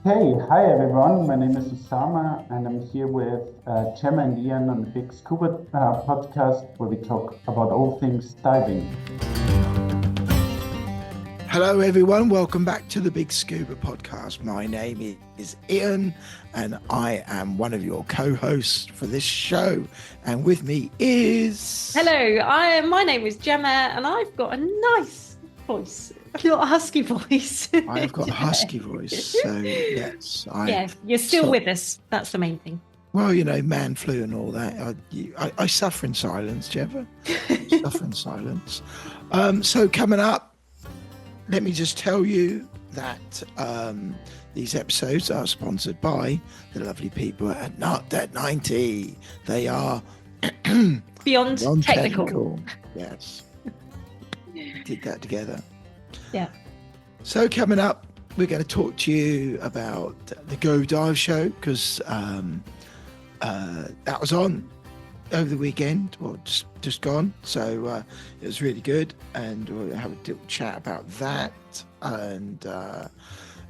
Hey, hi everyone. My name is Osama, and I'm here with Gemma and Ian on the BiG Scuba podcast, where we talk about all things diving. Hello, everyone. Welcome back to the BiG Scuba podcast. My name is Ian, and I am one of your co-hosts for this show. And with me is Hello, my name is Gemma, and I've got a nice voice, a little husky voice. I've got a husky voice, so yes, Yeah, you're still with us. That's the main thing. Well, you know, man flu and all that. I suffer in silence, Gemma. Suffer in silence. So coming up. Let me just tell you that these episodes are sponsored by the lovely people at Not That 90. They are Beyond technical. Yes. Did that together. Yeah. So coming up, we're going to talk to you about the Go Dive show because that was on over the weekend, well, just gone. So it was really good, and we'll have a little chat about that. And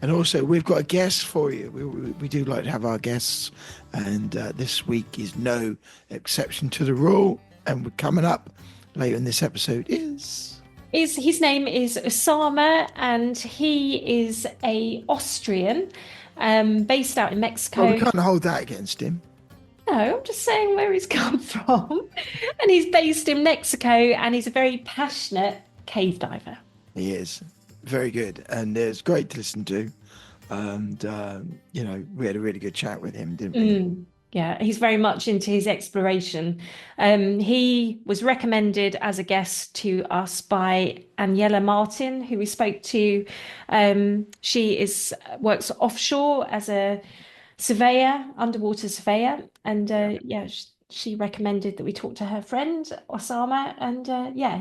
also, we've got a guest for you. We do like to have our guests, and this week is no exception to the rule. And we're coming up later in this episode His name is Osama, and he is a Austrian, based out in Mexico. Well, we can't hold that against him. No, I'm just saying where he's come from. And he's based in Mexico, and he's a very passionate cave diver. He is very good, and it's great to listen to. And you know, we had a really good chat with him, didn't we? Yeah, he's very much into his exploration. He was recommended as a guest to us by Aniela Martin, who we spoke to. She works offshore as a surveyor, underwater surveyor, and she recommended that we talk to her friend Osama, and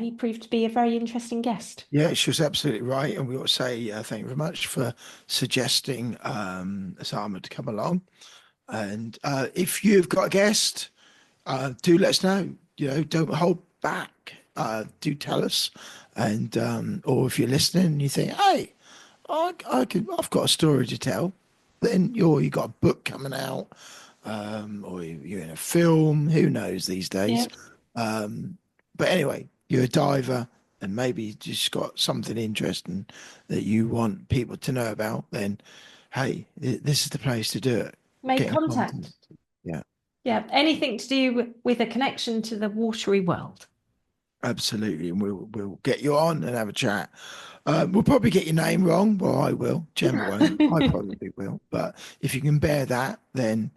he proved to be a very interesting guest. Yeah, she was absolutely right, and we ought to say thank you very much for suggesting Osama to come along. And if you've got a guest, do let us know. You know, don't hold back. Do tell us, and or if you're listening and you think, hey, I've got a story to tell, then you got a book coming out, or you're in a film. Who knows these days? Yeah. But anyway, you're a diver, and maybe you just got something interesting that you want people to know about. Then, hey, this is the place to do it. Make contact. Yeah. Yeah, anything to do with a connection to the watery world. Absolutely, and we'll get you on and have a chat. We'll probably get your name wrong. Well, I will. Gemma won't. I probably will. But if you can bear that, then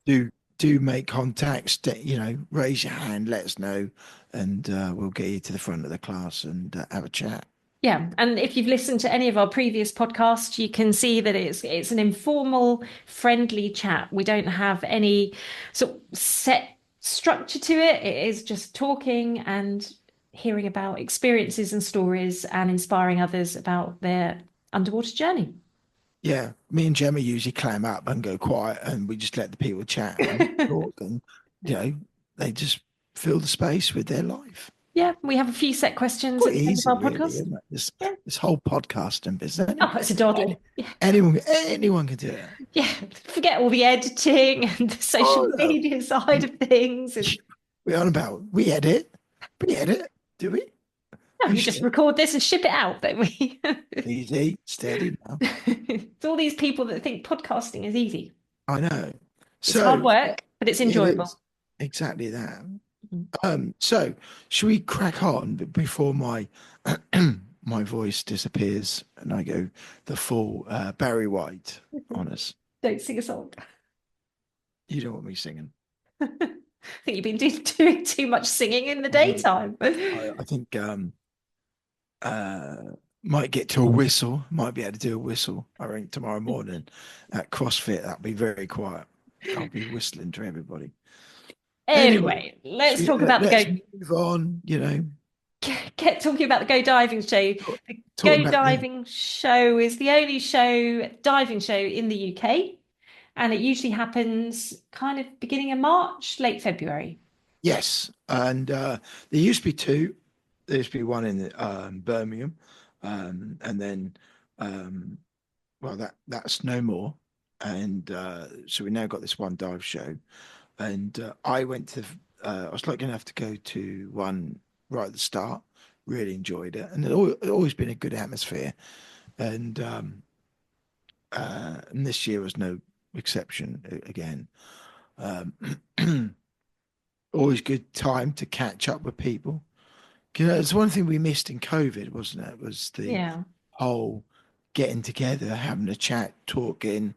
do make contacts. You know, raise your hand, let us know, and we'll get you to the front of the class and have a chat. Yeah, and if you've listened to any of our previous podcasts, you can see that it's an informal, friendly chat. We don't have any sort of set structure to it. It is just talking and hearing about experiences and stories and inspiring others about their underwater journey. Yeah, me and Gemma usually clam up and go quiet, and we just let the people chat and talk, and you know, they just fill the space with their life. Yeah, we have a few set questions at the end of our Really, podcast. isn't it? This whole podcasting business. Oh, it's a dawdle. Yeah. Anyone can do it. Yeah, forget all the editing and the social media side of things. We're on about we edit, do we? No, we just record this and ship it out, don't we? Easy, steady now. It's all these people that think podcasting is easy. I know. It's hard work, but it's enjoyable. Exactly that. So should we crack on before my my voice disappears and I go the full Barry White on us? Don't sing a song. You don't want me singing. I think you've been doing too much singing in the daytime. I think might get to a whistle. Might be able to do a whistle. I think tomorrow morning at CrossFit that'll be very quiet. I'll be whistling to everybody. Anyway, let's talk about let's move on, you know. Get talking about the Go Diving show. The Go Diving show is the only diving show in the UK, and it usually happens kind of beginning of March, late February. Yes, and there used to be two. There used to be one in Birmingham, and then well, that's no more. And so we now got this one dive show. And I went to, I was lucky enough to go to one right at the start. Really enjoyed it, and it always been a good atmosphere. And this year was no exception again. Um, always good time to catch up with people. You know, it's one thing we missed in COVID, wasn't it? Was the Yeah. whole getting together, having a chat, talking.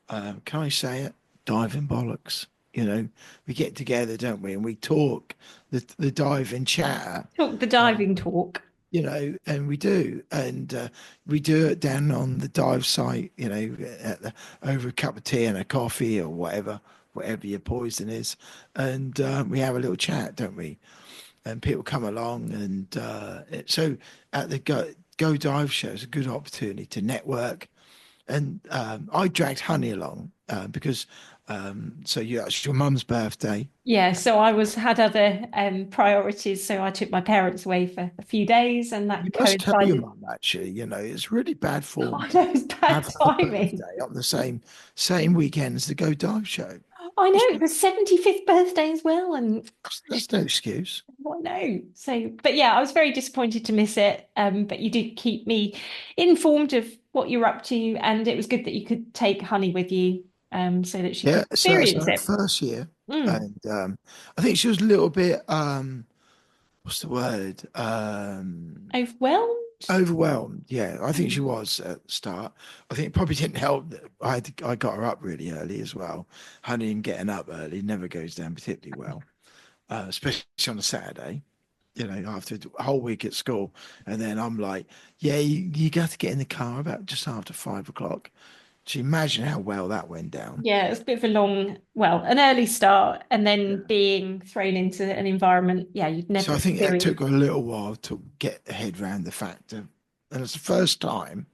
Can I say it? Diving bollocks. You know, we get together, don't we? And we talk the diving chatter. Talk the Um, diving talk. you know, and we do, and we do it down on the dive site. You know, over a cup of tea and a coffee or whatever your poison is, and we have a little chat, don't we? And people come along, and so at the go dive show is a good opportunity to network. And I dragged Honey along because so it's your mum's birthday. Yeah, so I had other priorities, so I took my parents away for a few days, and You that must tell your coincided. mum actually, you know, it's really bad form I to know it's bad have her timing. birthday on the same weekend as the Go Dive show. I know Just, it was 75th birthday as well, and that's no excuse. I know. So, but yeah, I was very disappointed to miss it. But you did keep me informed of what you're up to, and it was good that you could take Honey with you, so that she could Yeah, so it's experience her it. first year, Mm. and I think she was a little bit what's the word? Overwhelmed? Overwhelmed. Yeah, I think she Mm. was at the start. I think it probably didn't help that I got her up really early as well. Honey and getting up early never goes down particularly well, especially on a Saturday. You know, after a whole week at school, and then I'm like, yeah, you got to get in the car about just after 5 o'clock. So imagine how well that went down. Yeah, it was a bit of a an early start, and then Yeah. being thrown into an environment, yeah, you'd never So I think it experienced. took her a little while to get her head around the fact of, and it's the first time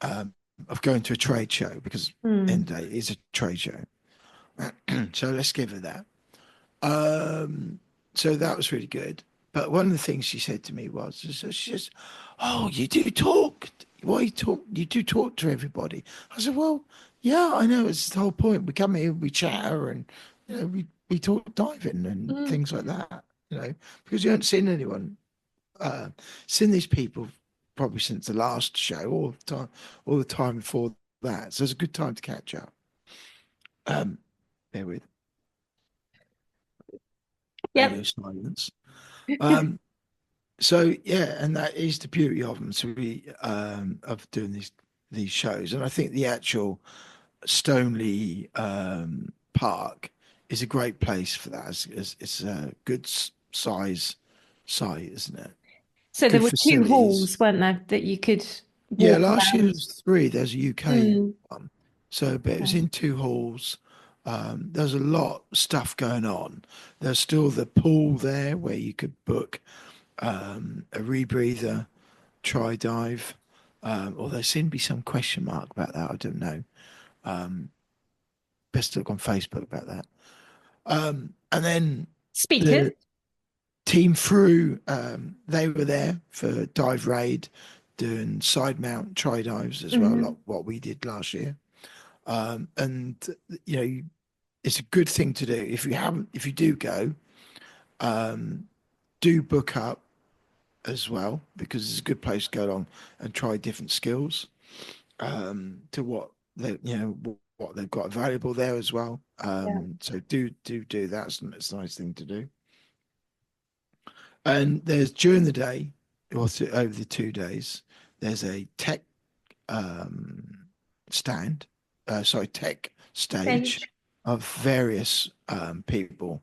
um, of going to a trade show because Mm. end of the day is a trade show. So let's give her that. Um, so that was really good. But one of the things she said to me was, she says, "Oh, you do talk. Why you talk? You do talk to everybody." I said, "Well, yeah, I know. It's the whole point. We come here, we chatter, and you know, we talk diving and Mm. things like that. You know, because you haven't seen anyone, seen these people probably since the last show, all the time before that. So it's a good time to catch up. Um, bear with radio Yep. silence. Um, So yeah, and that is the beauty of them. So we of doing these shows, and I think the actual Stoneleigh Park is a great place for that. It's a good size site, isn't it? So there Good were two facilities. halls, weren't there, that you could Yeah, walk last year around? was three. There's a UK Mm. one, so but it was Okay. in two halls. There's a lot of stuff going on. There's still the pool there where you could book a rebreather try dive. Although there seemed to be some question mark about that. I don't know. Best to look on Facebook about that. And then Speakers. the team through, they were there for dive raid, doing side mount try dives as well, like Hmm. what we did last year. And you know, it's a good thing to do if you do go, do book up as well because it's a good place to go along and try different skills to what they what they've got available there as well. Yeah. So do that. It's a nice thing to do. And there's during the day or over the 2 days, there's a tech um, stand, sorry, tech stage Stage. of various people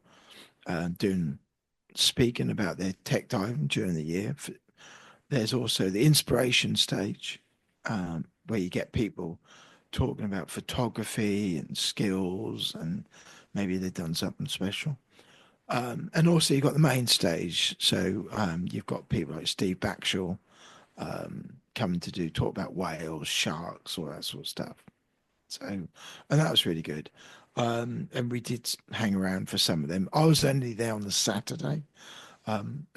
doing speaking about their tech diving during the year. There's also the inspiration stage, where you get people talking about photography and skills, and maybe they've done something special. And also you've got the main stage. So you've got people like Steve Backshall coming to talk about whales, sharks, all that sort of stuff. So, and that was really good. And we did hang around for some of them. I was only there on the Saturday. Um,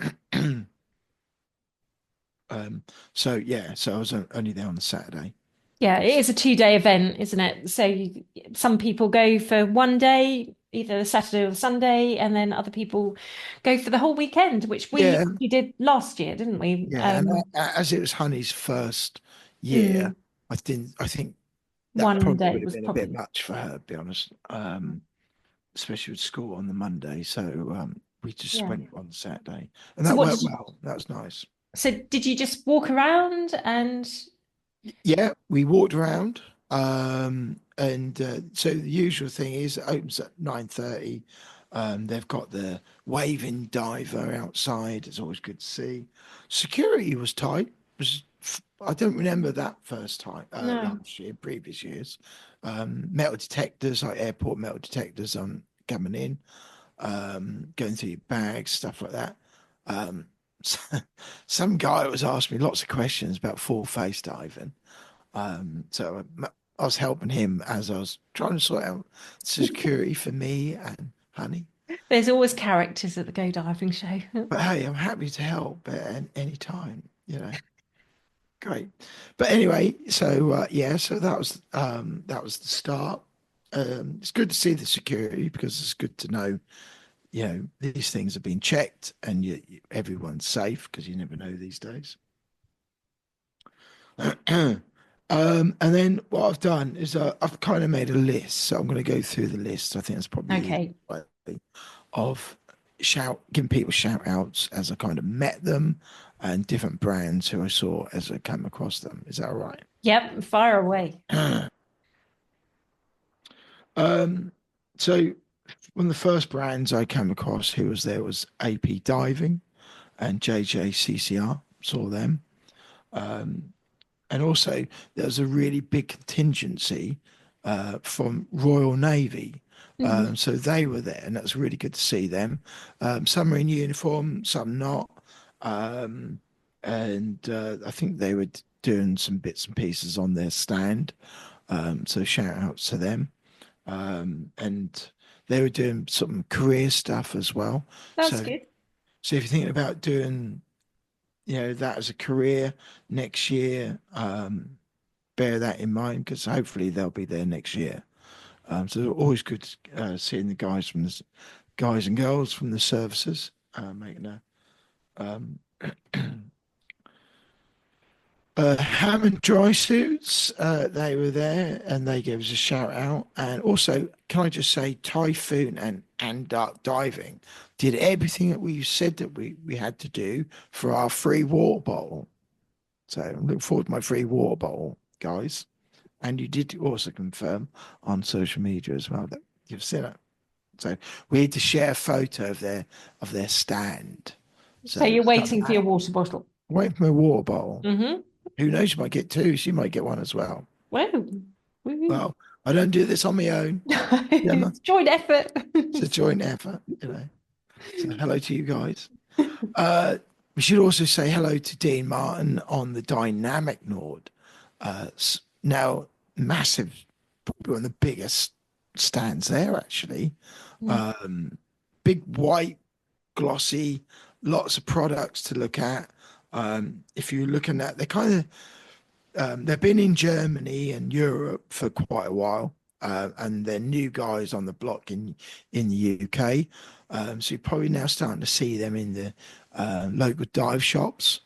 Um, so yeah, so I was only there on the Saturday. Yeah, it is a 2-day event, isn't it? So some people go for one day, either Saturday or Sunday, and then other people go for the whole weekend, which we Yeah, did last year, didn't we? yeah, and as it was Honey's first year, Mm, I think that one probably day would have was been a bit probably. much for her, to be honest. Especially with school on the Monday, so we just Yeah. went on Saturday, and So that what went did you, well. That was nice. so did you just walk around and Yeah, we walked around, and so the usual thing is it opens at 9:30. They've got the waving diver outside. It's always good to see. Security was tight. I don't remember that first time no? last year, previous years. Metal detectors, like airport metal detectors, on coming in, going through your bags, stuff like that. Um, some guy was asking me lots of questions about full face diving. So I was helping him as I was trying to sort out security for me and Honey. There's always characters at the Go Diving Show. But hey, I'm happy to help at any time, Great. But anyway, so yeah, so that was the start. It's good to see the security because it's good to know, these things are being checked and everyone's safe because you never know these days. And then what I've done is I've kind of made a list, so I'm going to go through the list. I think that's probably the easiest Okay. way of giving people shout outs as I kind of met them and different brands who I saw as I came across them. Is that all right? Yep, fire away. Um, so one of the first brands I came across who was there was AP Diving and JJCCR. Saw them. Um, and also there was a really big contingency from Royal Navy. Hmm. So they were there, and that's really good to see them. Some are in uniform, some not. Um, and I think they were doing some bits and pieces on their stand. So shout outs to them. And they were doing some career stuff as well. That's So, good. so if you're thinking about doing, that as a career next year, bear that in mind because hopefully they'll be there next year. So always good seeing the guys and girls from the services making a um, Hammond Dry Suits. They were there and they gave us a shout out. And also, can I just say, Typhoon and Dark Diving did everything that we said that we had to do for our free water bottle. So I'm looking forward to my free water bottle, guys. And you did also confirm on social media as well that you've seen it. So we had to share a photo of their stand. So So you're waiting for your water bottle. wait for my water bottle. Mm-hmm. Who knows? You might get two. She might get one as well. Whoa. Woo. Well, I don't do this on my own. Gemma. It's joint effort. It's a joint effort. So hello to you guys. We should also say hello to Dean Martin on the Dynamic Nord. Now, massive, probably one of the biggest stands there, actually. Mm. Um, Big white, glossy, lots of products to look at. If you're looking at, they've been in Germany and Europe for quite a while, and they're new guys on the block in the UK. So you're probably now starting to see them in the local dive shops.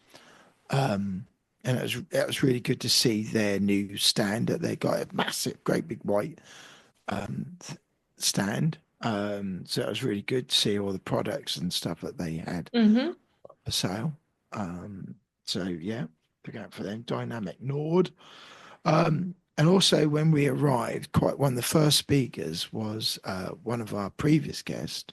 And it was really good to see their new stand that they got a massive, great big white stand. So it was really good to see all the products and stuff that they had Mm-hmm. for sale. So yeah, look out for them. Dynamic Nord. And also when we arrived, quite one of the first speakers was one of our previous guests,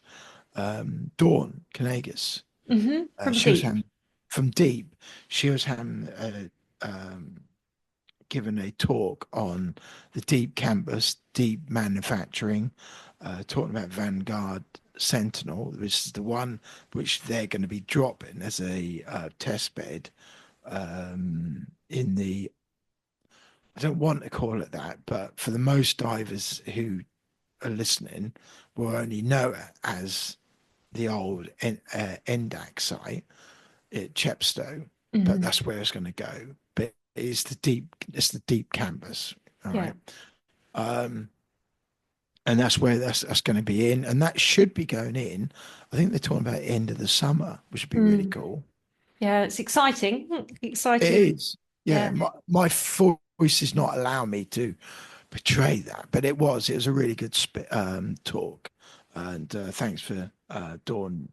Dawn Kanagas. Mm-hmm. From She was deep. having from Deep. She was having given a talk on the Deep campus, Deep manufacturing, talking about Vanguard Sentinel, which is the one which they're going to be dropping as a test bed in the. I don't want to call it that, but for the most divers who are listening, will only know it as the old NDAC site at Chepstow, but Mm-hmm. that's where it's going to go. But is the deep. It's the deep canvas. All Yeah. right. Um, and that's where that's going to be in, and that should be going in. I think they're talking about end of the summer, which would be really Mm. cool. Yeah, it's exciting. It Exciting. is. Yeah, Yeah. my voice is not allowing me to portray that, but it was a really good talk, and thanks for Dawn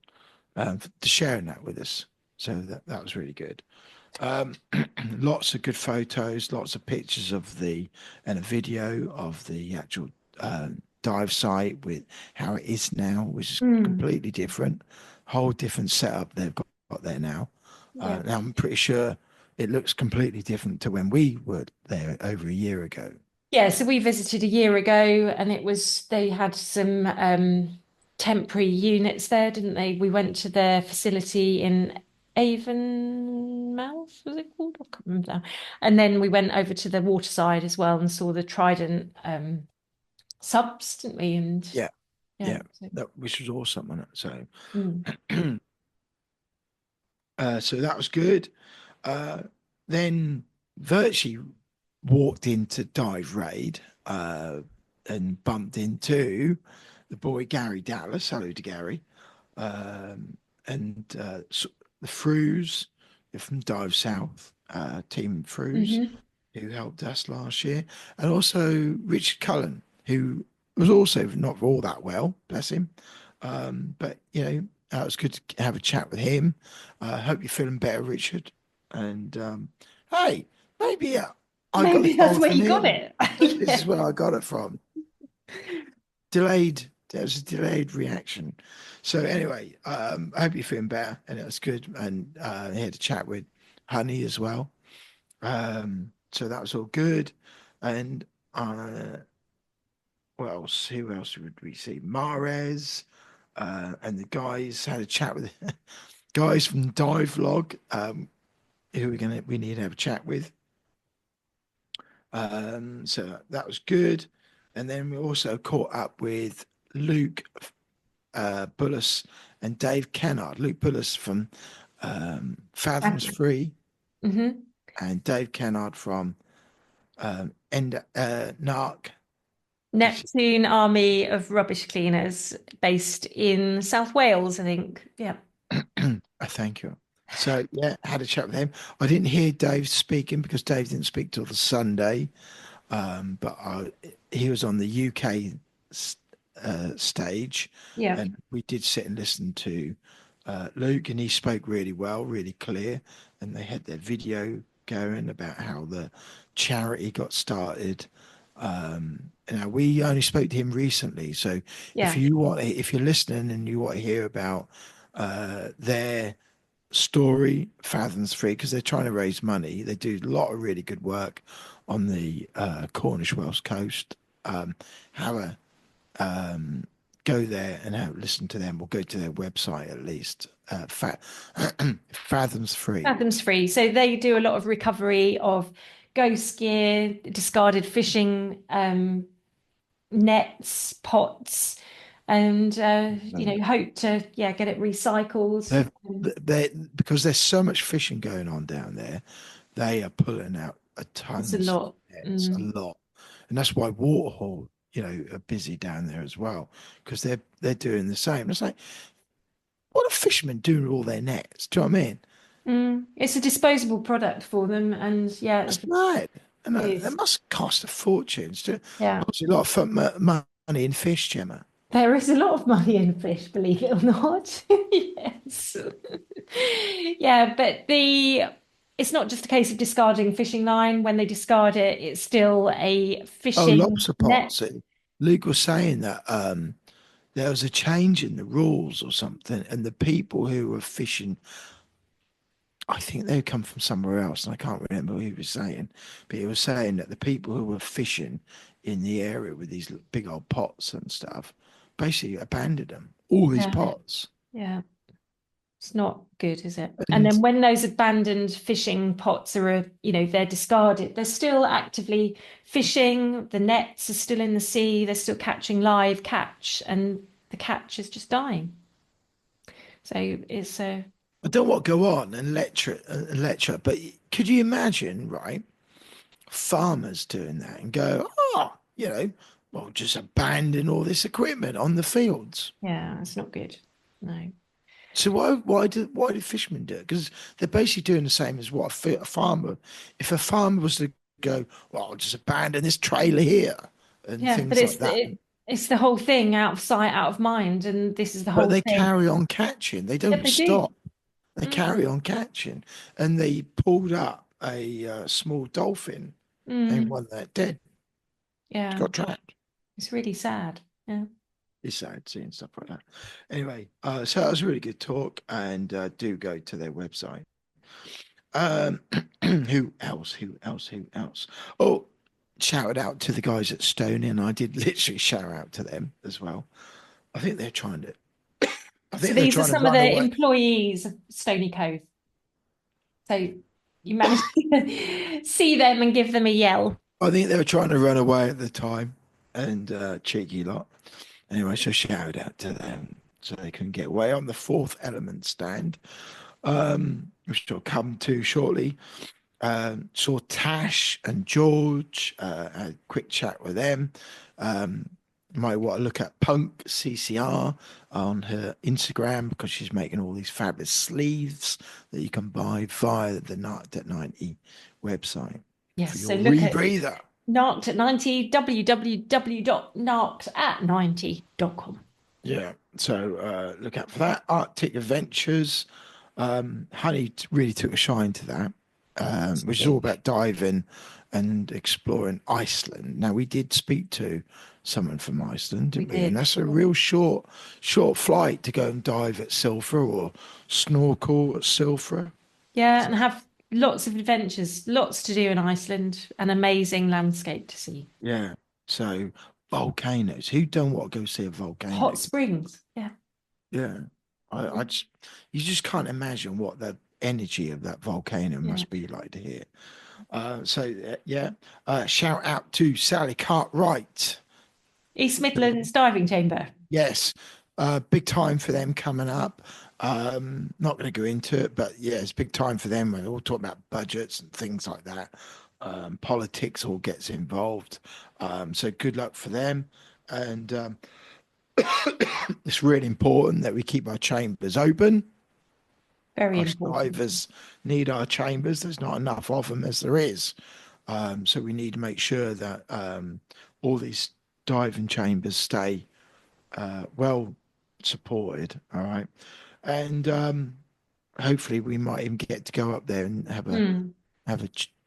for sharing that with us. So that was really good. Um, lots of good photos, lots of pictures of and a video of the actual dive site with how it is now, which is Mm. completely different, whole different setup they've got there now. Yeah. Now I'm pretty sure it looks completely different to when we were there over a year ago. Yeah, so we visited a year ago and they had some temporary units there, didn't they? We went to their facility in Avonmouth, was it called? I can't remember now. And then we went over to the waterside as well and saw the Trident subs, didn't we? And Yeah, yeah. yeah, which was awesome, wasn't it? Mm. So that was good. Then virtually walked into Dive Raid and bumped into the boy Gary Dallas. Hello to Gary. And the Frews from Dive South, Team Frews, Hmm. who helped us last year, and also Richard Cullen, who was also not all that well, bless him. But it was good to have a chat with him. I hope you're feeling better, Richard. And hey, maybe I got the Maybe that's cold where from you got him. it. Maybe this Yeah. is where I got it from. Delayed. There was a delayed reaction. So anyway, I hope you're feeling better, and it was good. And I had a chat with Honey as well. So that was all good. And what else? Who else would we see? Mares, and the guys had a chat with guys from Dive Log, who we need to have a chat with. So that was good. And then we also caught up with Luke Bullis and Dave Kennard. Luke Bullis from Fathoms Free, Hmm. and Dave Kennard from NARC. Neptune Army of Rubbish Cleaners based in South Wales, I think. Yeah. I thank you. So yeah, had a chat with him. I didn't hear Dave speaking because Dave didn't speak till the Sunday, but he was on the UK stage, Yeah. and we did sit and listen to Luke, and he spoke really well, really clear, and they had their video going about how the charity got started. Now we only spoke to him recently, so Yeah. if you're listening and you want to hear about their story, Fathoms Free, because they're trying to raise money. They do a lot of really good work on the Cornish Welsh coast. Have a go there and listen to them, or go to their website at least. Fathoms Free. Fathoms Free. So they do a lot of recovery of ghost gear, discarded fishing nets, pots, and hope to get it recycled. They because there's so much fishing going on down there, they are pulling out a It's a tons of lot. nets, a Mm. lot, and that's why Waterhall, are busy down there as well, because they're doing the same. It's like, what are fishermen doing with all their nets? Do you know what I mean? Mm. It's a disposable product for them, and yeah, That's mad, and it it is. must cost a fortune. Yeah. Obviously, a lot of money in fish, Gemma. There is a lot of money in fish, believe it or not. Yes. Yeah, but it's not just a case of discarding fishing line. When they discard it, it's still a Oh, fishing lots of net. pots. Luke was saying that there was a change in the rules or something, and the people who were fishing, I think they come from somewhere else, and I can't remember what he was saying, but he was saying that the people who were fishing in the area with these big old pots and stuff basically abandoned them, all these Yeah. pots. Yeah. It's not good, is it? And And then when those abandoned fishing pots they're discarded, they're still actively fishing. The nets are still in the sea. They're still catching live catch, and the catch is just dying. So it's I don't want to go on and lecture, but could you imagine, right? Farmers doing that and go, oh, well, just abandon all this equipment on the fields. Yeah, it's not good. No. So why do fishermen do it? Because they're basically doing the same as what a farmer. If a farmer was to go, well, I'll just abandon this trailer here and Yeah, but things like that. it's the whole thing, out of sight, out of mind, and this is the But whole they thing. carry on catching. They Yeah, don't they do. stop. They carry on catching. And they pulled up a small dolphin and Mm, one that dead. yeah, Got trapped. it's really sad. Yeah. It's sad seeing stuff like that. Anyway, so that was a really good talk, and do go to their website. Who else? Who else? Who else? Oh, shout out to the guys at Stony, and I did literally shout out to them as well. I think they're trying to. I So think they're these are trying to some of run the away. employees of Stony Cove. So you managed to see them and give them a yell. I think they were trying to run away at the time, and cheeky lot. Anyway, so shout out to them so they can get away on the fourth element stand, which we'll come to shortly. Saw Tash and George, had a quick chat with them. Might want to look at Punk CCR on her Instagram because she's making all these fabulous sleeves that you can buy via the Narked at 90 website Yes, for so your look at rebreather. Narked at 90, www.narkedat90.com. Yeah, so look out for that. Arctic Adventures. Honey really took a shine to that, which is all about diving and exploring Iceland. Now, we did speak to someone from Iceland, didn't we? And that's a real short flight to go and dive at Silfra or snorkel at Silfra. Yeah, and have lots of adventures, lots to do in Iceland, an amazing landscape to see. Yeah. So volcanoes. Who don't want to go see a volcano? Hot springs. Yeah. Yeah. I just you just can't imagine what the energy of that volcano must be like to hear. Shout out to Sally Cartwright. East Midlands Diving Chamber. Yes, big time for them coming up. Not going to go into it, but yeah, it's big time for them. We're all talking about budgets and things like that. Politics all gets involved. So good luck for them. And it's really important that we keep our chambers open. Very Us important. divers need our chambers. There's not enough of them as there is. So we need to make sure that all these diving chambers stay well supported. All right. And hopefully we might even get to go up there and have a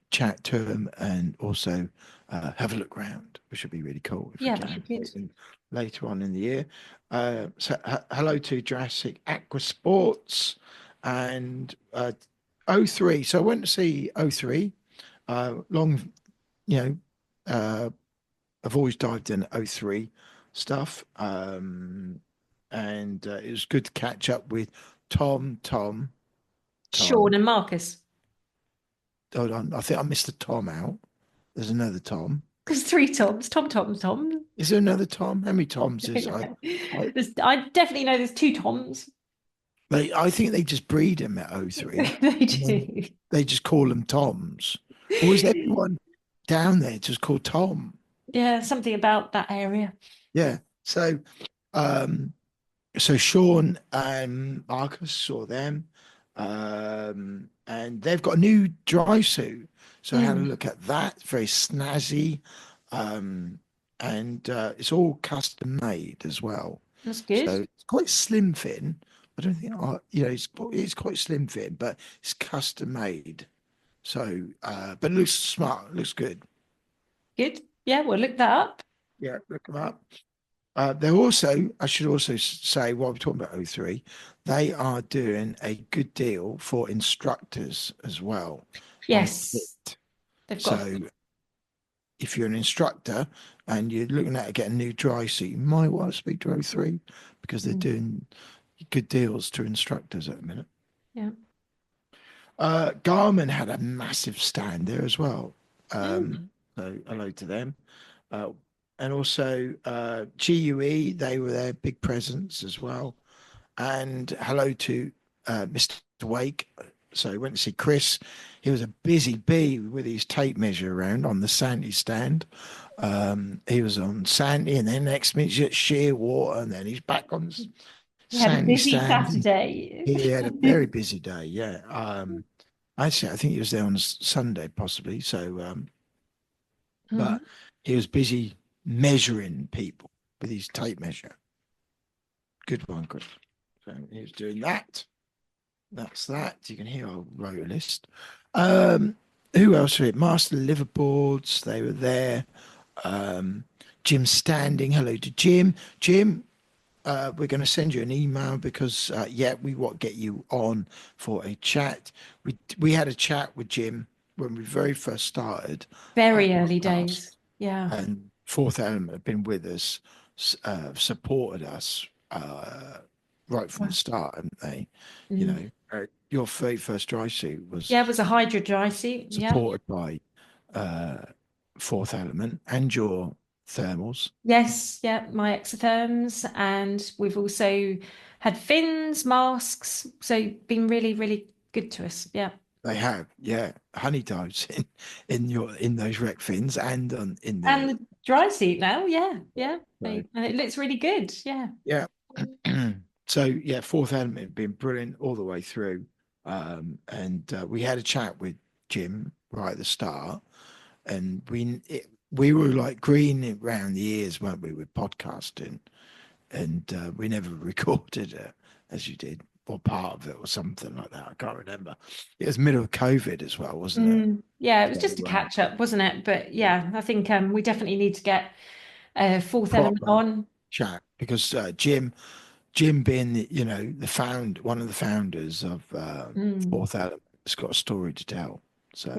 chat to them and also have a look around, which would be really cool if we can later on in the year. Hello to Jurassic Aqua Sports and O3. So I went to see O3. Long, I've always dived in O3 stuff. And it was good to catch up with Tom. Sean and Marcus. Hold on, I think I missed the Tom out. There's another Tom. There's three Toms. Tom. Is there another Tom? How many Toms is I definitely know there's two Toms. I think they just breed them at O3. They do. They just call them Toms. Or is everyone down there just called Tom? Yeah, something about that area. Yeah. So Sean and Marcus saw them. And they've got a new dry suit. So I had a look at that. It's very snazzy. And it's all custom made as well. That's good. So it's quite slim fitting. I don't think, it's quite slim fitting, but it's custom made. So, but it looks smart, looks good. Good. Yeah, we'll look that up. Yeah, look them up. They're also, I should also say, while we're talking about O3, they are doing a good deal for instructors as well. Yes. So if you're an instructor and you're looking at getting a new dry suit, you might want to speak to O3 because they're doing good deals to instructors at the minute. Yeah. Garmin had a massive stand there as well. So hello to them. And also GUE, they were their big presence as well. And hello to Mr. Wake, So he went to see Chris. He was a busy bee with his tape measure around on the Sandy stand. He was on Sandy, and then next minute he's at sheer water, and then he's back on We had a Sandy busy stand. Saturday. He had a very busy day. Yeah. Actually, I think he was there on Sunday, possibly. So, but he was busy measuring people with his tape measure. Good one, Chris. So he was doing that. That's that. You can hear our rotor list. Who else were it? Master Liverboards, they were there. Jim Standing. Hello to Jim. Jim, we're going to send you an email because we want to get you on for a chat. We had a chat with Jim when we very first started. Very early days. Yeah. And Fourth Element have been with us, supported us right from the start, haven't they? You know, your very first dry suit was it was a Hydra dry suit. supported by Fourth Element and your thermals. Yes, my exotherms, and we've also had fins, masks, so been really, really good to us. Yeah. They have, honey dives in those wreck fins and in the dry suit now, Right. and it looks really good. Yeah. So Fourth Element have been brilliant all the way through, and we had a chat with Jim right at the start, and we were like green around the ears, weren't we, with podcasting, and we never recorded it as you did. Or part of it or something like that. I can't remember. It was middle of COVID as well, wasn't it? Yeah, it was just a catch up, wasn't it? But I think we definitely need to get Fourth Element on chat because Jim being one of the founders of Fourth Element has got a story to tell. So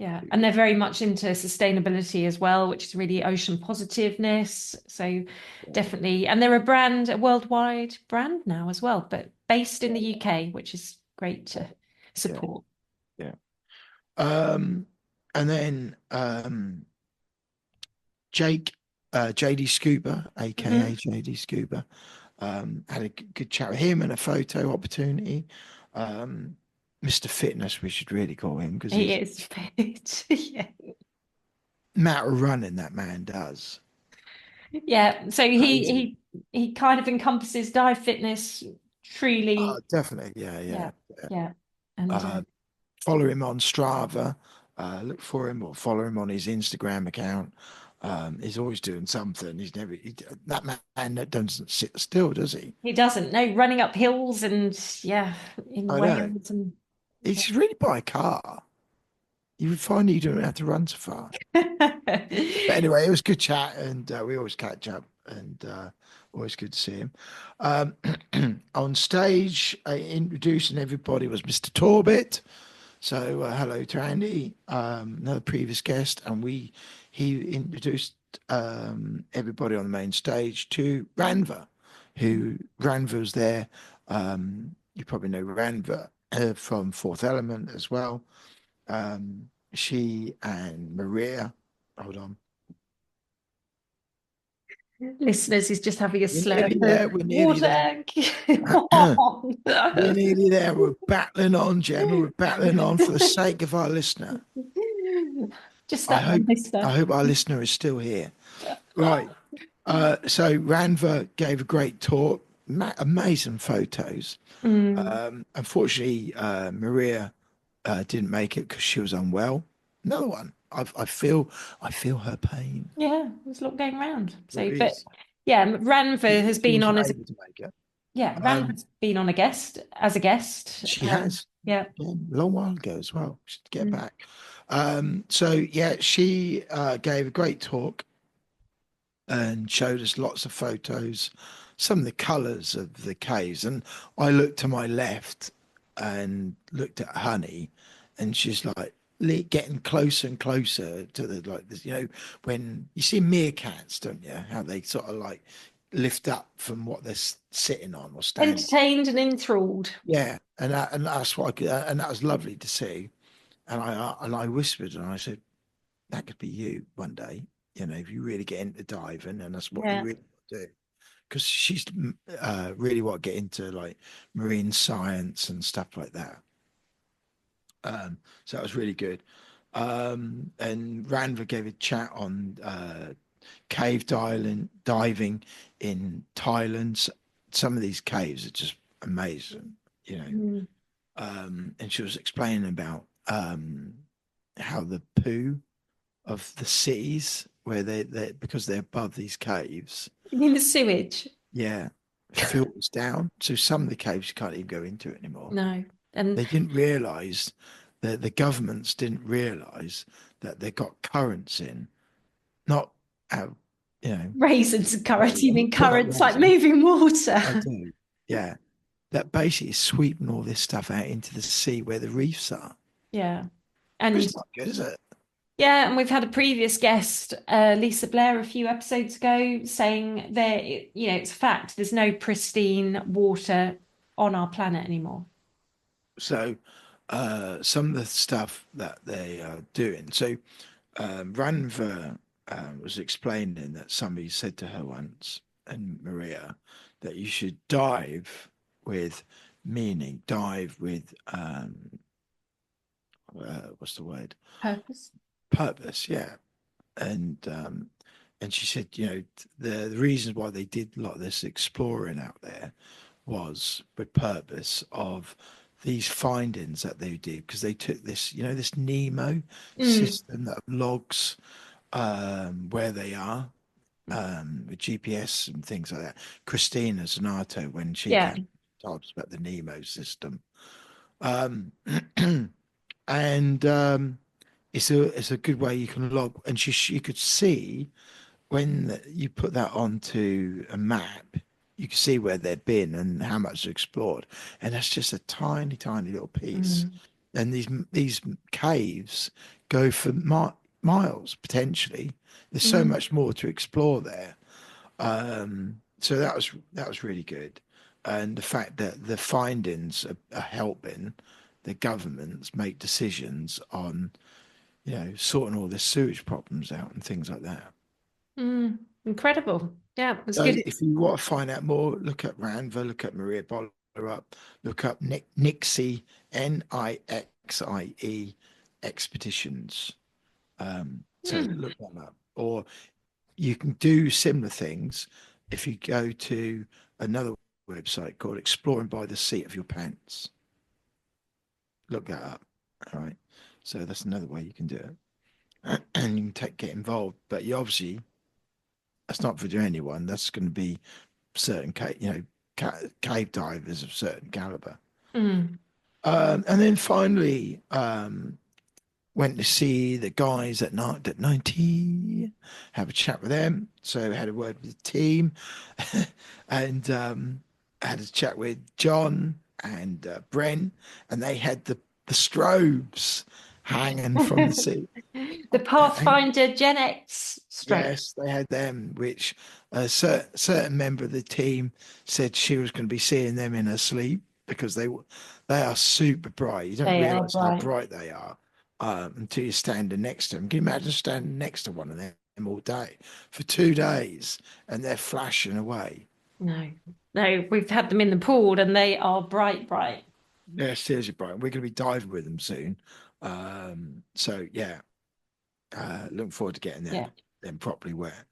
and they're very much into sustainability as well, which is really ocean positiveness. So definitely, and they're a worldwide brand now as well, but based in the UK, which is great to support. And then Jake, JD Scuba, aka JD Scuba, had a good chat with him and a photo opportunity. Mr. Fitness, we should really call him because he is fit. Amount of running that man does. So he kind of encompasses dive fitness truly. Definitely, yeah. And follow him on Strava. Look for him or follow him on his Instagram account. He's always doing something. That man that doesn't sit still, does he? He doesn't. No, running up hills and in Wales and. He should really buy a car. You would find you don't have to run so far. But anyway, it was good chat, and we always catch up, and always good to see him. On stage, introducing everybody was Mr. Torbett. So hello to Andy, another previous guest, and he introduced everybody on the main stage to Ranva, Ranva was there. You probably know Ranva from Fourth Element as well. She and Maria, hold on. Listeners is just having a slurp of We're nearly there. We're nearly there. We're battling on, Gemma. We're battling on for the sake of our listener. Just that I hope our listener is still here. Right. So Ranva gave a great talk, amazing photos. Unfortunately, Maria didn't make it because she was unwell. Another one. I feel her pain. Yeah, there's a lot going around. So, but Ranva has been on as Ranva's been on as a guest. She has. Yeah, a long while ago as well. She had to get back. She gave a great talk and showed us lots of photos, some of the colours of the caves. And I looked to my left and looked at Honey, and she's like getting closer and closer to the when you see meerkats, don't you? How they sort of like lift up from what they're sitting on or standing. Entertained and enthralled. Yeah, and that's what and that was lovely to see. And I whispered and I said, that could be you one day, if you really get into diving, and that's what you really do. Because she's really want to get into like marine science and stuff like that. So that was really good. And Ranva gave a chat on cave diving in Thailand. Some of these caves are just amazing, you know. Mm. And she was explaining about how the poo of the cities where they because they're above these caves, You mean the sewage? yeah, filters down. So some of the caves you can't even go into it anymore. No. And They didn't realize that the governments didn't realize that they got currents in, not out, you know. raisins and currants, you mean Well, not currents like raisins. moving water? I do. Yeah. That basically is sweeping all this stuff out into the sea where the reefs are. Yeah. And It's not good, is it? yeah, and we've had a previous guest, Lisa Blair, a few episodes ago, saying that it's a fact. There's no pristine water on our planet anymore. So some of the stuff that they are doing. So Ranva was explaining that somebody said to her once, and Maria, that you should dive with meaning, dive with what's the word? Purpose. Purpose, yeah. And she said, the reasons why they did a lot of this exploring out there was with purpose of these findings that they did, because they took this, this Nemo system that logs where they are with GPS and things like that. Christina Zanato, when she Yeah. came, told us about the Nemo system. And it's a good way you can log, and you could see when you put that onto a map, you can see where they've been and how much they've explored, and that's just a tiny, tiny little piece. And these caves go for miles potentially. There's so much more to explore there. So that was really good, and the fact that the findings are helping the governments make decisions on, sorting all the sewage problems out and things like that. Incredible. Yeah, it was So good. if you want to find out more, look at Ranva, look at Maria Boller up, look up Nixie, Nixie expeditions. So look them up. Or you can do similar things if you go to another website called Exploring by the Seat of Your Pants. Look that up. All right. So that's another way you can do it. And you can get involved. But you obviously, that's not for anyone. That's going to be certain, cave divers of certain caliber. And then finally, went to see the guys at 90, have a chat with them. So I had a word with the team, and had a chat with John and Bren, and they had the strobes hanging from the sea. The Pathfinder Gen X stroke. Yes, they had them, which a certain member of the team said she was going to be seeing them in her sleep, because they are super bright. You don't realize how bright they are until you're standing next to them. Can you imagine standing next to one of them all day for 2 days and they're flashing away? No, we've had them in the pool and they are bright. Yeah, seriously bright. We're going to be diving with them soon. So yeah, looking forward to getting them properly wet.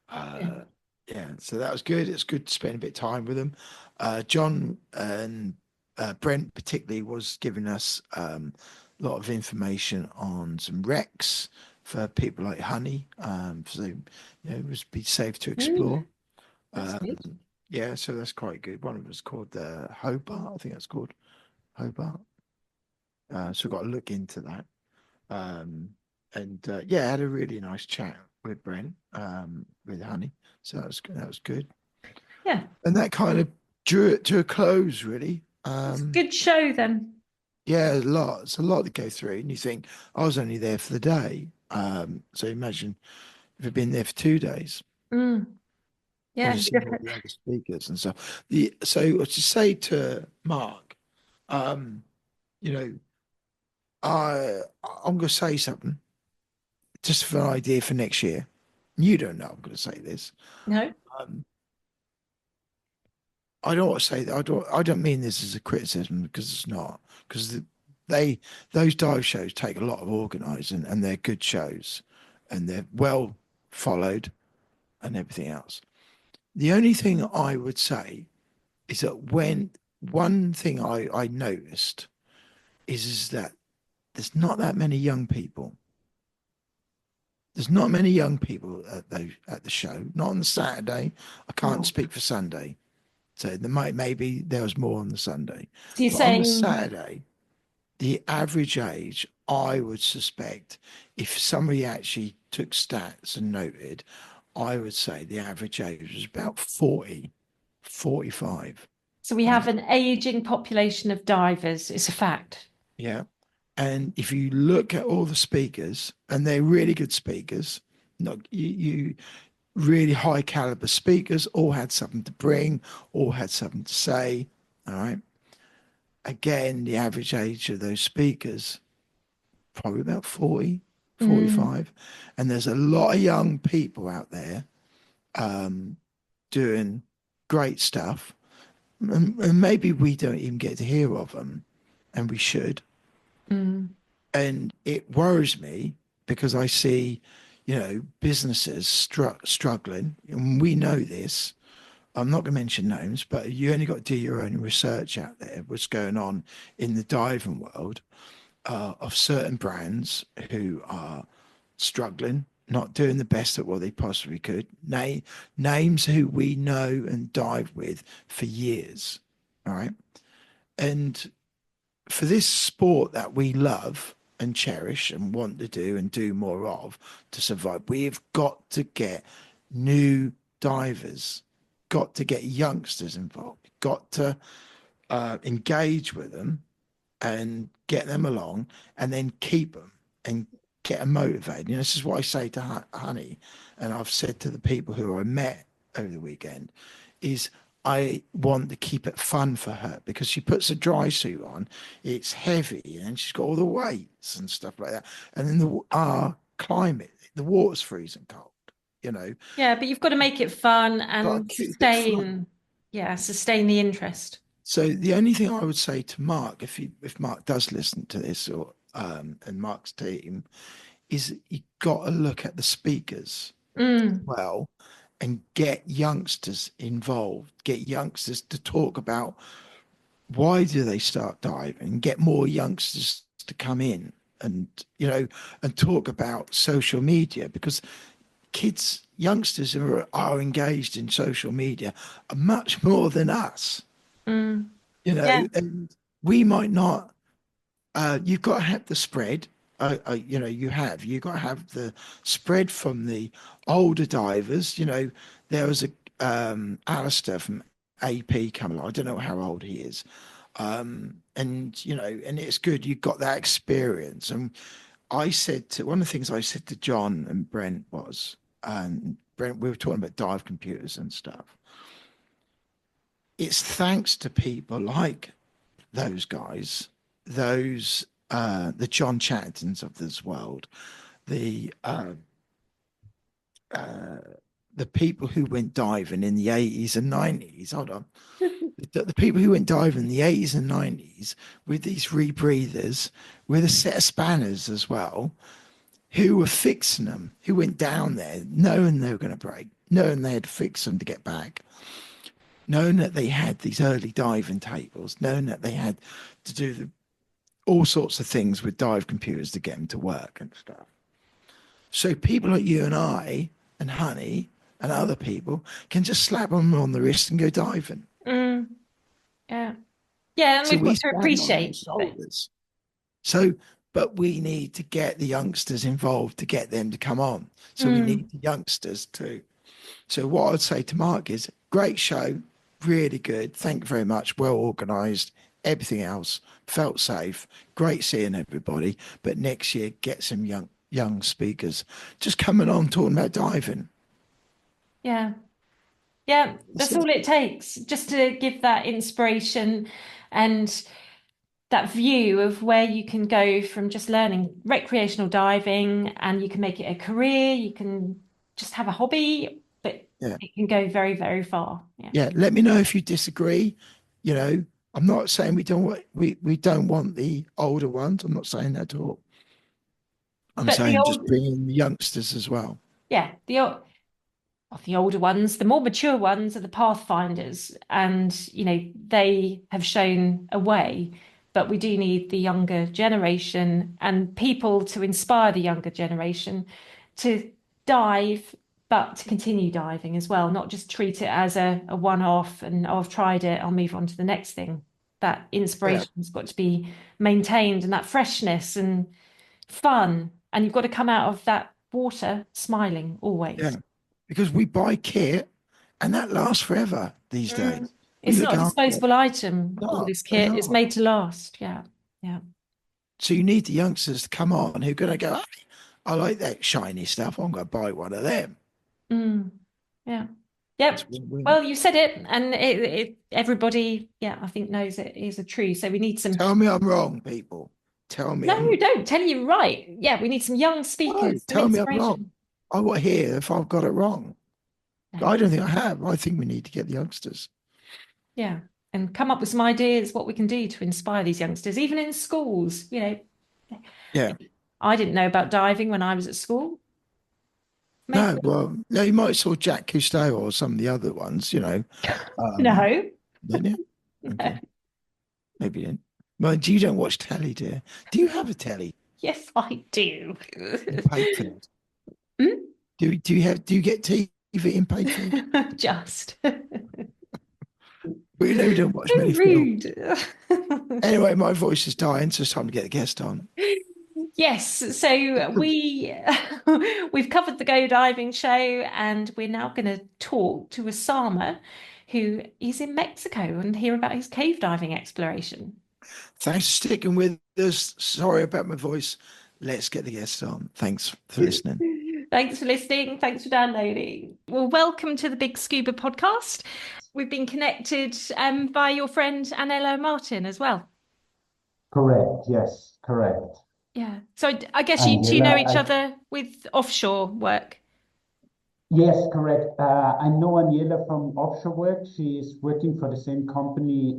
Yeah, so that was good. It's good to spend a bit of time with them. John and Brent particularly was giving us a lot of information on some wrecks for people like Honey, so it would be safe to explore. Yeah, so that's quite good. One of them is called Hobart. I think that's called Hobart. So we've got to look into that. And yeah, I had a really nice chat with Brent, with Honey. So that was good. Yeah. And that kind of drew it to a close, really. It's a good show then. Yeah, it's a lot to go through. And you think, I was only there for the day. So imagine if I'd been there for 2 days. Yeah, All the other speakers and stuff. So to say to Mark, I'm going to say something just for an idea for next year. You don't know I'm going to say this. No. I don't want to say that. I don't mean this as a criticism, because it's not. Because those dive shows take a lot of organising, and they're good shows, and they're well followed and everything else. The only thing I would say is that when one thing I noticed is that there's not that many young people. There's not many young people at the show. Not on the Saturday. I can't speak for Sunday, so maybe there was more on the Sunday. So you're But on the saying, Saturday, the average age, I would suspect, if somebody actually took stats and noted, I would say the average age was about 40, 45. so we have an aging population of divers. It's a fact. Yeah. And if you look at all the speakers, and they're really good speakers, not you really high caliber speakers, all had something to bring, all had something to say. All right. Again, the average age of those speakers, probably about 40, 45. And there's a lot of young people out there doing great stuff. And maybe we don't even get to hear of them, and we should. And it worries me because I see, businesses struggling, and we know this. I'm not going to mention names, but you only got to do your own research out there, what's going on in the diving world, of certain brands who are struggling, not doing the best at what they possibly could. Names who we know and dive with for years. All right. And for this sport that we love and cherish and want to do and do more of to survive, we've got to get new divers, got to get youngsters involved, got to engage with them and get them along, and then keep them and get them motivated. This is what I say to Honey, and I've said to the people who I met over the weekend, is I want to keep it fun for her, because she puts a dry suit on, it's heavy, and she's got all the weights and stuff like that. And in our climate, the water's freezing cold, Yeah, but you've got to make it fun and sustain the interest. So the only thing I would say to Mark, if Mark does listen to this, or and Mark's team, is you got to look at the speakers well, and get youngsters involved, get youngsters to talk about why do they start diving, get more youngsters to come in and, and talk about social media, because youngsters who are engaged in social media are much more than us, Yeah. and we might not, you've got to have the spread. You've got to have the spread from the older divers. There was Alistair from AP coming along. I don't know how old he is. And it's good. You've got that experience. And one of the things I said to John and Brent was, Brent, we were talking about dive computers and stuff. It's thanks to people like those guys, the John Chattons of this world, the people who went diving in the 80s and 90s. Hold on. The people who went diving in the 80s and 90s with these rebreathers, with a set of spanners as well, who were fixing them, who went down there knowing they were going to break, knowing they had to fix them to get back, knowing that they had these early diving tables, knowing that they had to do all sorts of things with dive computers to get them to work and stuff. So people like you and I and Honey and other people can just slap them on the wrist and go diving. Yeah. Yeah, and So we've got to appreciate it. So, but we need to get the youngsters involved to get them to come on. So we need the youngsters too. So what I'd say to Mark is, great show, really good. Thank you very much. Well organised. Everything else felt safe. Great seeing everybody. But next year, get some young speakers just coming on talking about diving. Yeah. That's all it takes, just to give that inspiration and that view of where you can go from just learning recreational diving, and you can make it a career. You can just have a hobby, but it can go very, very far. Yeah. Let me know if you disagree. I'm I'm not saying we don't want the older ones. I'm not saying that at all. I'm But saying just bring in the youngsters as well. yeah, the older ones, the more mature ones are the pathfinders, and they have shown a way. But we do need the younger generation and people to inspire the younger generation to dive, but to continue diving as well, not just treat it as a one-off and, oh, I've tried it, I'll move on to the next thing. That inspiration's got to be maintained, and that freshness and fun, and you've got to come out of that water smiling always. Yeah, because we buy kit and that lasts forever these days. It's not a disposable item, all this kit. It's made to last. Yeah. Yeah. So you need the youngsters to come on who are going to go, hey, I like that shiny stuff. I'm going to buy one of them. Yeah. Yep. Well, you said it, and everybody, I think knows it is a true. So we need some. Tell me I'm wrong, people. Tell me. No, don't tell you right. Yeah, we need some young speakers. No, tell me I'm wrong. I will hear if I've got it wrong. No. I don't think I have. I think we need to get the youngsters. Yeah, and come up with some ideas what we can do to inspire these youngsters, even in schools. Yeah. I didn't know about diving when I was at school. Maybe. No, you might have saw Jack Cousteau or some of the other ones, No. Didn't you? Okay. No. Maybe you didn't. Well, you don't watch telly, dear. Do you have a telly? Yes, I do. You pay for it. Do you get TV in pay for it? Just. We don't watch many films. Anyway, my voice is dying, so it's time to get a guest on. Yes, so we've covered the Go Diving show, and we're now going to talk to Osama, who is in Mexico, and hear about his cave diving exploration. Thanks for sticking with us. Sorry about my voice. Let's get the guest on. Thanks for listening. Thanks for listening. Thanks for downloading. Well, welcome to the BiG Scuba podcast. We've been connected by your friend Anela Martin as well. Correct. Yes, correct. Yeah. So I guess you two know each other with offshore work. Yes, correct. I know Aniela from offshore work. She is working for the same company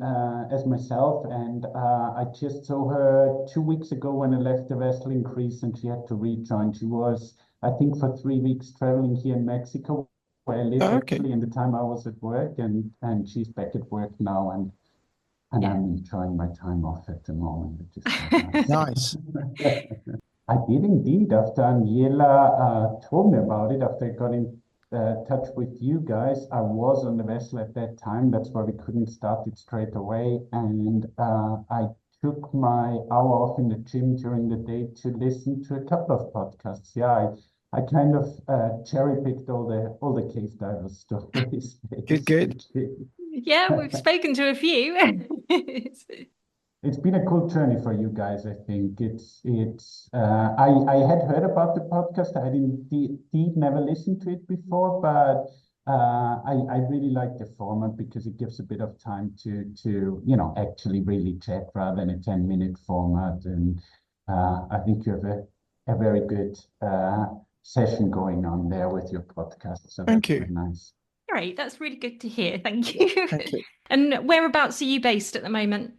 as myself, and I just saw her 2 weeks ago when I left the vessel in Greece, and she had to rejoin. She was, I think, for 3 weeks traveling here in Mexico, where I live actually in the time I was at work, and she's back at work now, and I'm enjoying my time off at the moment, which is nice. I did indeed. After Aniela told me about it, after I got in touch with you guys, I was on the vessel at that time. That's why we couldn't start it straight away. And I took my hour off in the gym during the day to listen to a couple of podcasts. Yeah, I kind of cherry-picked all the cave diver stories. Good. Yeah, we've spoken to a few. It's been a cool journey for you guys, I think. I had heard about the podcast. I indeed never listened to it before, but I really like the format because it gives a bit of time to actually really chat rather than a 10-minute format. And I think you have a very good session going on there with your podcast. So Thank you. Very nice. Great, that's really good to hear. Thank you. Thank you. And whereabouts are you based at the moment?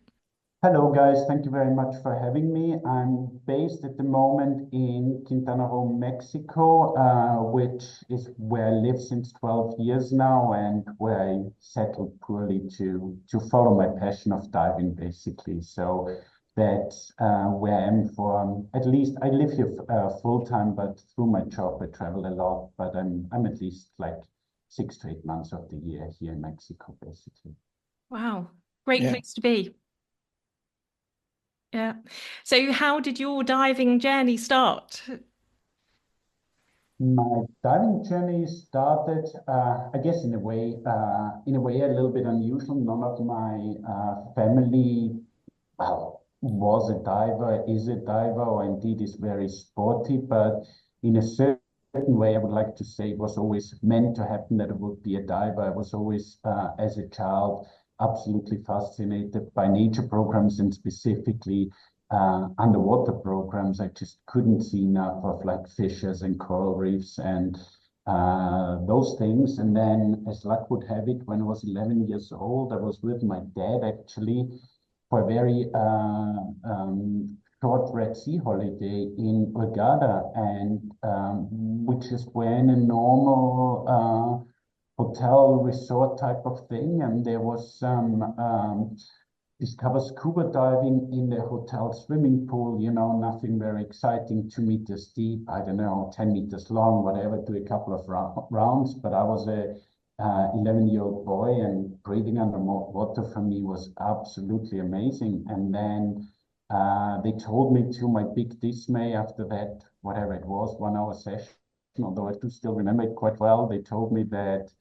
Hello, guys. Thank you very much for having me. I'm based at the moment in Quintana Roo, Mexico, which is where I live since 12 years now, and where I settled poorly to follow my passion of diving, basically. So that's where I am for at least I live here full time, but through my job I travel a lot. But I'm at least like 6 to 8 months of the year here in Mexico, basically. Wow, great place to be. Yeah. So how did your diving journey start? My diving journey started, I guess, in a way, a little bit unusual. None of my family, was a diver, is a diver, or indeed is very sporty. But in a certain way, I would like to say it was always meant to happen that I would be a diver. I was always, as a child, absolutely fascinated by nature programs, and specifically underwater programs. I just couldn't see enough of like fishes and coral reefs and those things. And then, as luck would have it, when I was 11 years old, I was with my dad actually for a very short Red Sea holiday in Hurghada, and which is when a normal hotel resort type of thing, and there was some discover scuba diving in the hotel swimming pool, nothing very exciting, 2 meters deep, I don't know, 10 meters long, whatever, do a couple of rounds. But I was a 11-year-old boy, and breathing under water for me was absolutely amazing. And then they told me, to my big dismay, after that, whatever it was, 1 hour session, although I do still remember it quite well, they told me that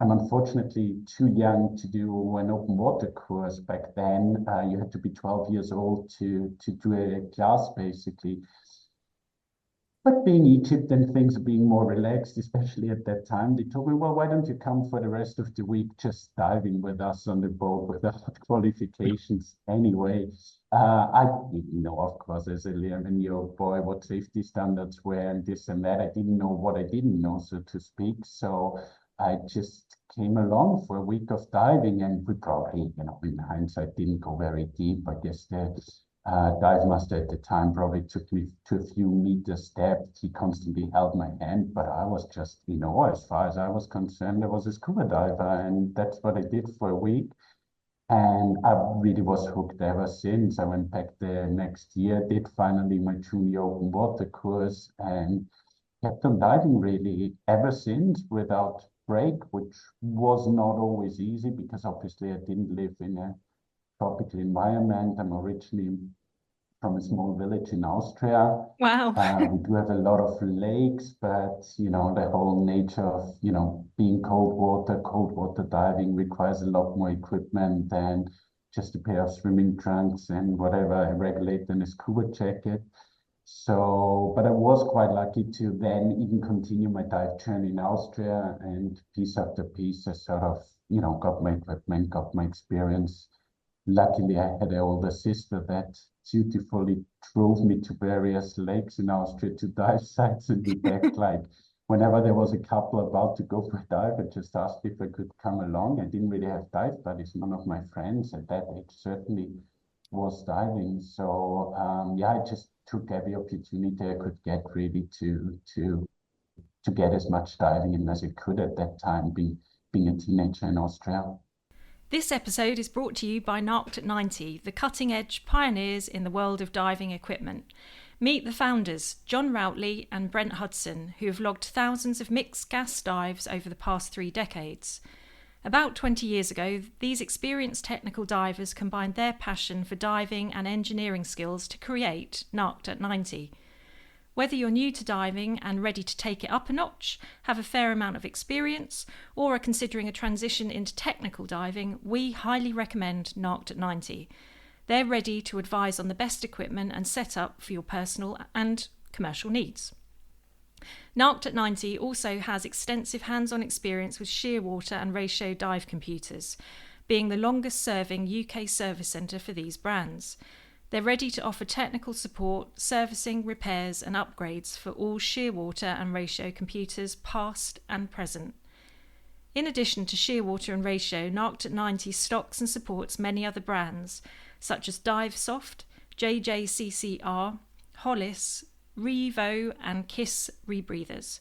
I'm unfortunately too young to do an open water course. Back then, you had to be 12 years old to do a class, basically. But being Egypt and things being more relaxed, especially at that time, they told me, well, why don't you come for the rest of the week just diving with us on the boat without qualifications anyway? I didn't know, of course, as a 11-year-old boy, what safety standards were and this and that. I didn't know what I didn't know, so to speak. So I just came along for a week of diving, and we probably, in hindsight, didn't go very deep. I guess the dive master at the time probably took me to a few meters depth. He constantly held my hand, but I was just, as far as I was concerned, I was a scuba diver, and that's what I did for a week. And I really was hooked ever since. I went back the next year, did finally my junior open water course, and kept on diving really ever since without break, which was not always easy because obviously I didn't live in a tropical environment. I'm originally from a small village in Austria. Wow. We do have a lot of lakes, but the whole nature of being cold water diving requires a lot more equipment than just a pair of swimming trunks and whatever, a regulator and a scuba jacket. So, but I was quite lucky to then even continue my dive journey in Austria, and piece after piece, I sort of, got my equipment, got my experience. Luckily, I had an older sister that dutifully drove me to various lakes in Austria to dive sites and be back. Like whenever there was a couple about to go for a dive, I just asked if I could come along. I didn't really have dive buddies. None of my friends at that age certainly was diving. So yeah, I just took every opportunity I could get really to get as much diving in as I could at that time, being a teenager in Austria. This episode is brought to you by Narked at 90, the cutting-edge pioneers in the world of diving equipment. Meet the founders, John Routley and Brent Hudson, who have logged thousands of mixed gas dives over the past 3 decades. About 20 years ago, these experienced technical divers combined their passion for diving and engineering skills to create Narked at 90. Whether you're new to diving and ready to take it up a notch, have a fair amount of experience, or are considering a transition into technical diving, we highly recommend Narked at 90. They're ready to advise on the best equipment and setup for your personal and commercial needs. Narked at 90 also has extensive hands-on experience with shearwater and ratio dive computers, being the longest-serving UK service centre for these brands. They're ready to offer technical support, servicing, repairs and upgrades for all shearwater and ratio computers past and present. In addition to shearwater and ratio, Narked at 90 stocks and supports many other brands such as DiveSoft, JJCCR, Hollis, Revo and Kiss rebreathers.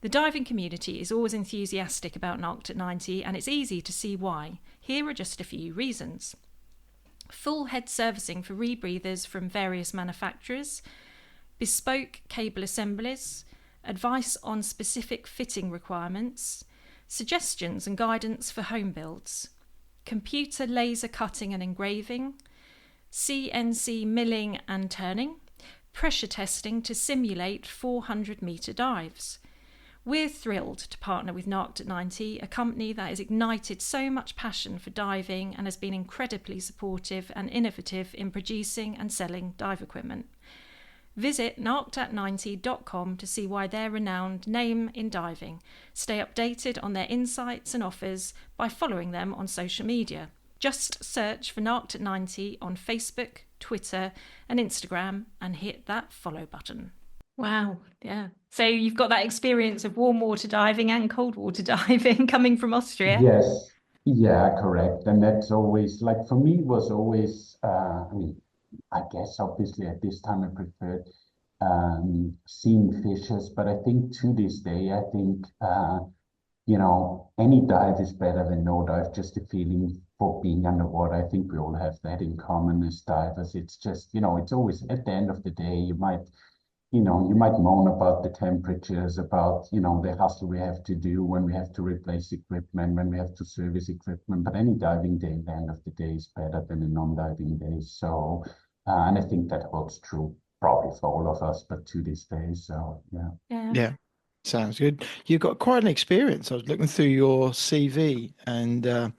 The diving community is always enthusiastic about Narked at 90, and it's easy to see why. Here are just a few reasons. Full head servicing for rebreathers from various manufacturers, bespoke cable assemblies, advice on specific fitting requirements, suggestions and guidance for home builds, computer laser cutting and engraving, CNC milling and turning, pressure testing to simulate 400-metre dives. We're thrilled to partner with Narked at 90, a company that has ignited so much passion for diving and has been incredibly supportive and innovative in producing and selling dive equipment. Visit narkedat90.com to see why they're a renowned name in diving. Stay updated on their insights and offers by following them on social media. Just search for Narked at 90 on Facebook, Twitter and Instagram and hit that follow button. Wow, yeah. So you've got that experience of warm water diving and cold water diving coming from Austria. Yes, Yeah, correct. And that's always like for me was always I mean, I guess obviously at this time I preferred seeing fishes, but I think to this day I think any dive is better than no dive. Just the feeling for being underwater. I think we all have that in common as divers. It's just, it's always at the end of the day, you might moan about the temperatures, about, the hustle we have to do when we have to replace equipment, when we have to service equipment. But any diving day at the end of the day is better than a non-diving day. So, and I think that holds true probably for all of us, but to this day. So, yeah. Yeah. Yeah, sounds good. You've got quite an experience. I was looking through your CV, and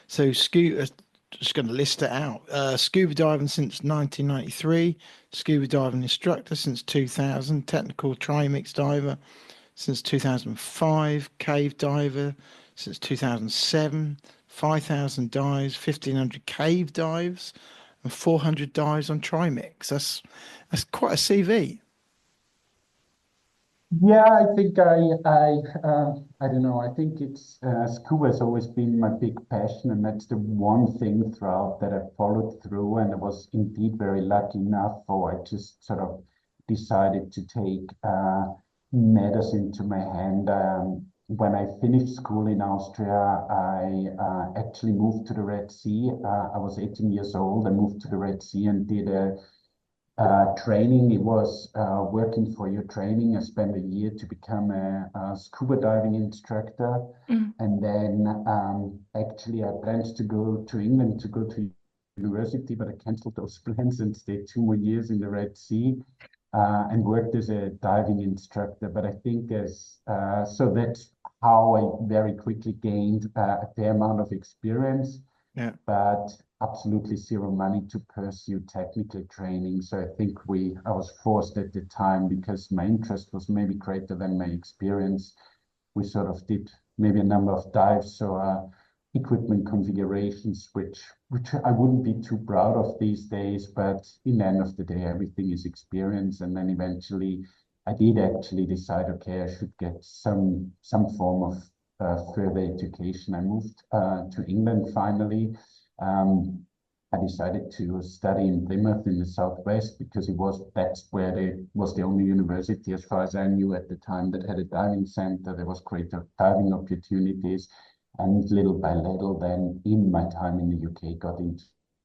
so scuba. Just going to list it out. Scuba diving since 1993, scuba diving instructor since 2000, technical trimix diver since 2005, cave diver since 2007, 5,000 dives, 1,500 cave dives, and 400 dives on trimix. That's quite a CV. Yeah, I think I don't know. I think it's scuba has always been my big passion, and that's the one thing throughout that I followed through, and I was indeed very lucky enough, or I just sort of decided to take matters into my hand. When I finished school in Austria, I actually moved to the Red Sea. I was 18 years old. I moved to the Red Sea and did a training. It was working for your training. I spent a year to become a scuba diving instructor. Mm. And then actually I planned to go to England to go to university, but I canceled those plans and stayed 2 more years in the Red Sea and worked as a diving instructor. But I think so that's how I very quickly gained a fair amount of experience, Yeah. but absolutely zero money to pursue technical training. So I think I was forced at the time because my interest was maybe greater than my experience. We sort of did maybe a number of dives, so equipment configurations, which I wouldn't be too proud of these days. But in the end of the day, everything is experience. And then eventually, I did actually decide, okay, I should get some form of further education. I moved to England finally. Um, I decided to study in Plymouth in the southwest because that's where there was the only university, as far as I knew at the time, that had a diving center. There was greater diving opportunities, and little by little, then in my time in the UK, got into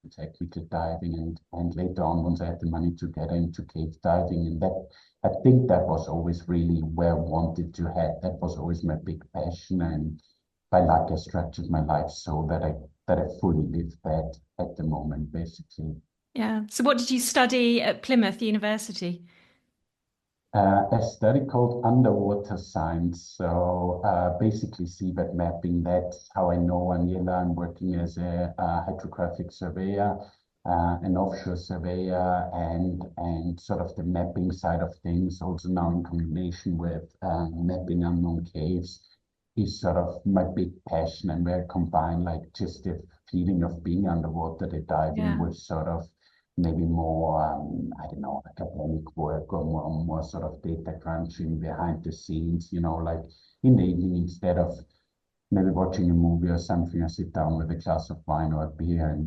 technical diving, and later on, once I had the money to get into cave diving, and that I think that was always really where I wanted to head. That was always my big passion, and by luck, I structured my life so that I fully live that at the moment, basically. Yeah. So what did you study at Plymouth University? A study called underwater science. So basically seabed mapping. That's how I know Aniela. I'm working as a hydrographic surveyor, an offshore surveyor, and sort of the mapping side of things, also now in combination with mapping unknown caves, is sort of my big passion, and where I combine like just the feeling of being underwater, the diving, Yeah. with sort of maybe more, I don't know, academic work, or more sort of data crunching behind the scenes, like in the evening, instead of maybe watching a movie or something, I sit down with a glass of wine or a beer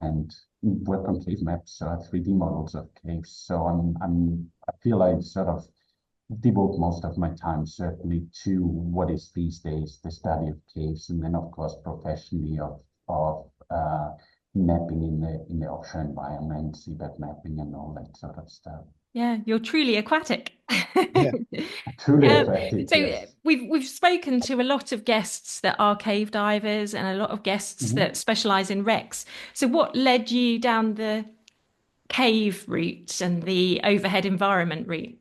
and work on cave maps or 3D models of caves. So I feel I sort of devote most of my time certainly to what is these days the study of caves, and then of course professionally of mapping in the offshore environment, seabed mapping, and all that sort of stuff. Yeah, you're truly aquatic. Yeah. Truly Um, aquatic, so yes. we've spoken to a lot of guests that are cave divers and a lot of guests Mhm. that specialize in wrecks. So what led you down the cave route and the overhead environment route?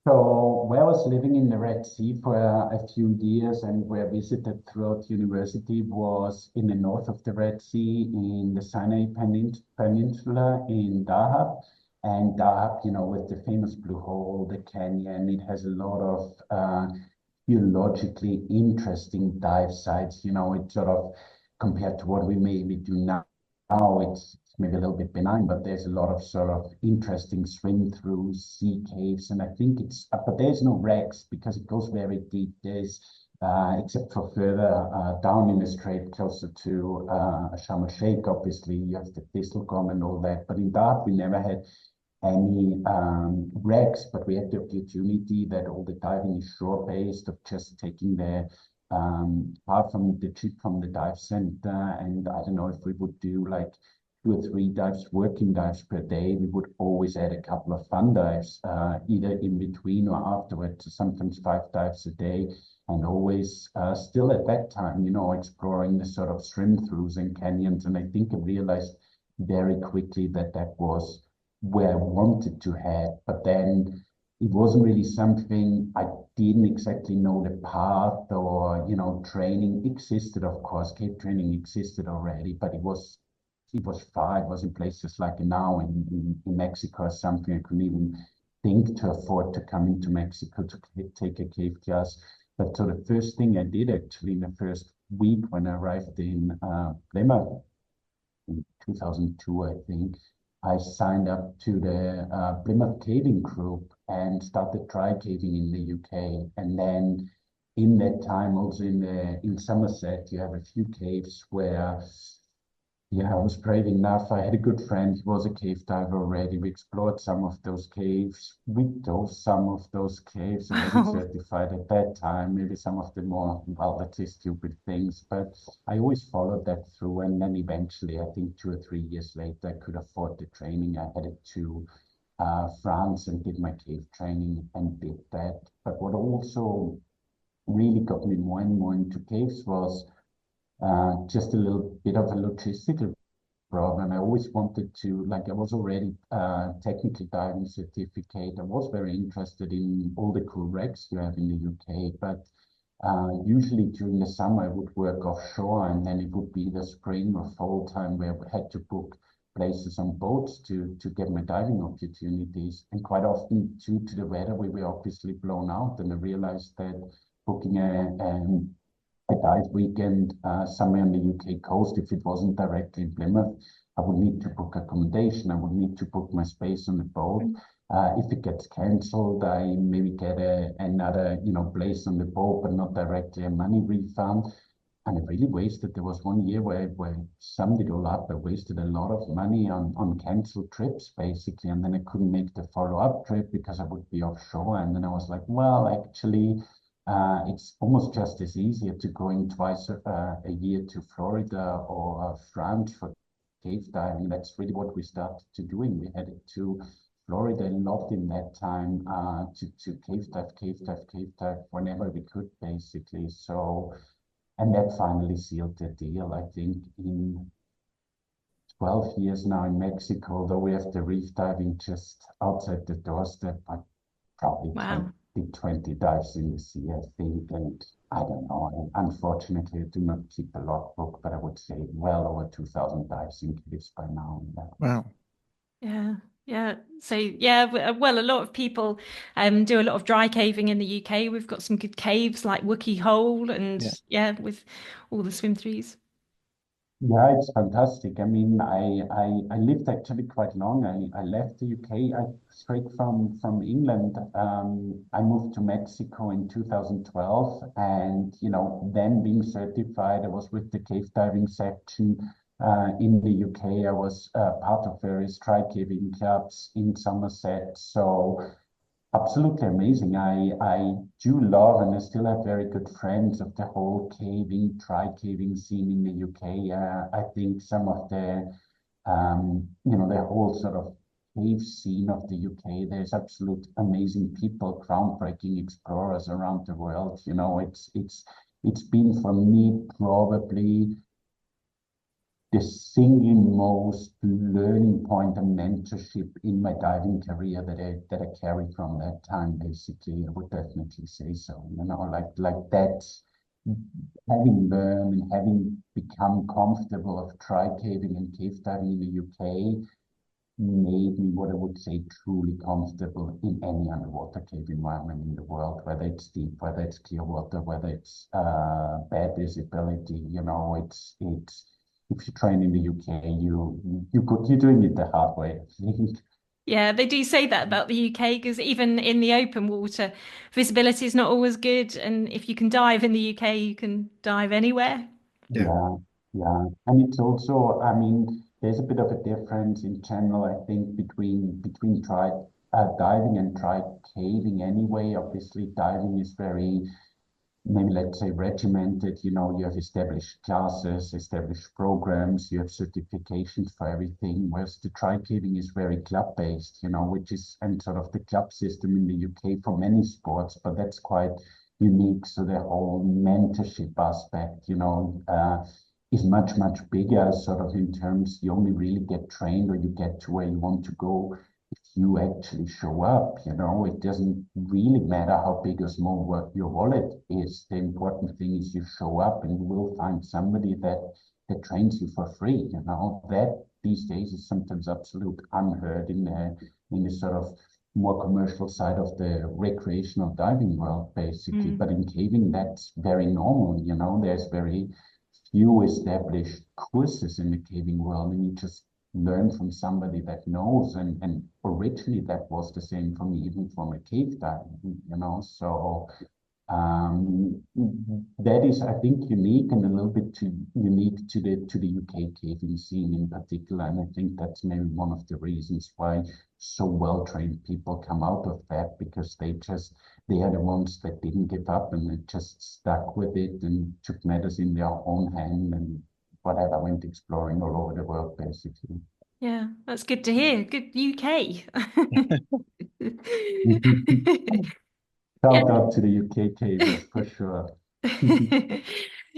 So where I was living in the Red Sea for a few years, and where I visited throughout university, was in the north of the Red Sea in the Sinai Peninsula in Dahab. And Dahab, with the famous Blue Hole, the canyon, it has a lot of geologically interesting dive sites. It sort of, compared to what we maybe do now, it's maybe a little bit benign, but there's a lot of sort of interesting swim through sea caves. And I think but there's no wrecks because it goes very deep. There's except for further down in the strait, closer to Sharm el Sheikh. Obviously, you have the Thistlegorm and all that. But in Dart, we never had any wrecks, but we had the opportunity that all the diving is shore-based, of just taking the part from the chip from the dive center. And I don't know if we would do like 2 or 3 dives, working dives per day. We would always add a couple of fun dives, either in between or afterwards, sometimes 5 dives a day. And always still at that time, exploring the sort of swim-throughs and canyons. And I think I realized very quickly that that was where I wanted to head. But then it wasn't really something I didn't exactly know the path, or, training existed, of course. Cave training existed already, but it was far. It was in places like now in Mexico or something. I couldn't even think to afford to come into Mexico to take a cave class. But so the first thing I did actually in the first week when I arrived in Plymouth in 2002, I think, I signed up to the Plymouth Caving Group and started dry caving in the UK. And then in that time, also in Somerset, you have a few caves where, yeah, I was brave enough. I had a good friend. He was a cave diver already. We explored some of those caves. We dove some of those caves. I wasn't certified at that time. Maybe some of the more, well, let's say stupid things. But I always followed that through. And then eventually, I think 2 or 3 years later, I could afford the training. I headed to France and did my cave training and did that. But what also really got me more and more into caves was just a little bit of a logistical problem. I always wanted to, like, I was already technical diving certificate. I was very interested in all the cool wrecks you have in the UK, but usually during the summer I would work offshore, and then it would be the spring or fall time where I had to book places on boats to get my diving opportunities. And quite often, due to the weather, we were obviously blown out, and I realized that booking a dive weekend somewhere on the UK coast, if it wasn't directly in Plymouth, I would need to book accommodation. I would need to book my space on the boat. If it gets cancelled, I maybe get another place on the boat, but not directly a money refund. And I really wasted. There was one year where I summed it all up. I wasted a lot of money on cancelled trips, basically, and then I couldn't make the follow-up trip because I would be offshore. And then I was like, well, actually, it's almost just as easier to go in twice a year to Florida or France for cave diving. That's really what we started to doing. We headed to Florida a lot in that time to cave dive whenever we could, basically. So, and that finally sealed the deal. I think in 12 years now in Mexico, though we have the reef diving just outside the doorstep, I probably did 20 dives in the sea, I think, and I don't know. Unfortunately, I do not keep a logbook, but I would say well over 2,000 dives in caves by now. Wow. Yeah. Yeah. So yeah, well, a lot of people do a lot of dry caving in the UK. We've got some good caves like Wookey Hole and with all the swim throughs. Yeah, it's fantastic. I mean, I lived actually quite long. I left the UK straight from England. I moved to Mexico in 2012, and then being certified, I was with the cave diving section in the UK. I was part of various dry caving clubs in Somerset. So absolutely amazing. I do love, and I still have very good friends of the whole caving, dry caving scene in the UK. I think some of the, the whole sort of cave scene of the UK, there's absolute amazing people, groundbreaking explorers around the world. It's been for me probably the single most learning point and mentorship in my diving career that I carry from that time, basically. I would definitely say so. Like that, having learned and having become comfortable of dry caving and cave diving in the UK made me what I would say truly comfortable in any underwater cave environment in the world, whether it's deep, whether it's clear water, whether it's bad visibility. It's if you train in the UK, you're doing it the hard way, I think. Yeah, they do say that about the UK because even in the open water, visibility is not always good. And if you can dive in the UK, you can dive anywhere. Yeah. Yeah, yeah. And it's also, I mean, there's a bit of a difference in general, I think, between try diving and try caving anyway. Obviously, diving is very, maybe let's say regimented, you have established classes, established programs, you have certifications for everything, whereas the try caving is very club-based, which is, and sort of the club system in the UK for many sports, but that's quite unique. So the whole mentorship aspect, is much, much bigger, sort of in terms you only really get trained or you get to where you want to go if you actually show up. It doesn't really matter how big or small your wallet is. The important thing is you show up and you will find somebody that trains you for free. That these days is sometimes absolute unheard in the sort of more commercial side of the recreational diving world, basically. But in caving, that's very normal. There's very few established courses in the caving world, and you just learn from somebody that knows. And originally that was the same for me, even from a cave diving, So that is, I think, unique and a little bit too unique to the UK caving scene in particular. And I think that's maybe one of the reasons why so well-trained people come out of that, because they are the ones that didn't give up and they just stuck with it and took matters in their own hand and whatever, went exploring all over the world, basically. Yeah, that's good to hear. Good UK. Shout out to the UK cavers for sure.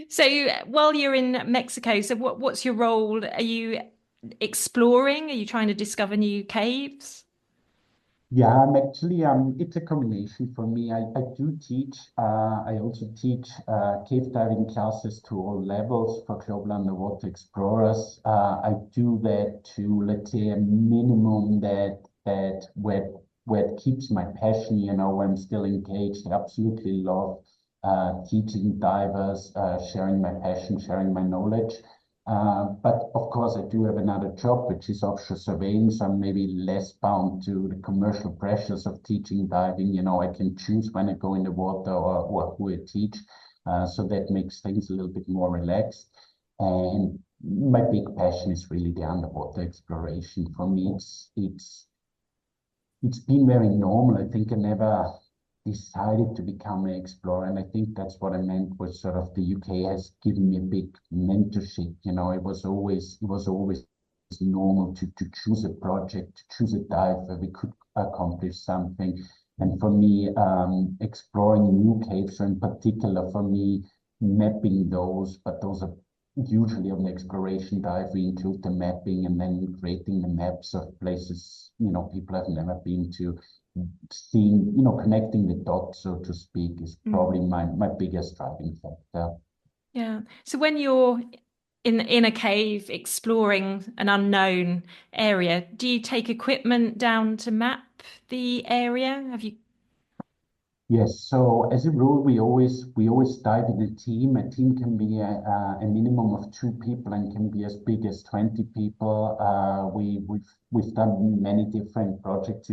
So while you're in Mexico, so what's your role? Are you exploring? Are you trying to discover new caves? Yeah, I'm actually, it's a combination for me. I do teach, I also teach cave diving classes to all levels for global underwater explorers. I do that to, let's say, a minimum that where it keeps my passion, where I'm still engaged. I absolutely love teaching divers, sharing my passion, sharing my knowledge. But of course, I do have another job, which is offshore surveying, so I'm maybe less bound to the commercial pressures of teaching diving. I can choose when I go in the water or who I teach. So that makes things a little bit more relaxed. And my big passion is really the underwater exploration. For me, it's been very normal. I think I never decided to become an explorer, and I think that's what I meant with sort of the UK has given me a big mentorship. It was always normal to choose a project, to choose a dive where we could accomplish something. And for me, exploring new caves, so in particular for me, mapping those, but those are usually on the exploration dive, we include the mapping and then creating the maps of places, people have never been to. Seeing, connecting the dots, so to speak, is probably my biggest driving factor. Yeah. So when you're in a cave exploring an unknown area, do you take equipment down to map the area? Have you? Yes, so as a rule, we always dive in a team. A team can be a minimum of 2 people and can be as big as 20 people. We've done many different projects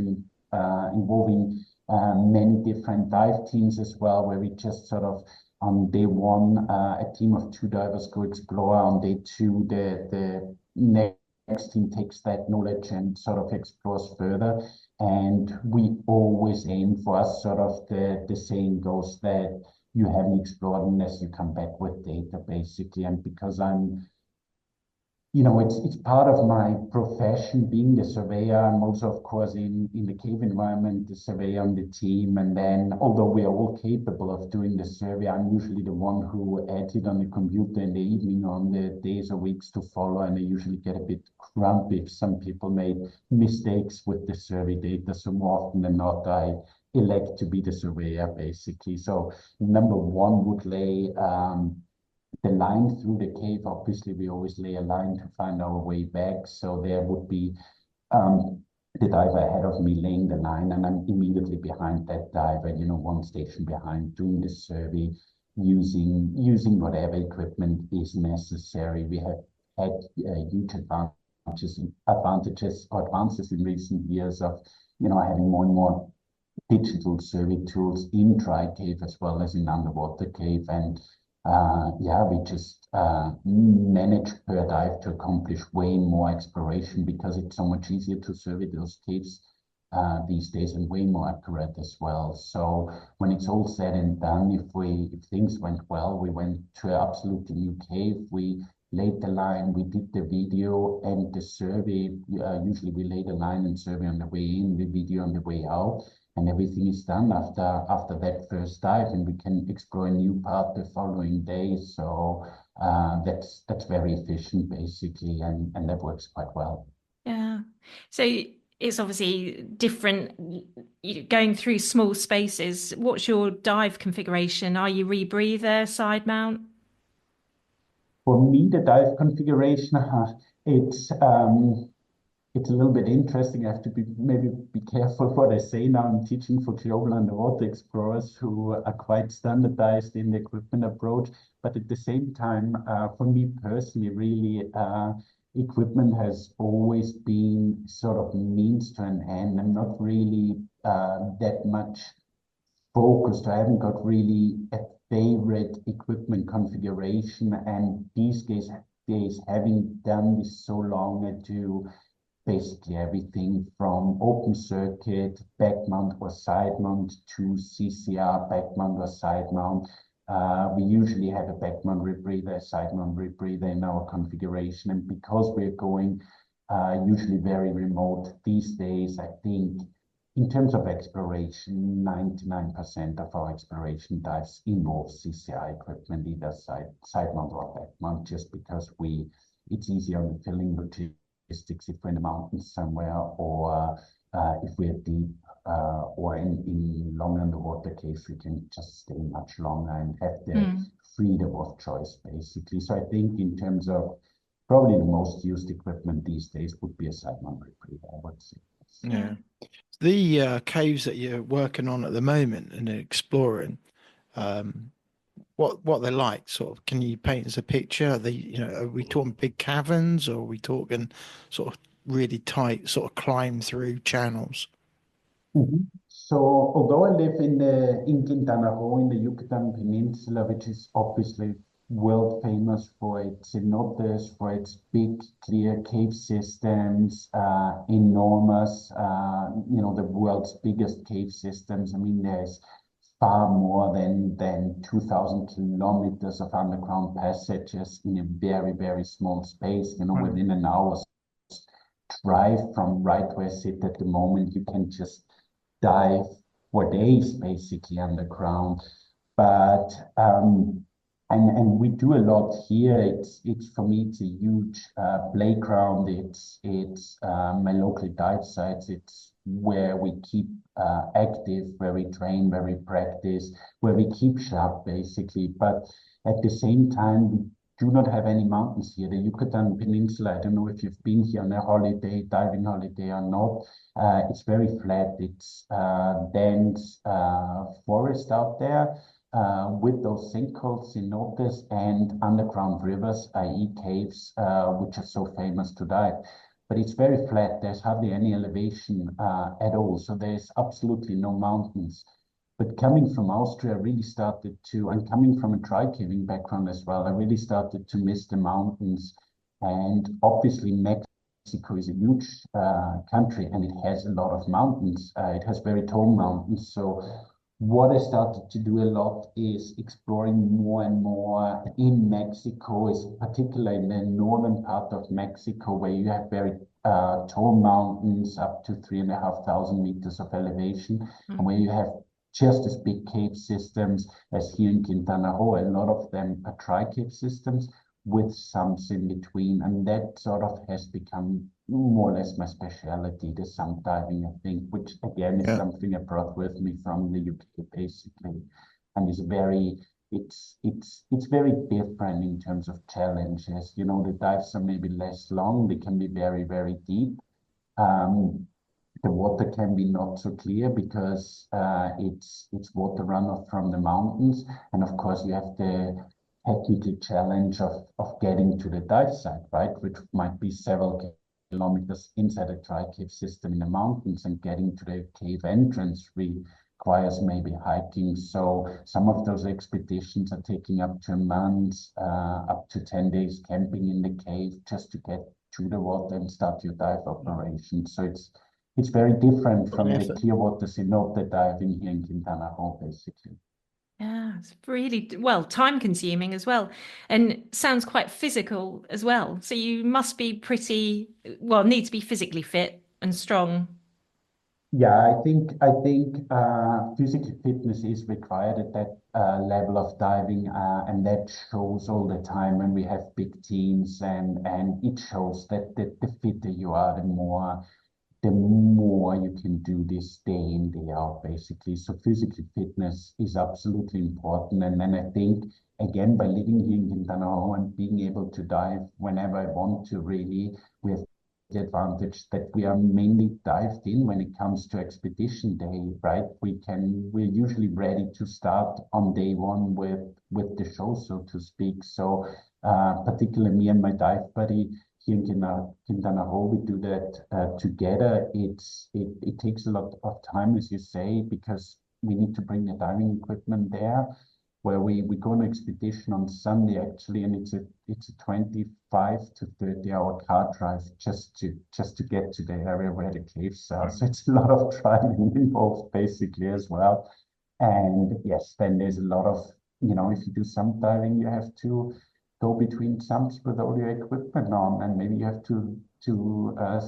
involving many different dive teams as well, where we just sort of on day one, a team of 2 divers go explore. On day two, the next team takes that knowledge and sort of explores further. And we always aim for us, sort of the saying goes that you haven't explored unless you come back with data, basically. And because it's part of my profession being the surveyor. I'm also, of course, in the cave environment, the surveyor on the team. And then, although we are all capable of doing the survey, I'm usually the one who adds it on the computer in the evening or on the days or weeks to follow. And I usually get a bit grumpy if some people made mistakes with the survey data. So more often than not, I elect to be the surveyor, basically. So number one would lay the line through the cave. Obviously, we always lay a line to find our way back. So there would be the diver ahead of me laying the line, and I'm immediately behind that diver, one station behind, doing the survey, using whatever equipment is necessary. We have had huge advances advantages or advances in recent years of, having more and more digital survey tools in dry cave as well as in underwater cave. And we just manage per dive to accomplish way more exploration because it's so much easier to survey those caves these days and way more accurate as well. So when it's all said and done, if things went well, we went to an absolutely new cave, we laid the line, we did the video and the survey. Usually we lay the line and survey on the way in, the video on the way out, and everything is done after that first dive, and we can explore a new part the following day. So that's very efficient basically, and that works quite well. Yeah. So it's obviously different going through small spaces. What's your dive configuration? Are you rebreather, side mount? For me, the dive configuration, it's a little bit interesting. I have to maybe be careful what I say now. I'm teaching for global underwater explorers who are quite standardized in the equipment approach. But at the same time, for me personally, really, equipment has always been sort of means to an end. I'm not really that much focused. I haven't got really a favorite equipment configuration. And these days, having done this so long, I do basically everything from open circuit, back mount or side mount to CCR, back mount or side mount. We usually have a back mount rebreather, a side mount rebreather in our configuration. And because we're going usually very remote these days, I think in terms of exploration, 99% of our exploration dives involve CCR equipment, either side mount or back mount, just because it's easier on the filling logistics if we're in the mountains somewhere, or if we're deep, or in long underwater caves, we can just stay much longer and have the freedom of choice, basically. So I think in terms of probably the most used equipment these days would be a side mount rebreather, I would say. Yeah. The caves that you're working on at the moment and exploring, what they're like, sort of, can you paint us a picture? Are they, are we talking big caverns, or are we talking sort of really tight, sort of climb through channels? So although I live in Quintana Roo in the Yucatan Peninsula, which is obviously world famous for its cenotes, for its big clear cave systems, enormous, the world's biggest cave systems. I mean, there's far more than 2,000 kilometers of underground passages in a very, very small space. Within an hour's drive from right where I sit at the moment, you can just dive for days basically underground. But and we do a lot here. It's for me, it's a huge playground. It's my local dive sites. It's where we keep active, where we train, where we practice, where we keep sharp basically. But at the same time, we do not have any mountains here. The Yucatan Peninsula, I don't know if you've been here on a holiday, diving holiday or not. It's very flat. It's dense forest out there. With those sinkholes, cenotes, and underground rivers, i.e. caves, which are so famous to dive. But it's very flat. There's hardly any elevation at all. So there's absolutely no mountains. But coming from Austria, I really started to, and coming from a dry caving background as well, I really started to miss the mountains. And obviously Mexico is a huge country, and it has a lot of mountains. It has very tall mountains. So what I started to do a lot is exploring more and more in Mexico, is particularly in the northern part of Mexico, where you have very tall mountains up to 3,500 meters of elevation, and where you have just as big cave systems as here in Quintana Roo. A lot of them are dry cave systems with sumps in between, and that sort of has become more or less my specialty, the sump diving, I think, which again is something I brought with me from the UK basically, and is it's very different in terms of challenges. The dives are maybe less long, they can be very, very deep. The water can be not so clear because it's water runoff from the mountains, and of course you have the technical challenge of getting to the dive site, right, which might be several kilometers inside a dry cave system in the mountains, and getting to the cave entrance requires maybe hiking. So some of those expeditions are taking up to a month, up to 10 days camping in the cave just to get to the water and start your dive operation. So it's very different from the clear water cenote diving here in Quintana Roo, basically. Yeah, it's really, well, time consuming as well, and sounds quite physical as well. So you must be pretty, well, need to be physically fit and strong. Yeah, I think physical fitness is required at that level of diving, and that shows all the time when we have big teams, and it shows that the fitter you are, the more you can do this day in, day out, basically. So physical fitness is absolutely important. And then I think, again, by living here in Quintana Roo and being able to dive whenever I want to, really, we have the advantage that we are mainly dived in when it comes to expedition day, right? We're usually ready to start on day one with the show, so to speak. So particularly me and my dive buddy, here in Quintana Roo, we do that together. It takes a lot of time, as you say, because we need to bring the diving equipment there. Where we go on expedition on Sunday, actually, and it's a 25 to 30-hour car drive just to get to the area where the caves are. So it's a lot of driving involved, basically, as well. And yes, then there's a lot of, if you do some diving, you have to go between sumps with all your equipment on, and maybe you have to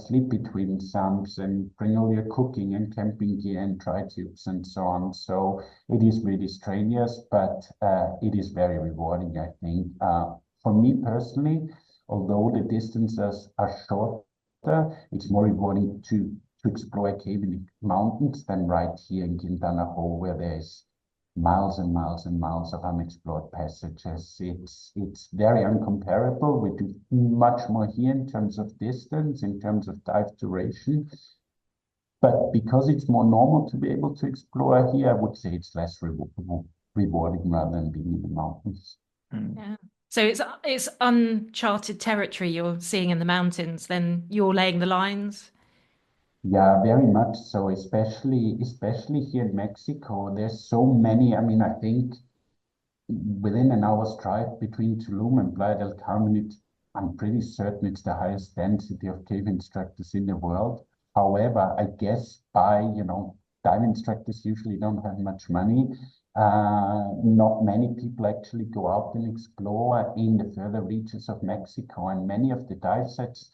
sleep between sumps and bring all your cooking and camping gear and dry tubes and so on. So it is really strenuous, but it is very rewarding, I think. For me personally, although the distances are shorter, it's more rewarding to explore a cave in the mountains than right here in Quintana Roo, where there's miles and miles and miles of unexplored passages. It's very uncomparable. We do much more here in terms of distance, in terms of dive duration. But because it's more normal to be able to explore here, I would say it's less rewarding rather than being in the mountains. Yeah. So it's uncharted territory you're seeing in the mountains, then you're laying the lines. Yeah, very much so, especially here in Mexico. There's so many. I mean, I think within an hour's drive between Tulum and Playa del Carmen, I'm pretty certain it's the highest density of cave instructors in the world. However, I guess dive instructors usually don't have much money. Not many people actually go out and explore in the further reaches of Mexico, and many of the dive sites,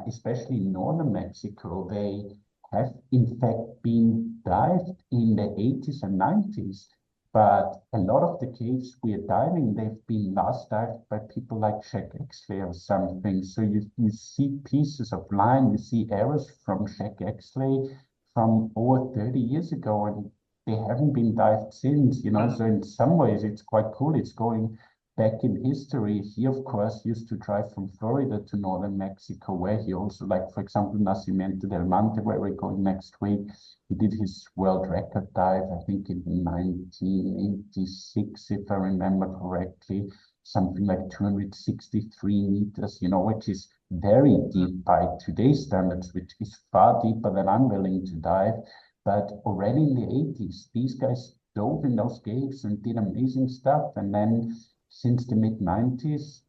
especially in northern Mexico, they have in fact been dived in the 80s and 90s. But a lot of the caves we are diving, they've been last dived by people like Jack Exley or something. So you see pieces of line, you see arrows from Jack Exley from over 30 years ago, and they haven't been dived since, So in some ways, it's quite cool. It's going back in history. He, of course, used to drive from Florida to northern Mexico, where he also, like, for example, Nacimiento del Monte, where we're going next week. He did his world record dive, I think, in 1986, if I remember correctly, something like 263 meters, which is very deep by today's standards, which is far deeper than I'm willing to dive. But already in the 80s, these guys dove in those caves and did amazing stuff. And then since the mid-90s,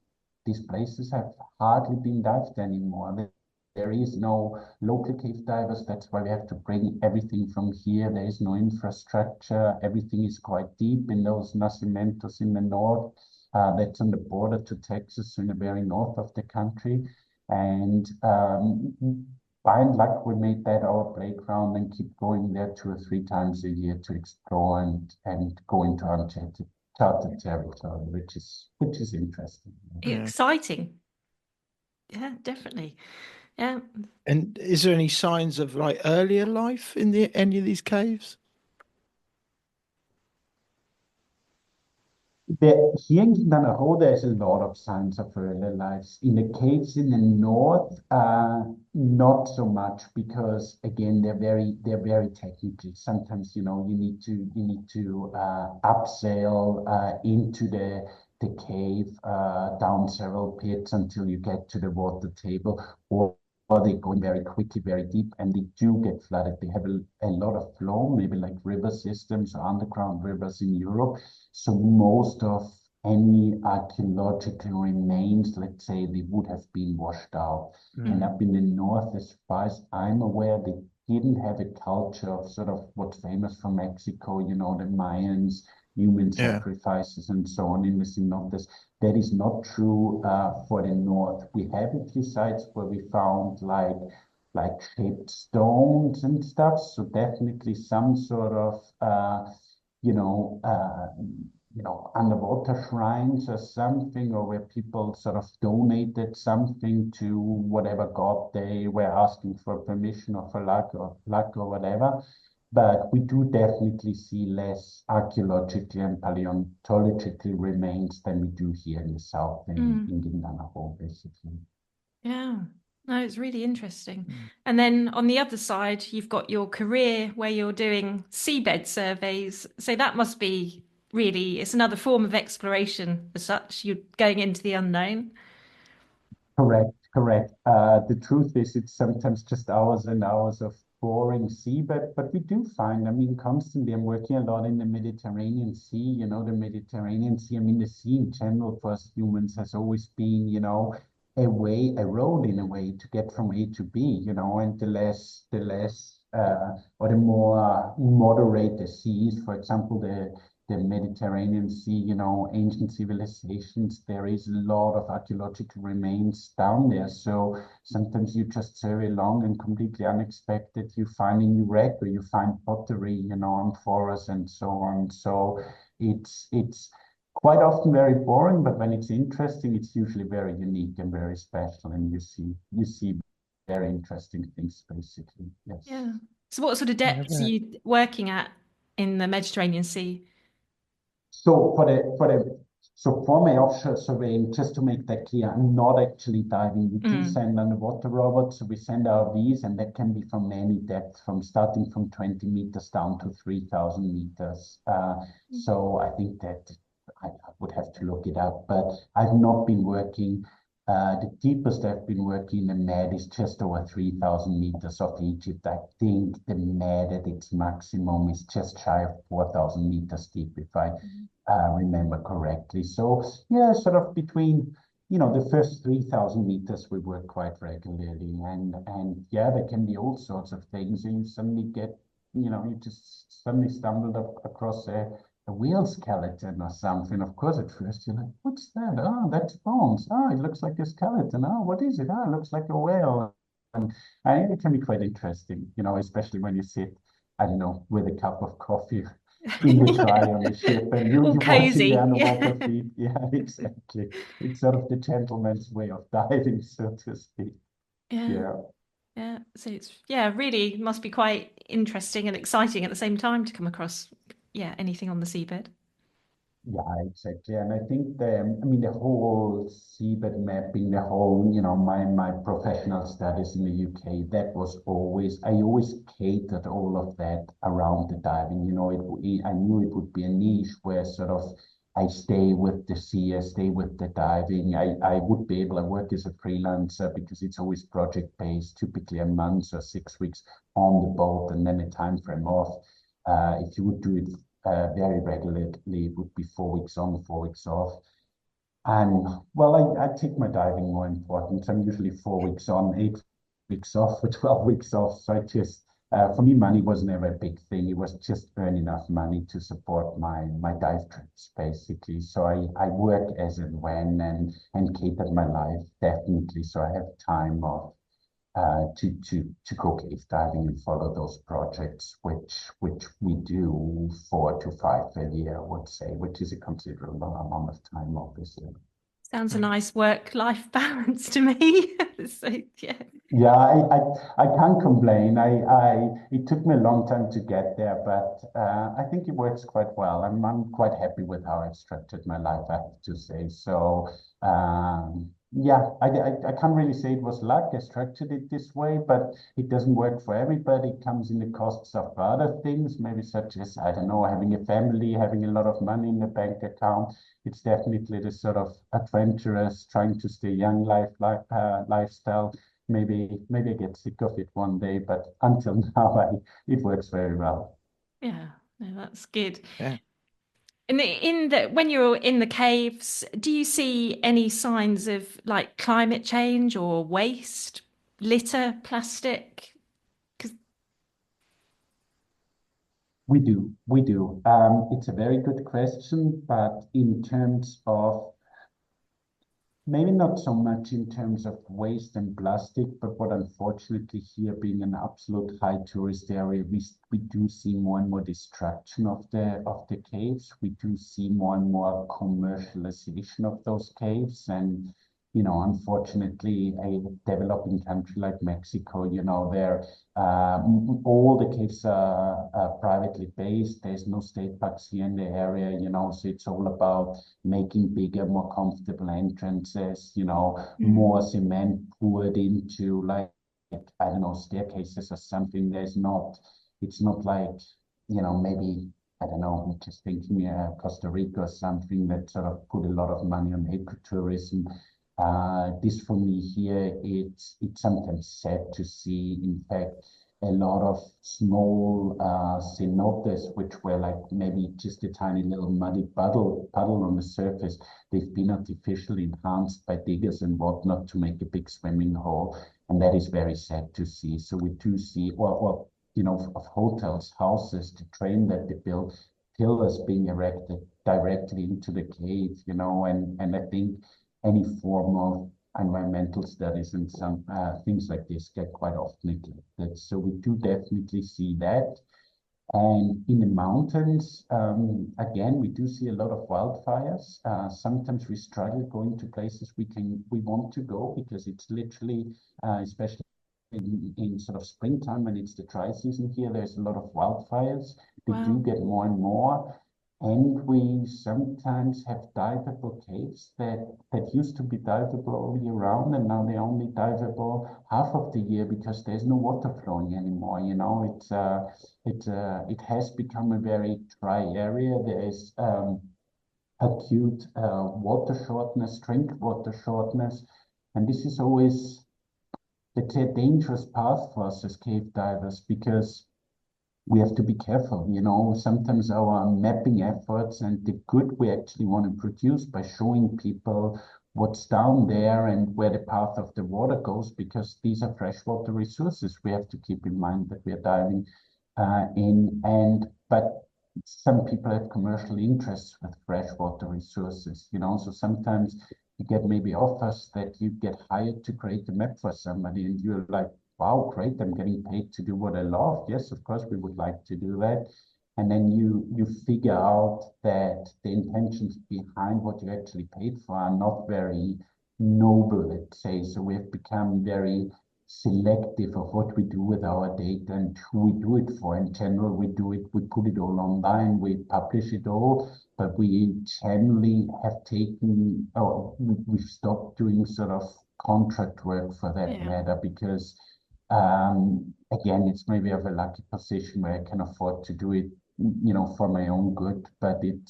these places have hardly been dived anymore. There is no local cave divers. That's why we have to bring everything from here. There is no infrastructure. Everything is quite deep in those nacimientos in the north. That's on the border to Texas, in the very north of the country. And by and large, we made that our playground and keep going there 2 or 3 times a year to explore and go into uncharted territory, which is interesting. Exciting. Yeah, definitely. Yeah. And is there any signs of like earlier life in any of these caves? Here in Quintana Roo, there's a lot of signs of early lives. In the caves in the north, not so much, because again, they're very technical. Sometimes, you need to upsail into the cave down several pits until you get to the water table, or or they're going very quickly, very deep, and they do get flooded. They have a lot of flow, maybe like river systems or underground rivers in Europe. So most of any archaeological remains, let's say, they would have been washed out. And up in the north, as far as I'm aware, they didn't have a culture of sort of what's famous from Mexico, the Mayans, human sacrifices and so on in the cenotes. That is not true for the north. We have a few sites where we found like shaped stones and stuff. So definitely some sort of underwater shrines or something, or where people sort of donated something to whatever god they were asking for permission or for luck or whatever. But we do definitely see less archaeological and paleontological remains than we do here in the south in Guindanao, basically. Yeah. No, it's really interesting. And then on the other side, you've got your career where you're doing seabed surveys. So that must be really, it's another form of exploration as such. You're going into the unknown. Correct. The truth is, it's sometimes just hours and hours of boring seabed, but we do find, constantly, I'm working a lot in the Mediterranean Sea, the Mediterranean Sea, the sea in general for us humans has always been, a road in a way to get from A to B, and the less, or the more moderate the seas, for example, the Mediterranean Sea, ancient civilizations, there is a lot of archaeological remains down there. So sometimes you just survey along and completely unexpected, you find a new wreck or you find pottery, amphoras and so on. So it's quite often very boring, but when it's interesting, it's usually very unique and very special, and you see very interesting things, basically. Yes. Yeah. So what sort of depths are you working at in the Mediterranean Sea? So for my offshore surveying, just to make that clear, I'm not actually diving. We do send underwater robots, so we send ROVs, and that can be from any depth, starting from 20 meters down to 3,000 meters. So I think that I would have to look it up, but I've not been working. The deepest I've been working in the Med is just over 3,000 meters off Egypt. I think the Med at its maximum is just shy of 4,000 meters deep, if I remember correctly. So yeah, sort of between, the first 3,000 meters we work quite regularly, and yeah, there can be all sorts of things, and you suddenly get, you just suddenly stumbled across a whale skeleton or something. Of course, at first you're like, what's that? Oh, that's bones. Oh, it looks like a skeleton. Oh, what is it? Oh, it looks like a whale. And it can be quite interesting, especially when you sit, I don't know, with a cup of coffee in the try on the ship, and you're watching the underwater feed. Yeah, exactly. It's sort of the gentleman's way of diving, so to speak. Yeah. So it's really must be quite interesting and exciting at the same time to come across anything on the seabed. Yeah, exactly. And I think the whole seabed mapping, the whole, my professional studies in the UK, I always catered all of that around the diving. I knew it would be a niche where sort of I stay with the sea, I stay with the diving. I would be able to work as a freelancer because it's always project-based, typically a month or 6 weeks on the boat and then a time frame off. If you would do it very regularly, it would be 4 weeks on, 4 weeks off. And well, I take my diving more important. I'm usually 4 weeks on, 8 weeks off, or 12 weeks off. So I just, for me, money was never a big thing. It was just earn enough money to support my dive trips, basically. So I work as and when and cater my life, definitely. So I have time off to go cave diving and follow those projects, which we do 4 to 5 a year, I would say, which is a considerable amount of time, obviously. Sounds a nice work-life balance to me. So yeah. Yeah, I can't complain. It took me a long time to get there, but I think it works quite well. I'm quite happy with how I've structured my life, I have to say. So yeah, I can't really say it was luck. I structured it this way, but it doesn't work for everybody. It comes in the costs of other things, maybe such as, I don't know, having a family, having a lot of money in the bank account. It's definitely the sort of adventurous, trying to stay young lifestyle. maybe I get sick of it one day, but until now, it works very well. Yeah, no, that's good. Yeah. When you're in the caves, do you see any signs of like climate change or waste, litter, plastic? 'Cause We do. It's a very good question, but in terms of maybe not so much in terms of waste and plastic, but what unfortunately here being an absolute high tourist area, we do see more and more destruction of the caves. We do see more and more commercialization of those caves, and unfortunately, a developing country like Mexico, all the caves are privately based. There's no state parks here in the area, so it's all about making bigger, more comfortable entrances, more cement poured into like, I don't know, staircases or something. It's not like, maybe, I don't know, I'm just thinking Costa Rica or something that sort of put a lot of money on ecotourism. This for me here, it's sometimes sad to see, in fact, a lot of small cenotes, which were like maybe just a tiny little muddy puddle on the surface. They've been artificially enhanced by diggers and whatnot to make a big swimming hole, and that is very sad to see. So we do see, or of hotels, houses, the train that they built, pillars being erected directly into the cave, and I think any form of environmental studies and some things like this get quite often neglected. So we do definitely see that. And in the mountains, again, we do see a lot of wildfires. Sometimes we struggle going to places we want to go because it's literally, especially in sort of springtime when it's the dry season here, there's a lot of wildfires. They do get more and more. And we sometimes have diveable caves that used to be diveable all year round, and now they're only diveable half of the year because there's no water flowing anymore. It has become a very dry area. There is acute water shortness, drink water shortness, and this is always, let's say, a dangerous path for us as cave divers because we have to be careful, sometimes our mapping efforts and the good we actually want to produce by showing people what's down there and where the path of the water goes, because these are freshwater resources we have to keep in mind that we are diving but some people have commercial interests with freshwater resources, so sometimes you get maybe offers that you get hired to create a map for somebody and you're like, wow, great, I'm getting paid to do what I love. Yes, of course, we would like to do that. And then you figure out that the intentions behind what you actually paid for are not very noble, let's say. So we have become very selective of what we do with our data and who we do it for. In general, we put it all online, we publish it all, but we generally have we've stopped doing sort of contract work for that matter because again, it's maybe of a lucky position where I can afford to do it, for my own good, but you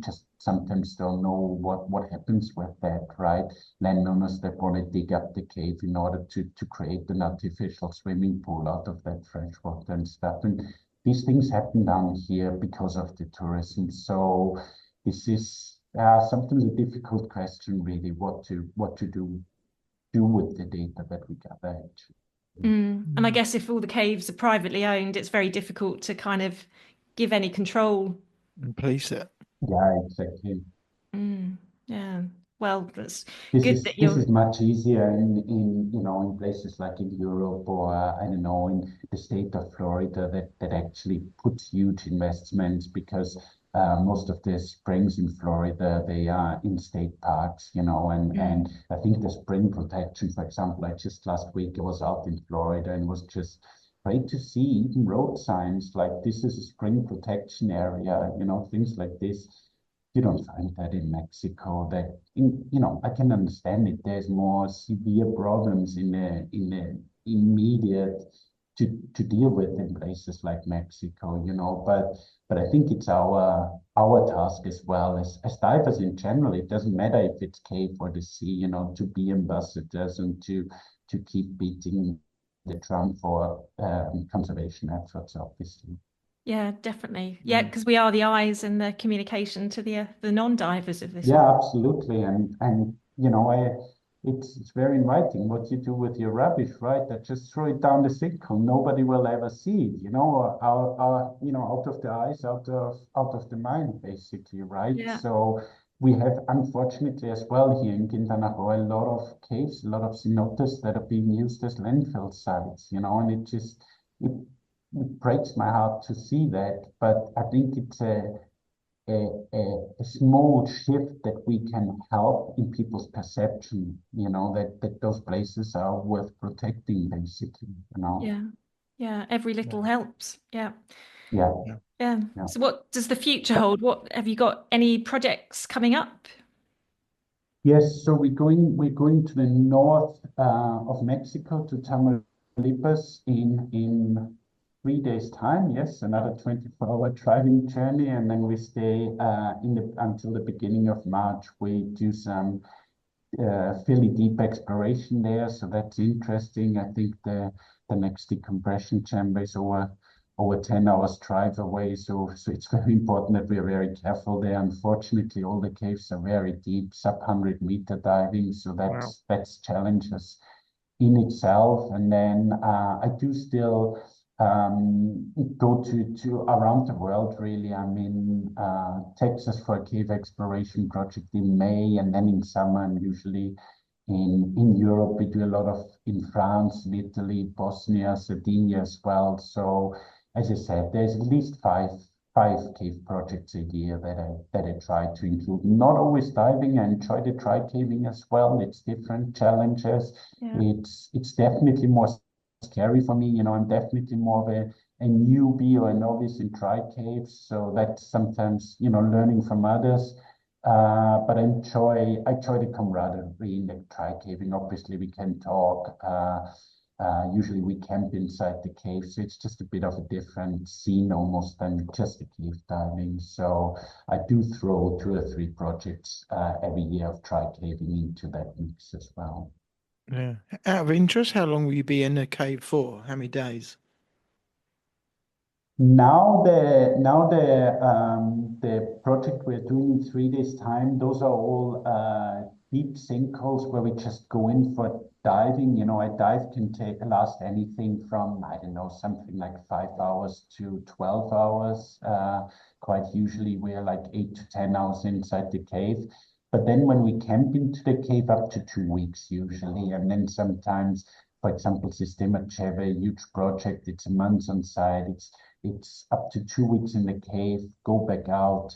just sometimes don't know what happens with that, right? Landowners that want to dig up the cave in order to create an artificial swimming pool out of that fresh water and stuff. And these things happen down here because of the tourism. So this is sometimes a difficult question, really, what to do with the data that we gather. And I guess if all the caves are privately owned, it's very difficult to kind of give any control. And police it. Yeah, exactly. Yeah. Well, that's This good is that this is much easier in places like in Europe or I don't know, in the state of Florida that actually puts huge investments because most of the springs in Florida, they are in state parks, and I think the spring protection, for example, just last week I was out in Florida and was just great to see even road signs like this is a spring protection area, things like this. You don't find that in Mexico. I can understand it. There's more severe problems in the immediate to deal with in places like Mexico, but I think it's our task as well as divers in general. It doesn't matter if it's cave or the sea, to be ambassadors and to to keep beating the drum for conservation efforts, obviously. Yeah, definitely. Yeah, because we are the eyes and the communication to the non-divers of this. Yeah, absolutely. And you know, it's very inviting what you do with your rubbish, right? That just throw it down the sinkhole. Nobody will ever see it, you know, out of the eyes, out of the mind, basically, right? Yeah. So we have, unfortunately, as well here in Quintana Roo, a lot of caves, a lot of cenotes that are being used as landfill sites, you know, and it breaks my heart to see that. But I think it's a small shift that we can help in people's perception, you know, that those places are worth protecting, basically, you know. Yeah. Yeah. Every little helps. Yeah. Yeah. Yeah. So what does the future hold? What have you got any projects coming up? Yes, so we're going to the north of Mexico, to Tamaulipas in 3 days' time. Yes, another 24-hour driving journey, and then we stay until the beginning of March. We do some fairly deep exploration there, so that's interesting. I think the next decompression chamber is over 10 hours drive away, so it's very important that we are very careful there. Unfortunately, all the caves are very deep, sub 100-meter diving, so that's challenges in itself. And then I do still go to around the world, really. I'm in Texas for a cave exploration project in May, and then in summer I'm usually in Europe. We do a lot of in France, Italy, Bosnia, Sardinia as well. So as I said, there's at least five cave projects a year that I try to include. Not always diving. I enjoy the dry caving as well. It's different challenges. Yeah. It's definitely more scary for me. You know, I'm definitely more of a newbie or a novice in dry caves. So that's sometimes, you know, learning from others. But I enjoy the camaraderie in the dry caving. Obviously, we can talk. Usually we camp inside the cave, so it's just a bit of a different scene almost than just the cave diving. So I do throw 2 or 3 projects every year of dry caving into that mix as well. Yeah. Out of interest, how long will you be in a cave for? How many days? Now the project we're doing in 3 days' time, those are all deep sinkholes where we just go in for diving. You know, a dive can last anything from, I don't know, something like 5 hours to 12 hours. Quite usually we're like 8 to 10 hours inside the cave. But then when we camp into the cave, up to 2 weeks usually, and then sometimes, for example, Sistema Cheve, a huge project, it's a month on site. It's up to 2 weeks in the cave, go back out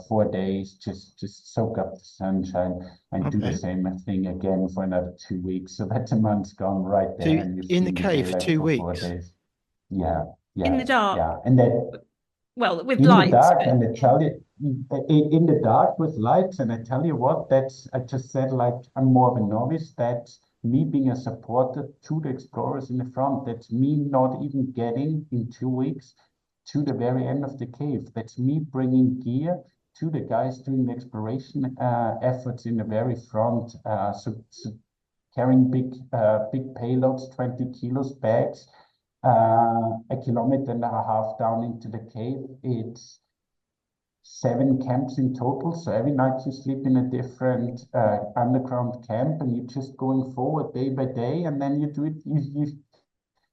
4 days, just soak up the sunshine and do the same thing again for another 2 weeks. So that's a month gone right there. So And you in the see cave for daylight 2 for 4 weeks? days. Yeah, In the dark? yeah. And that Well, with in the lights. dark, and I tell you, in the dark with lights, and I tell you what, I just said, like, I'm more of a novice. That's me being a supporter to the explorers in the front. That's me not even getting in 2 weeks to the very end of the cave. That's me bringing gear to the guys doing the exploration efforts in the very front. So carrying big payloads, 20 kilos bags, 1.5 kilometers down into the cave. It's 7 camps in total. So every night you sleep in a different underground camp, and you're just going forward day by day. And then you do it.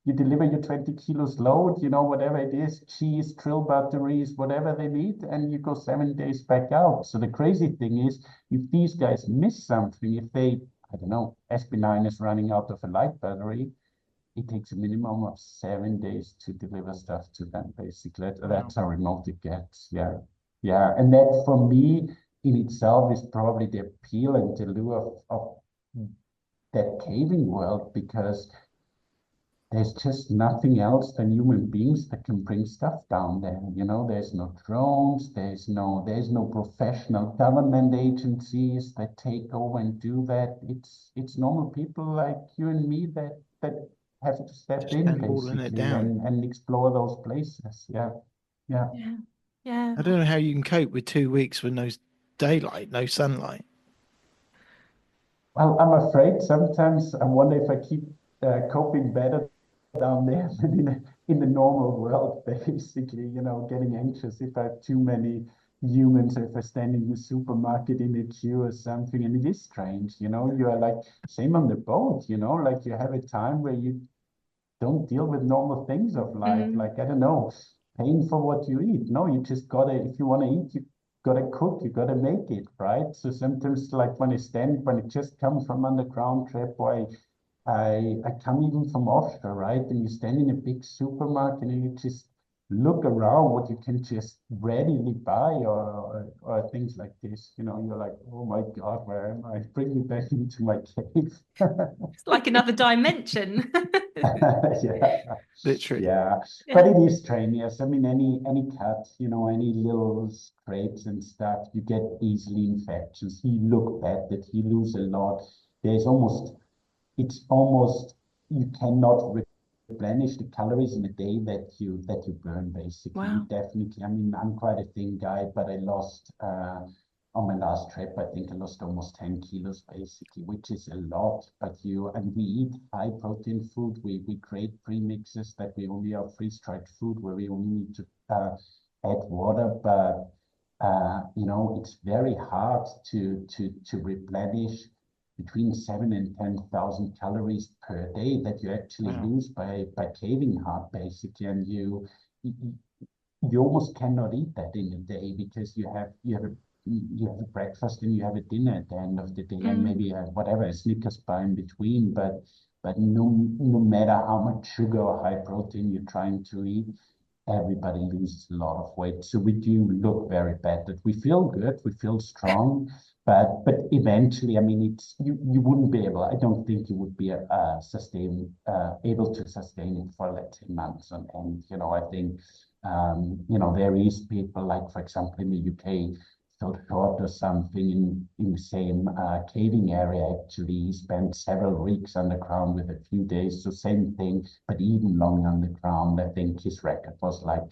You deliver your 20 kilos load, you know, whatever it is, cheese, drill batteries, whatever they need, and you go 7 days back out. So the crazy thing is, if these guys miss something, if they, I don't know, SB9 is running out of a light battery, it takes a minimum of 7 days to deliver stuff to them, basically. That's how remote it gets. Yeah. Yeah. And that, for me, in itself, is probably the appeal and the lure of that caving world, because there's just nothing else than human beings that can bring stuff down there. You know, there's no drones, there's no professional government agencies that take over and do that. It's normal people like you and me that have to step Just in, handballing it basically, down. and explore those places. Yeah. Yeah. Yeah. Yeah. I don't know how you can cope with 2 weeks with no daylight, no sunlight. Well, I'm afraid sometimes I wonder if I keep coping better down there than in the normal world, basically, getting anxious if I have too many humans, if I stand in the supermarket in a queue or something. And it is strange, you are like, same on the boat, like you have a time where you don't deal with normal things of life, like, I don't know, paying for what you eat. No, you just gotta, if you want to eat, you gotta cook, you gotta make it, right? So sometimes, like when it just comes from underground trip, or I come even from offshore, right? And you stand in a big supermarket and you just look around what you can just readily buy, or things like this. You're like, oh my God, where am I? Bring me back into my cave. It's like another dimension. Yeah. Literally. Yeah. Yeah. But it is strenuous. I mean, any cut, any little scrapes and stuff, you get easily infections. You look bad, that you lose a lot. It's almost you cannot replenish the calories in a day that you burn, basically. Wow. Definitely. I mean, I'm quite a thin guy, but I lost on my last trip, I think I lost almost 10 kilos, basically, which is a lot. But we eat high protein food. We create premixes that we only are freeze-dried food, where we only need to add water. But it's very hard to replenish between 7 and 10,000 calories per day that you actually lose by caving hard, basically. And you almost cannot eat that in a day, because you have a breakfast and you have a dinner at the end of the day, and maybe a Snickers bar in between. But no matter how much sugar or high protein you're trying to eat, everybody loses a lot of weight. So we do look very bad. That we feel good, we feel strong, but eventually, I mean, you wouldn't be able. I don't think you would be able to sustain it for, let's say, months on end. I think there is people, like, for example, in the UK, fell short or something in the same caving area. Actually, he spent several weeks underground with a few days. So same thing, but even longer underground. I think his record was like,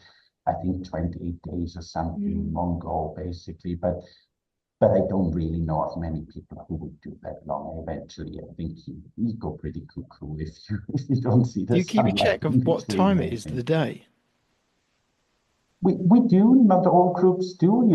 I think 28 days or something in one go, basically. But I don't really know of many people who would do that long. Eventually, I think you go pretty cuckoo if you don't see the Do you keep a sunlight check of in what between, time I it is of think. the day? We do, not all groups do.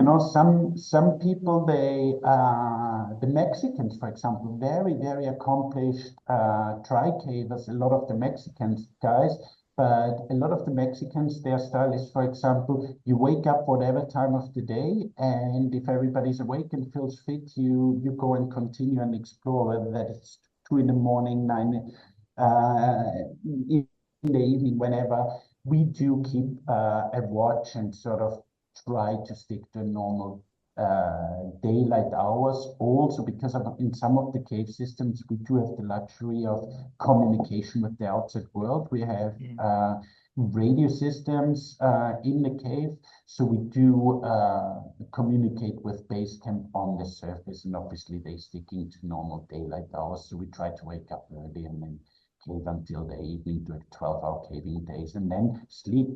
Some people, the Mexicans, for example, very, very accomplished dry cavers, a lot of the Mexican guys. But a lot of the Mexicans, their style is, for example, you wake up whatever time of the day, and if everybody's awake and feels fit, you go and continue and explore, whether that is 2 in the morning, 9 in the evening, whenever. We do keep a watch and sort of try to stick to normal daylight hours. Also, because in some of the cave systems, we do have the luxury of communication with the outside world. We have radio systems in the cave, so we do communicate with base camp on the surface, and obviously they sticking to normal daylight hours. So we try to wake up early and then cave until the evening, do 12-hour caving days, and then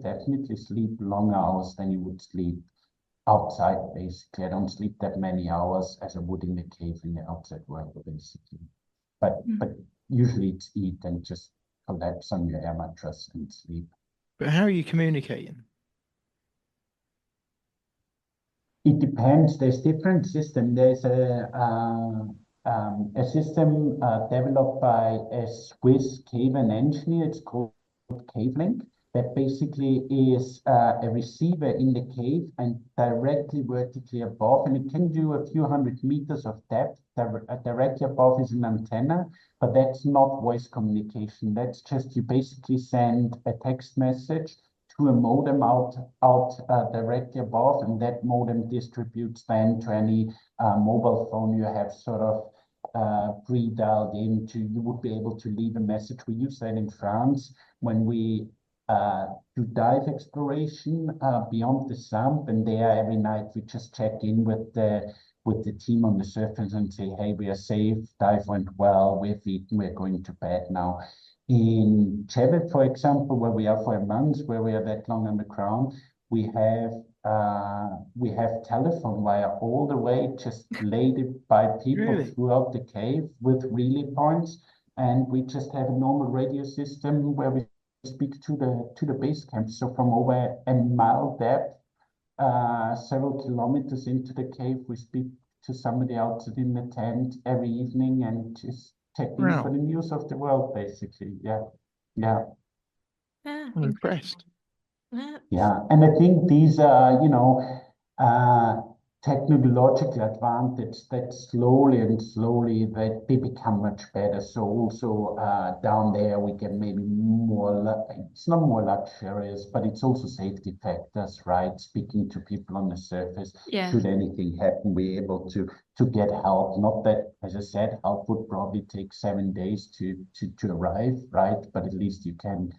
definitely sleep longer hours than you would sleep outside, basically. I don't sleep that many hours as I would in the cave in the outside world, basically. But usually it's eat and just collapse on your air mattress and sleep. But how are you communicating? It depends. There's different system. There's a system developed by a Swiss cave engineer. It's called CaveLink. That basically is a receiver in the cave and directly vertically above, and it can do a few hundred meters of depth. Directly above is an antenna, but that's not voice communication. That's just you basically send a text message to a modem out directly above, and that modem distributes then to any mobile phone you have sort of pre-dialed into. You would be able to leave a message. We use that in France when we do dive exploration beyond the sump, and there every night we just check in with the team on the surface and say, hey, we are safe, dive went well, we've eaten, we're going to bed now. In Chebet, for example, where we are for a month, where we are that long underground, we have telephone wire all the way just laid by people Really? throughout the cave with relay points. and we just have a normal radio system where we speak to the base camp. So from over a mile depth, several kilometers into the cave, we speak to somebody outside in the tent every evening and just checking for the news of the world, basically. Yeah. I'm impressed. Yeah, and I think these are, technological advantage that slowly and slowly that they become much better. So also down there we get maybe more, it's not more luxurious, but it's also safety factors, right? Speaking to people on the surface, should anything happen, we're able to get help. Not that, as I said, help would probably take 7 days to arrive, right? But at least you can,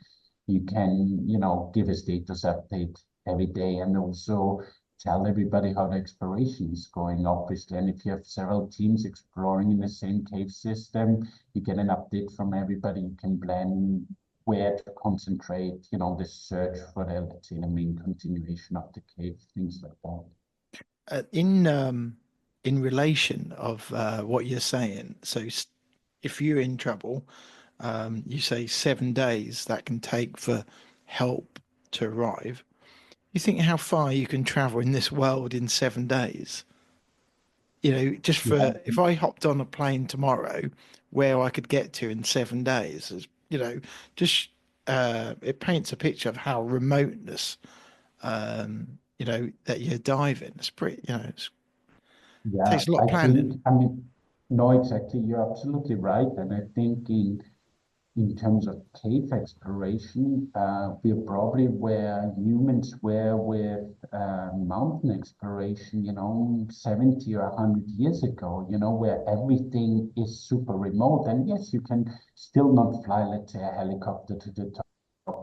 give a status update every day and also tell everybody how the exploration is going, obviously. And if you have several teams exploring in the same cave system, you get an update from everybody. You can plan where to concentrate, the search for the, let's say, the main continuation of the cave, things like that. In relation of what you're saying, so if you're in trouble, you say 7 days that can take for help to arrive. You think how far you can travel in this world in 7 days? Just for if I hopped on a plane tomorrow, where I could get to in 7 days, just it paints a picture of how remoteness, that you're diving. It's pretty, it takes a lot of planning. No, exactly. You're absolutely right. And I think in terms of cave exploration, we're probably where humans were with mountain exploration, 70 or 100 years ago, where everything is super remote. And yes, you can still not fly, let's say, a helicopter to the top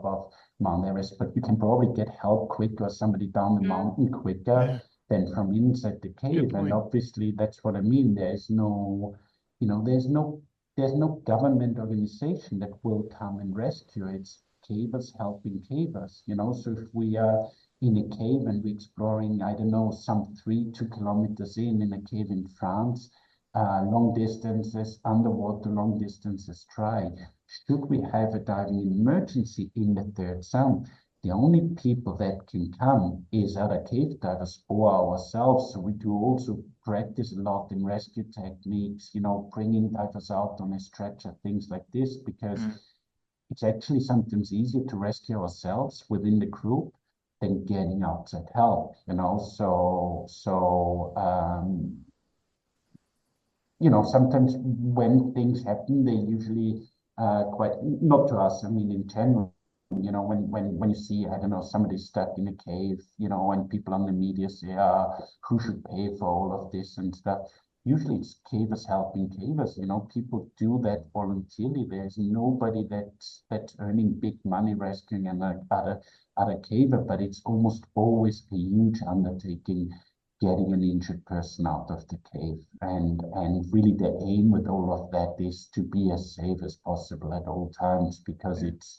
of Mount Everest, but you can probably get help quicker, somebody down the mountain quicker than from inside the cave. And obviously, that's what I mean. There's no government organization that will come and rescue. It's cavers helping cavers, So if we are in a cave and we're exploring, I don't know, some 2 kilometers in a cave in France, long distances, underwater, long distances dry. Should we have a diving emergency in the third zone, the only people that can come is other cave divers or ourselves. So we do also practice a lot in rescue techniques, bringing divers out on a stretcher, things like this, because it's actually sometimes easier to rescue ourselves within the group than getting outside help, sometimes when things happen, they usually quite, not to us, I mean, in general, when you see, I don't know, somebody stuck in a cave, and people on the media say, who should pay for all of this and stuff. Usually it's cavers helping cavers, people do that voluntarily. There's nobody that's earning big money rescuing another caver, but it's almost always a huge undertaking getting an injured person out of the cave. And really the aim with all of that is to be as safe as possible at all times, because it's,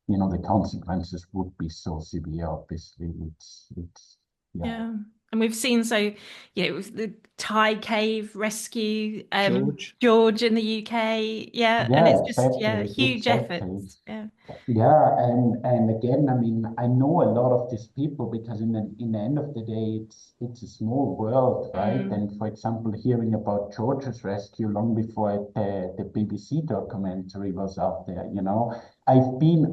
the consequences would be so severe, obviously. And we've seen, with the Thai cave rescue, George in the UK. And it's just, exactly, huge efforts. And again, I mean, I know a lot of these people because in the end of the day, it's a small world, right? And for example, hearing about George's rescue long before the BBC documentary was out there, I've been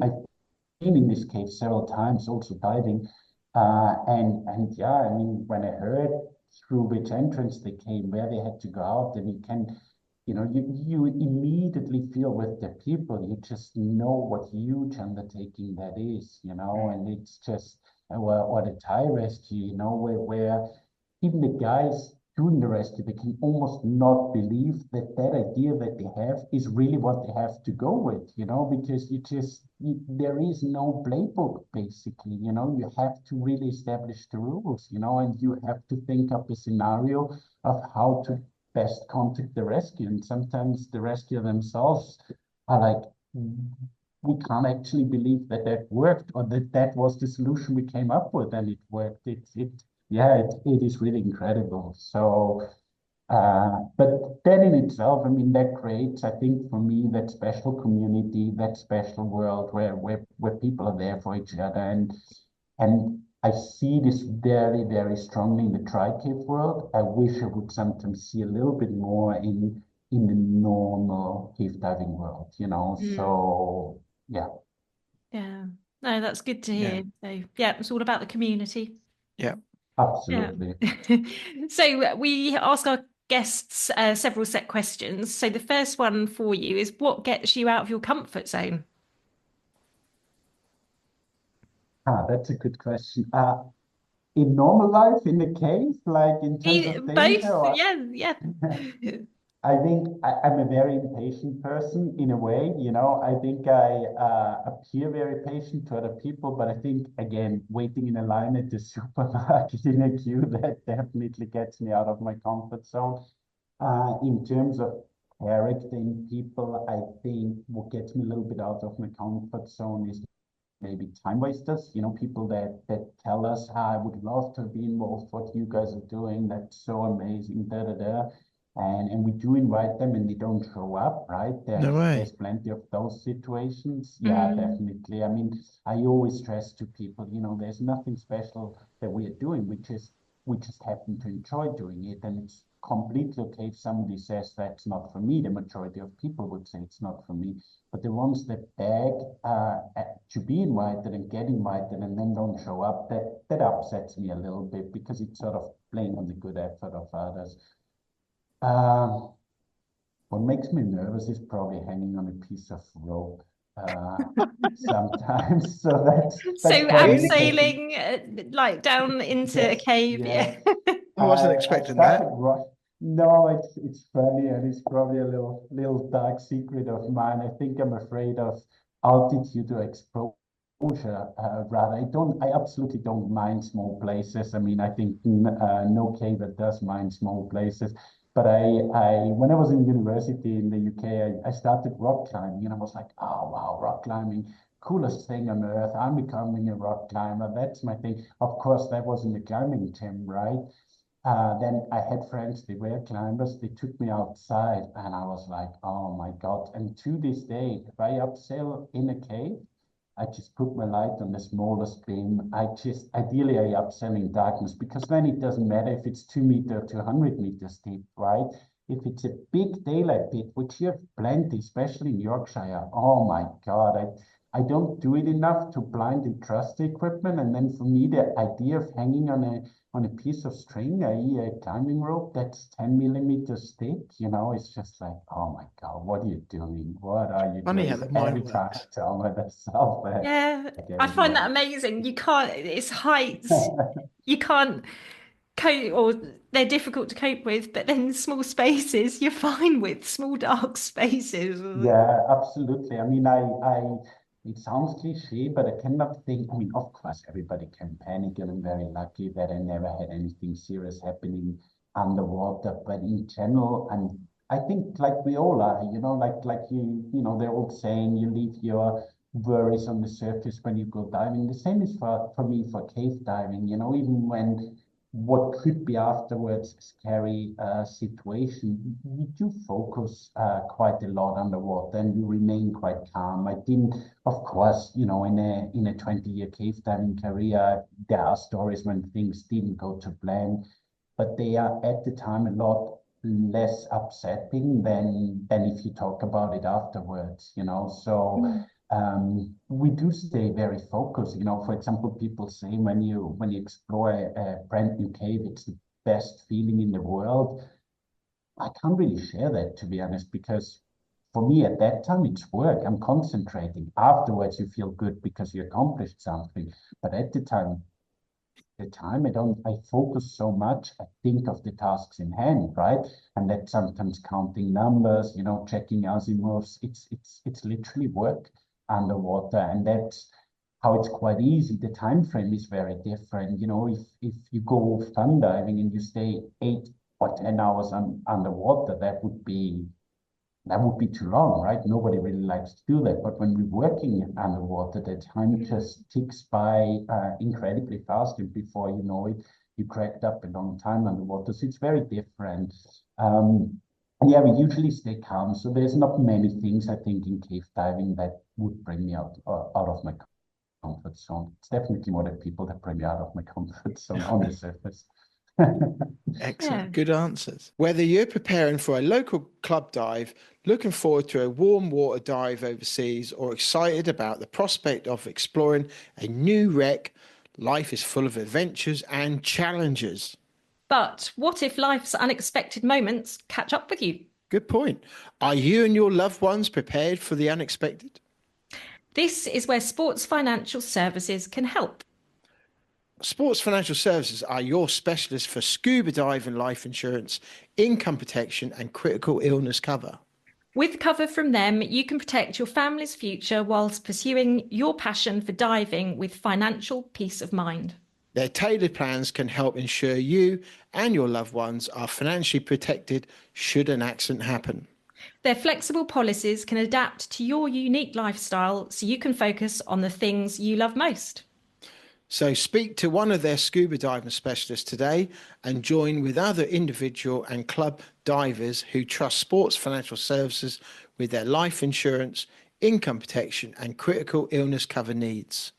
in this cave several times, also diving. And I mean, when I heard through which entrance they came, where they had to go out, then you can, you immediately feel with the people. You just know what huge undertaking that is, and it's just, or the Thai rescue, where even the guys doing the rescue, they can almost not believe that idea that they have is really what they have to go with, because there is no playbook, basically, you have to really establish the rules, and you have to think up a scenario of how to best contact the rescue. And sometimes the rescuer themselves are like, we can't actually believe that worked, or that was the solution we came up with and it worked. It is really incredible. So But that in itself, I mean, that creates, I think, for me, that special community, that special world where people are there for each other, and I see this very, very strongly in the tri-cave world. I wish I would sometimes see a little bit more in the normal cave diving world, you know. So yeah. Yeah. No, that's good to Yeah. hear. So yeah, it's all about the community. Yeah. Yeah. Absolutely. So we ask our guests several set questions. So the first one for you is, what gets you out of your comfort zone? That's a good question. In normal life, in the cave, like in terms of danger, Both? or Yeah, yeah. I think I'm a very impatient person in a way, you know. I think I appear very patient to other people, but I think, again, waiting in a line at the supermarket in a queue, that definitely gets me out of my comfort zone. In terms of character in people, I think what gets me a little bit out of my comfort zone is maybe time wasters, you know, people that tell us, I would love to be involved, what you guys are doing, that's so amazing, da da da. And we do invite them and they don't show up, right? No There's way. plenty of those situations. Yeah, definitely. I mean, I always stress to people, you know, there's nothing special that we are doing. We just happen to enjoy doing it. And it's completely okay if somebody says that's not for me. The majority of people would say it's not for me. But the ones that beg to be invited and get invited and then don't show up, that upsets me a little bit because it's sort of playing on the good effort of others. Um, what makes me nervous is probably hanging on a piece of rope uh, sometimes. So that's So probably Really? second. abseiling like down into a Yes, cave. yes. Yeah. I wasn't I expecting started that. rush. No, it's funny and it's probably a little dark secret of mine. I think I'm afraid of altitude or exposure. Rather, I absolutely don't mind small places. I mean, I think no caver does mind small places. But when I was in university in the UK, I started rock climbing and I was like, oh wow, rock climbing, coolest thing on earth. I'm becoming a rock climber. That's my thing. Of course, that was in the climbing gym, right? Then I had friends, they were climbers, they took me outside and I was like, oh my God. And to this day, if I upsail in a cave, I just put my light on the smallest beam. Ideally, I upsail in darkness because then it doesn't matter if it's 2 meter to 100 meters deep, right? If it's a big daylight pit, which you have plenty, especially in Yorkshire, oh my God, I don't do it enough to blindly trust the equipment. And then for me, the idea of hanging on a piece of string, i.e. a climbing rope that's 10 millimeters thick, you know, it's just like, oh my God, what are you doing? What are you Funny doing? how So the mind every time I works. tell myself that, Yeah. I get I find that involved. amazing. You can't, it's heights. You can't cope, or they're difficult to cope with, but then small spaces you're fine with, small dark spaces. Yeah, absolutely. I mean, it sounds cliche, but I cannot think. I mean, of course, everybody can panic, and I'm very lucky that I never had anything serious happening underwater. But in general, I think like we all are, you know, like you know, the old saying, you leave your worries on the surface when you go diving. The same is for me for cave diving, you know, even when what could be afterwards a scary situation, you do focus quite a lot underwater and you remain quite calm. I didn't, of course, you know, in a 20-year cave diving career, there are stories when things didn't go to plan, but they are at the time a lot less upsetting than if you talk about it afterwards, you know. So we do stay very focused. You know, for example, people say when you explore a brand new cave, it's the best feeling in the world. I can't really share that, to be honest, because for me at that time it's work. I'm concentrating. Afterwards, you feel good because you accomplished something. But at the time I focus so much, I think of the tasks in hand, right? And that sometimes counting numbers, you know, checking azimuths, it's literally work underwater. And that's how it's quite easy. The time frame is very different. You know, if you go fun diving and you stay 8 or 10 hours underwater, that would be too long, right? Nobody really likes to do that. But when we're working underwater, the time just ticks by incredibly fast, and before you know it, you cracked up a long time underwater. So it's very different. And yeah, we usually stay calm. So there's not many things I think in cave diving that would bring me out of my comfort zone. It's definitely more the people that bring me out of my comfort zone on the surface. Excellent. Yeah. Good answers. Whether you're preparing for a local club dive, looking forward to a warm water dive overseas, or excited about the prospect of exploring a new wreck, life is full of adventures and challenges. But what if life's unexpected moments catch up with you? Good point. Are you and your loved ones prepared for the unexpected? This is where Sports Financial Services can help. Sports Financial Services are your specialists for scuba diving life insurance, income protection, and critical illness cover. With cover from them, you can protect your family's future whilst pursuing your passion for diving with financial peace of mind. Their tailored plans can help ensure you and your loved ones are financially protected should an accident happen. Their flexible policies can adapt to your unique lifestyle so you can focus on the things you love most. So speak to one of their scuba diving specialists today and join with other individual and club divers who trust Sports Financial Services with their life insurance, income protection, and critical illness cover needs.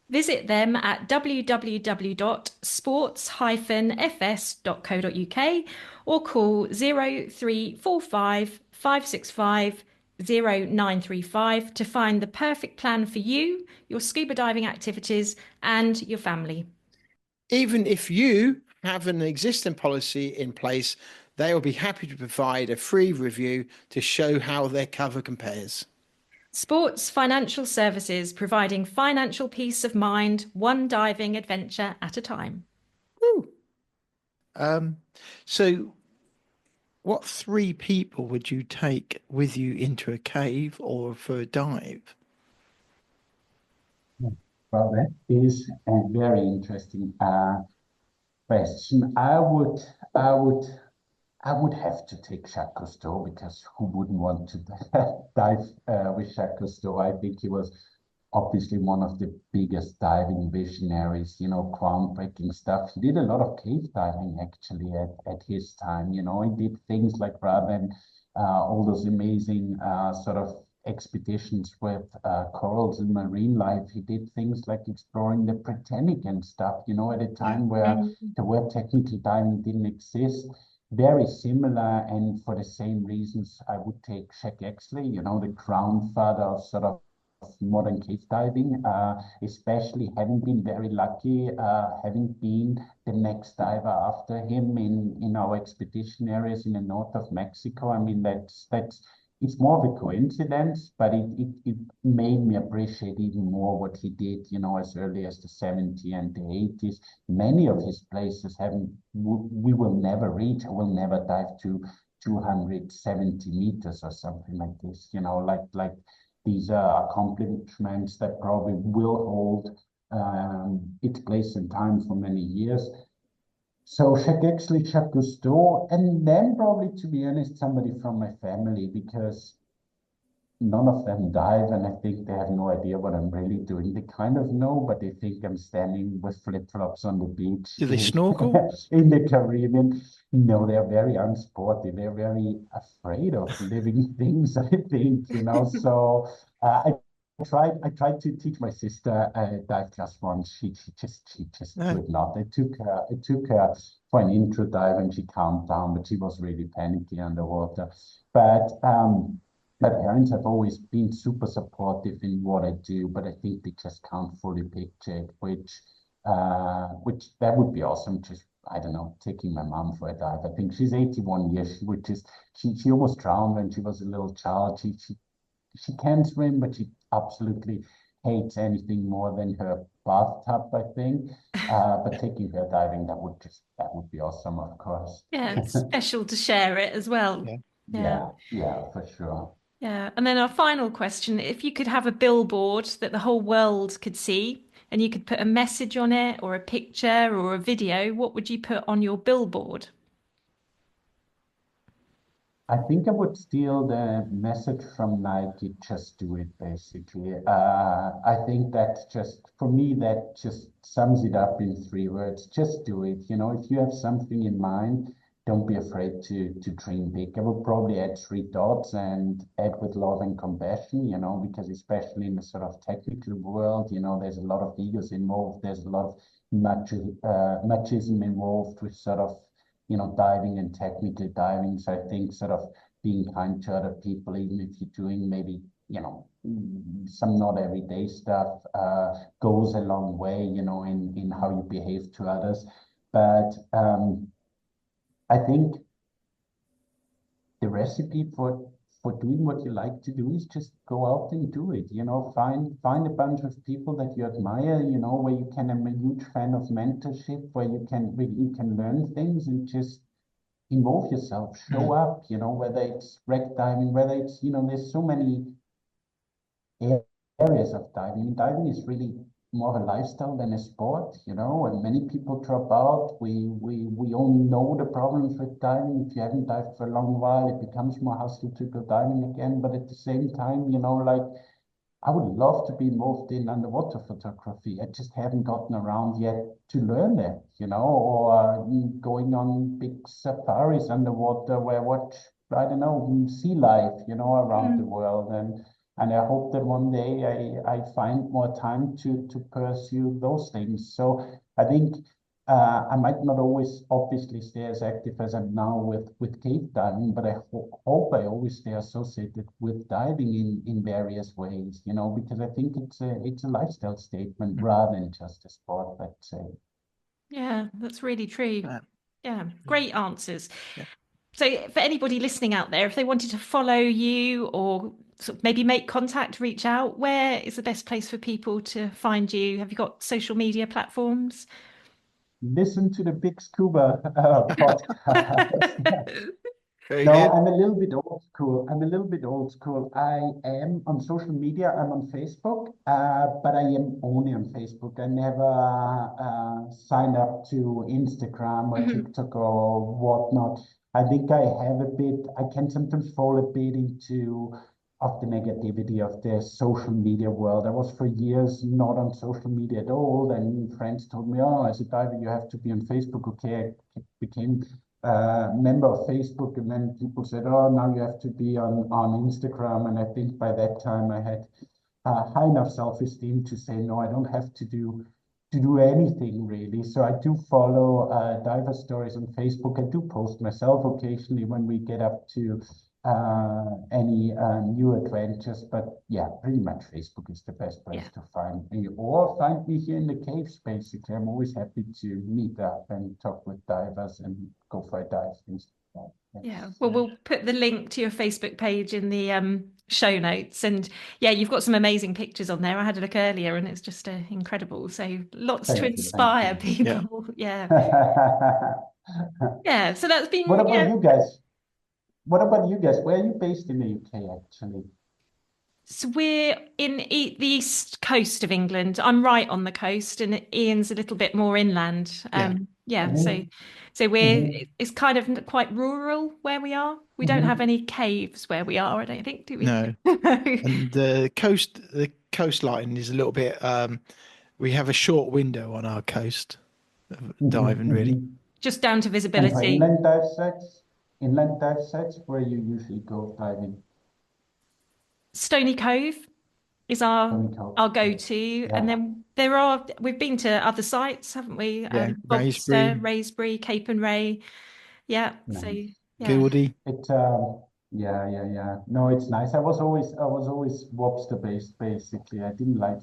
Visit them at www.sports-fs.co.uk or call 0345 565 0935 to find the perfect plan for you, your scuba diving activities, and your family. Even if you have an existing policy in place, they will be happy to provide a free review to show how their cover compares. Sports Financial Services, providing financial peace of mind, one diving adventure at a time. Woo. So what 3 people would you take with you into a cave or for a dive? Well, that is a very interesting question. I would have to take Jacques Cousteau, because who wouldn't want to dive with Jacques Cousteau? I think he was obviously one of the biggest diving visionaries, groundbreaking stuff. He did a lot of cave diving actually at his time. He did things like, rather than all those amazing sort of expeditions with corals and marine life, he did things like exploring the Britannic and stuff, at a time where the word technical diving didn't exist. Very similar, and for the same reasons, I would take Jack Exley, the grandfather of sort of modern cave diving, especially having been very lucky, having been the next diver after him in our expedition areas in the north of Mexico. I mean, that's it's more of a coincidence, but it made me appreciate even more what he did, as early as the 70s and the 80s. Many of his places we will never reach, or will never dive to 270 meters or something like this, like these are accomplishments that probably will hold its place in time for many years. So Jacques Exley, Jacques Cousteau, and then probably, to be honest, somebody from my family, because none of them dive, and I think they have no idea what I'm really doing. They kind of know, but they think I'm standing with flip-flops on the beach. Do they snorkel? In the Caribbean. No, they're very unsporty. They're very afraid of living things, I think, So I tried to teach my sister dive class once. She just could not. I took her for an intro dive, and she calmed down, but she was really panicky underwater. But my parents have always been super supportive in what I do, but I think they just can't fully picture it, which that would be awesome. Just, I don't know, taking my mom for a dive. I think she's 81 years, she almost drowned when she was a little child. She can swim, but she absolutely hates anything more than her bathtub, I think. But taking her diving, that would be awesome, of course. Yeah, it's special to share it as well. Yeah, for sure. Yeah. And then our final question, if you could have a billboard that the whole world could see, and you could put a message on it, or a picture, or a video, what would you put on your billboard? I think I would steal the message from Nike, just do it, basically. I think that just, for me, that just sums it up in 3 words. Just do it. You know, if you have something in mind, don't be afraid to dream big. I would probably add 3 dots and add with love and compassion, you know, because especially in the sort of technical world, you know, there's a lot of egos involved. There's a lot of machismo involved with sort of, you know, diving and technical diving. So I think sort of being kind to other people, even if you're doing maybe, you know, some not everyday stuff, goes a long way, you know, in how you behave to others. But I think the recipe for doing what you like to do is just go out and do it. You know, find a bunch of people that you admire, you know, where you can. I'm a huge fan of mentorship, where you can learn things and just involve yourself, show up, you know, whether it's wreck diving, whether it's, you know, there's so many areas of diving. Diving is really more of a lifestyle than a sport, you know, and many people drop out. We all know the problems with diving. If you haven't dived for a long while, it becomes more hassle to go diving again. But at the same time, you know, like, I would love to be involved in underwater photography. I just haven't gotten around yet to learn that, you know, or going on big safaris underwater where I watch, I don't know, sea life, you know, around the world. And I hope that one day I find more time to pursue those things. So I think I might not always obviously stay as active as I'm now with cave diving, but I hope I always stay associated with diving in various ways, you know, because I think it's a lifestyle statement rather than just a sport, let's say. Yeah, that's really true. Yeah, great answers. Yeah. So for anybody listening out there, if they wanted to follow you or sort of maybe make contact, reach out, where is the best place for people to find you? Have you got social media platforms? Listen to the BiG Scuba podcast. Very No, good. I'm a little bit old school. I am on social media. I'm on Facebook, but I am only on Facebook. I never signed up to Instagram or TikTok or whatnot. I think I have a bit, I can sometimes fall a bit into of the negativity of the social media world. I was for years not on social media at all. Then friends told me, oh, as a diver, you have to be on Facebook. Okay, I became member of Facebook, and then people said, "Oh, now you have to be on Instagram." And I think by that time I had high enough self-esteem to say, "No, I don't have to do anything really." So I do follow diver stories on Facebook. I do post myself occasionally when we get up to any new adventures. But yeah, pretty much Facebook is the best place to find me, or find me here in the caves. Basically, I'm always happy to meet up and talk with divers and go for a dive. Yeah, well, we'll put the link to your Facebook page in the show notes. And yeah, you've got some amazing pictures on there. I had a look earlier and it's just incredible. So lots to inspire people. Yeah. Yeah, so that's been... What about you guys? What about you guys? Where are you based in the UK, actually? So we're in the east coast of England. I'm right on the coast, and Ian's a little bit more inland. So we're it's kind of quite rural where we are. We don't have any caves where we are, I don't think, do we? No. And the coastline is a little bit we have a short window on our coast of diving, really. Just down to And visibility. for inland dive sites, where you usually go diving? Stony Cove is our Stony Cove. go-to, Yeah. and then we've been to other sites, haven't we? Yeah, Raisbury, Cape and Ray. Yeah. Nice. So yeah. Gildy. It yeah. No, it's nice. I was always lobster based, basically. I didn't like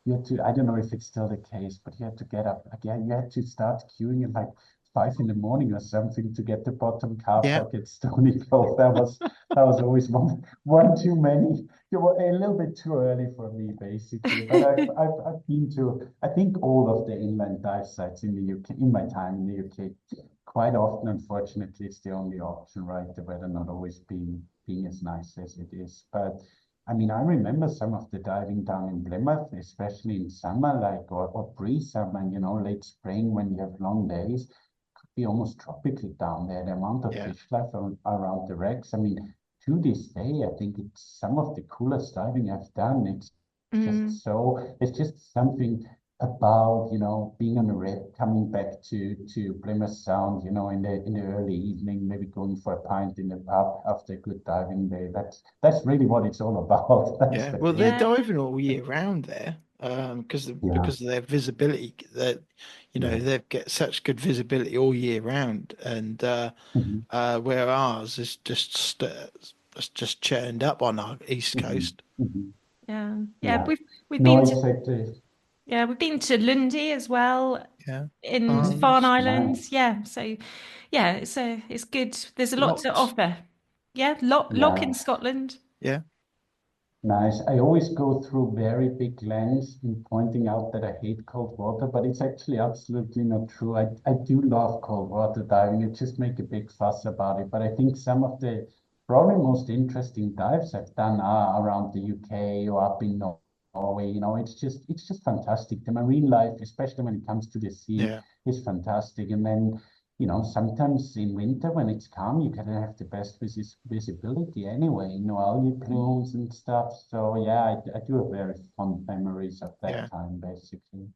you had to, I don't know if it's still the case, but you had to get up again. You had to start queuing at like 5 in the morning or something to get the bottom car park at Stony Cove. That was always one too many. You were a little bit too early for me, basically. But I've been to, I think, all of the inland dive sites in the UK in my time in the UK. Quite often, unfortunately, it's the only option, right? The weather not always being as nice as it is. But I mean, I remember some of the diving down in Plymouth, especially in summer, like or pre-summer, you know, late spring when you have long days. be almost tropical down there. The amount of Yeah. fish life around the wrecks. I mean, to this day, I think it's some of the coolest diving I've done. It's it's just something about, being on a wreck, coming back to Plymouth Sound, in the early evening, maybe going for a pint in the pub after a good diving day. That's really what it's all about. That's Yeah. the Well, thing. they're Yeah. diving all year round there, because because of their visibility. That Yeah. they get such good visibility all year round, and Mhm. where ours is it's just churned up on our east Mhm. coast. Mhm. Yeah. Yeah. We've No, been to exactly. we've been to Lundy as well Yeah. in Farne Farms. Islands. Nice. Yeah. So yeah, it's good. There's a lot to Locks. offer. Yeah, Lock Yeah. in Scotland. Yeah. Nice. I always go through very big lengths in pointing out that I hate cold water, but it's actually absolutely not true. I do love cold water diving. You just make a big fuss about it. But I think some of the probably most interesting dives I've done are around the UK or up in Norway. It's just fantastic. The marine life, especially when it comes to the sea, Yeah. is fantastic. And then sometimes in winter when it's calm, you can have the best visibility anyway, algae blooms and stuff. So yeah, I do have very fond memories of Yeah. that time, basically.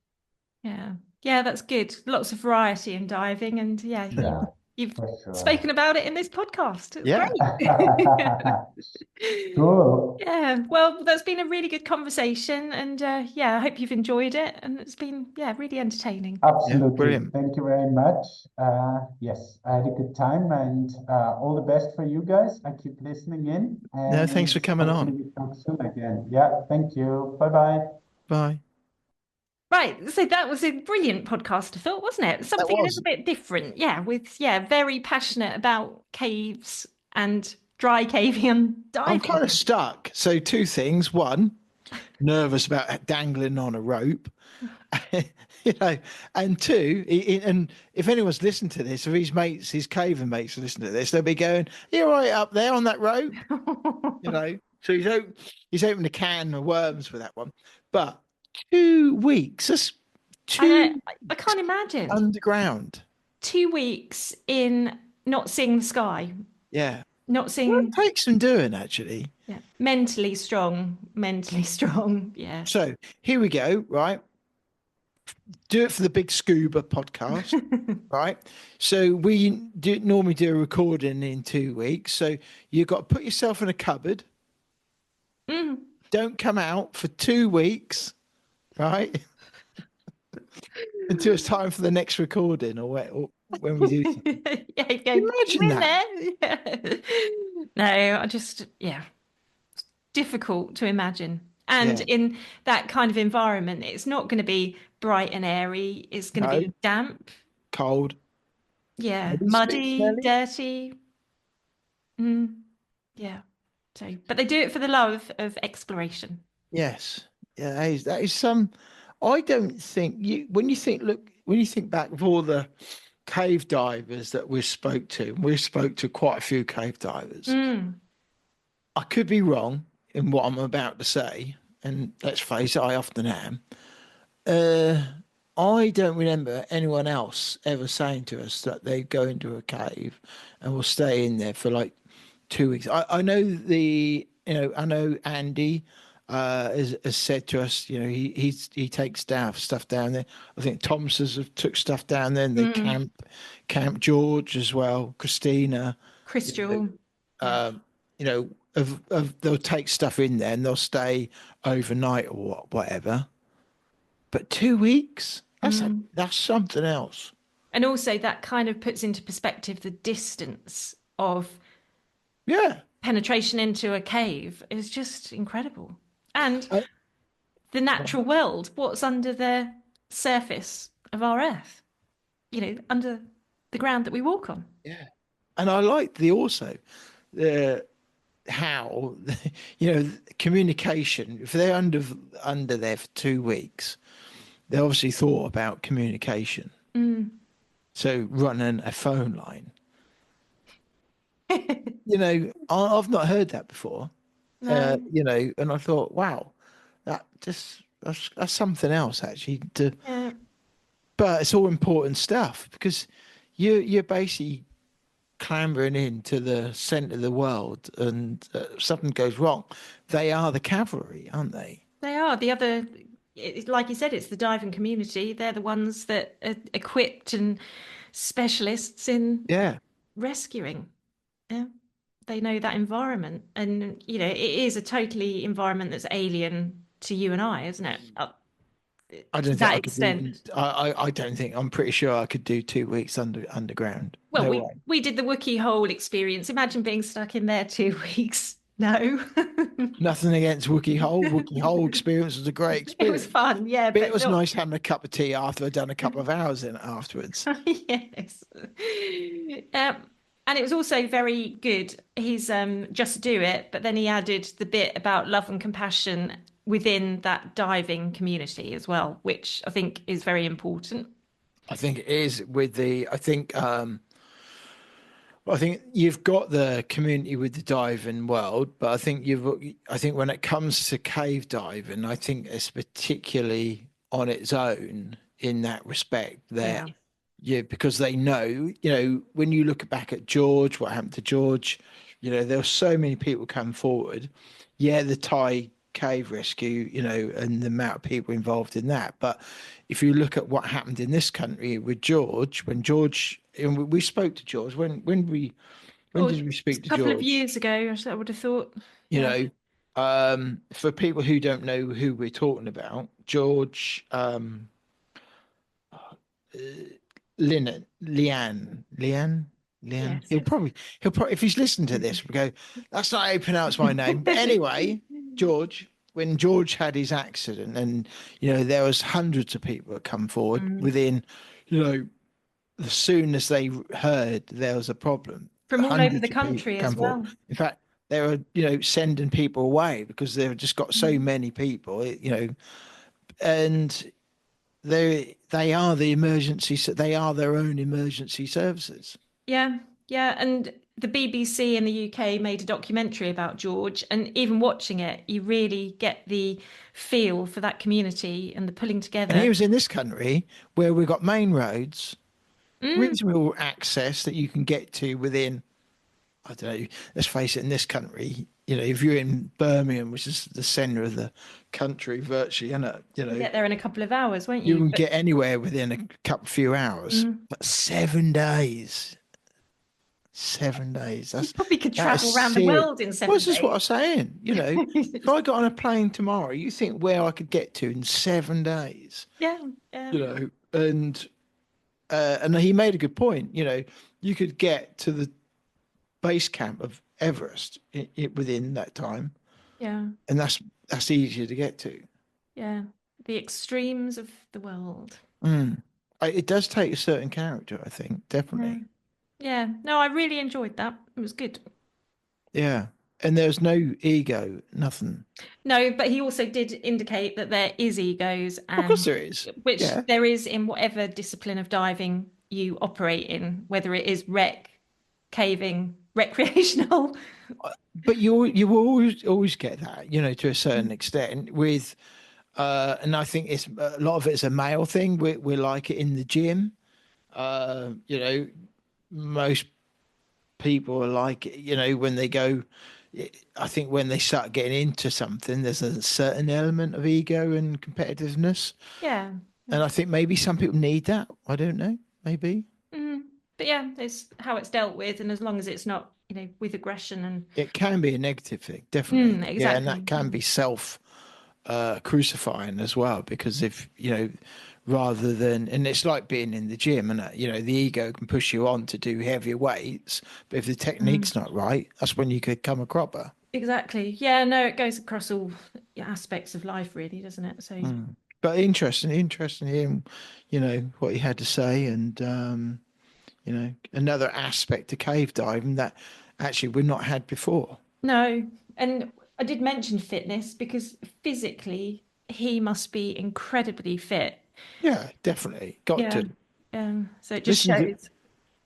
Yeah. Yeah, that's good. Lots of variety in diving, and yeah, Yeah, you've for sure. spoken about it in this podcast. It's Yeah. great. Cool. Yeah, well, that's been a really good conversation, and yeah, I hope you've enjoyed it, and it's been really entertaining. Yeah. Absolutely. Brilliant. Thank you very much. Yes, I had a good time and all the best for you guys. I keep listening in No, thanks and for coming hopefully on. we talk soon again. Yeah, thank you. Bye-bye. Bye. Right, so that was a brilliant podcast, I thought, wasn't it? That Something a was. little bit different, very passionate about caves and dry caving and I'm diving. kind of stuck. So two things. One, nervous about dangling on a rope. And two, and if anyone's listened to this, if his mates, his caving mates listen to this, they'll be going, "You're right up there on that rope," So he's opened a can of worms for that one. But 2 weeks, that's I know, 2 I can't imagine. underground. 2 weeks in not seeing the sky, Yeah. not Well, seeing, it takes some doing, actually. mentally strong, yeah. So here we go, right? Do it for the BiG Scuba podcast, right? So we normally do a recording in 2 weeks. So you've got to put yourself in a cupboard. Mm. Don't come out for 2 weeks, right? Until it's time for the next recording or when we do. Yeah, you go, Imagine "You in that. there?" Yeah. No, it's difficult to imagine. And Yeah. in that kind of environment, it's not going to be bright and airy. It's going to No, be damp, cold. Maybe a bit muddy, smelly. dirty. Yeah. So, but they do it for the love of exploration. Yes. Yeah, that is some. I don't think when you think back of all the cave divers that we spoke to, and we spoke to quite a few cave divers. I could be wrong in what I'm about to say, and let's face it, I often am. I don't remember anyone else ever saying to us that they go into a cave and will stay in there for like 2 weeks. I know I know Andy has said to us, he takes stuff down there. I think Thomas have took stuff down there, and they camp George as well, Christina. Crystal. They'll take stuff in there and they'll stay overnight or whatever. But 2 weeks, that's something else. And also that kind of puts into perspective the distance of penetration into a cave is just incredible. And the natural world, what's under the surface of our earth, under the ground that we walk on. Yeah. And I like how communication, if they're under there for 2 weeks, they obviously thought about communication. So running a phone line. I've not heard that before. No. And I thought, wow, that's something else actually. But it's all important stuff because you're basically clambering into the center of the world, and something goes wrong. They are the cavalry, aren't they? They are like you said, it's the diving community. They're the ones that are equipped and specialists in Yeah. rescuing. Yeah. They know that environment. And, you know, it is a totally environment that's alien to you and I, isn't it? I To don't think that I could do. extent. I don't think. I'm pretty sure I could do 2 weeks underground. Well, No we way. we did the Wookiee hole experience. Imagine being stuck in there 2 weeks. No. Nothing against Wookiee Hole. Wookiee Hole experience was a great It was experience. fun, yeah, But it but was not nice having a cup of tea after I'd done a couple of hours in it afterwards. yes. And it was also very good. He's just do it, but then he added the bit about love and compassion within that diving community as well, which I think is very important. I think it is with the. I think you've got the community with the diving world, but I think when it comes to cave diving, I think it's particularly on its own in that respect there. Yeah. Yeah, because they know, when you look back at George, what happened to George, there were so many people come forward. Yeah, the Thai cave rescue, and the amount of people involved in that. But if you look at what happened in this country with George, when George, and we spoke to George, when Oh, did we speak to a couple of George? years ago, I would have thought. You Yeah. know, for people who don't know who we're talking about, George, Leanne. Yes. He'll probably, if he's listened to this, we'll go, that's not how you pronounce my name. But anyway, George, when George had his accident, and there was hundreds of people that come forward within, as soon as they heard there was a problem, From all over hundreds the of people country come as forward. well. In fact, they were, sending people away because they've just got so many people, and they are the emergency, they are their own emergency services. Yeah, yeah. And the BBC in the UK made a documentary about George, and even watching it, you really get the feel for that community and the pulling And together. he was in this country where we've got main roads, Mm, reasonable access that you can get to within, I don't know, let's face it, in this country, if you're in Birmingham, which is the centre of the country virtually, you'll get there in a couple of hours, won't you you? can But get anywhere within a few hours. But 7 days. 7 days. you probably could That is travel around the serious. world in 7 Well, this is what I'm days. saying. If I got on a plane tomorrow, you think where I could get to in 7 days, Yeah, and he made a good point. You could get to the base camp of Everest within that time, yeah, and that's easier to get to. yeah. The extremes of the world. It does take a certain character, I think, definitely. Yeah, no, I really enjoyed that. It was good. Yeah, and there's no ego, nothing. No, but he also did indicate that there is egos, Of course there is. which Yeah. there is in whatever discipline of diving you operate in, whether it is rec, caving, recreational. But you will always get that, to a certain extent with, and I think it's a lot of it's a male thing. We're like it in the gym. Most people are like it, when they go. I think when they start getting into something, there's a certain element of ego and competitiveness, Yeah. and I think maybe some people need that. I don't know, maybe. But yeah, it's how it's dealt with, and as long as it's not, with aggression and It can be a negative thing, definitely. Yeah, and that exactly. can be self crucifying as well, because if rather than, and it's like being in the gym, and the ego can push you on to do heavier weights, but if the technique's not right, that's when you could come a cropper. Exactly. Yeah, no, it goes across all aspects of life, really, doesn't it? So But interesting hearing what he had to say, and another aspect to cave diving that actually we've not had before. no, and I did mention fitness because physically he must be incredibly fit. Yeah, definitely got Yeah. to So it just Listen to- shows.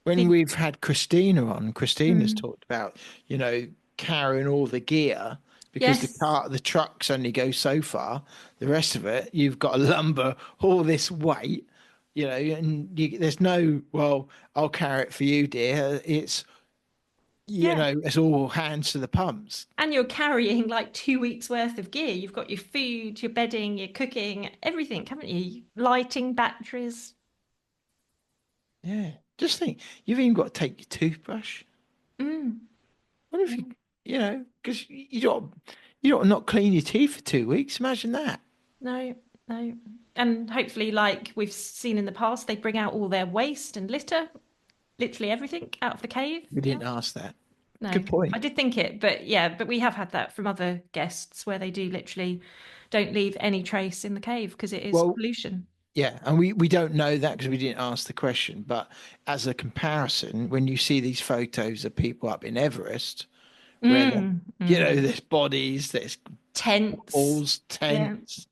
when we've had Christina on. Christina's talked about carrying all the gear, because Yes. the trucks only go so far. The rest of it, you've got to lumber all this weight you know, and there's no, well, I'll carry it for you, dear. It's, you know, it's all hands to the pumps. And you're carrying like 2 weeks worth of gear. You've got your food, your bedding, your cooking, everything, haven't you? Lighting, batteries. Yeah. Just think, you've even got to take your toothbrush. Mm. What if you know, because you don't not clean your teeth for 2 weeks. Imagine that. No, no. And hopefully, like we've seen in the past, they bring out all their waste and litter, literally everything out of the cave. We didn't ask that. No, Good point. I did think it, but we have had that from other guests where they do literally don't leave any trace in the cave because it is pollution. Yeah, and we don't know that because we didn't ask the question. But as a comparison, when you see these photos of people up in Everest, where you know there's bodies, there's tents, walls, tents,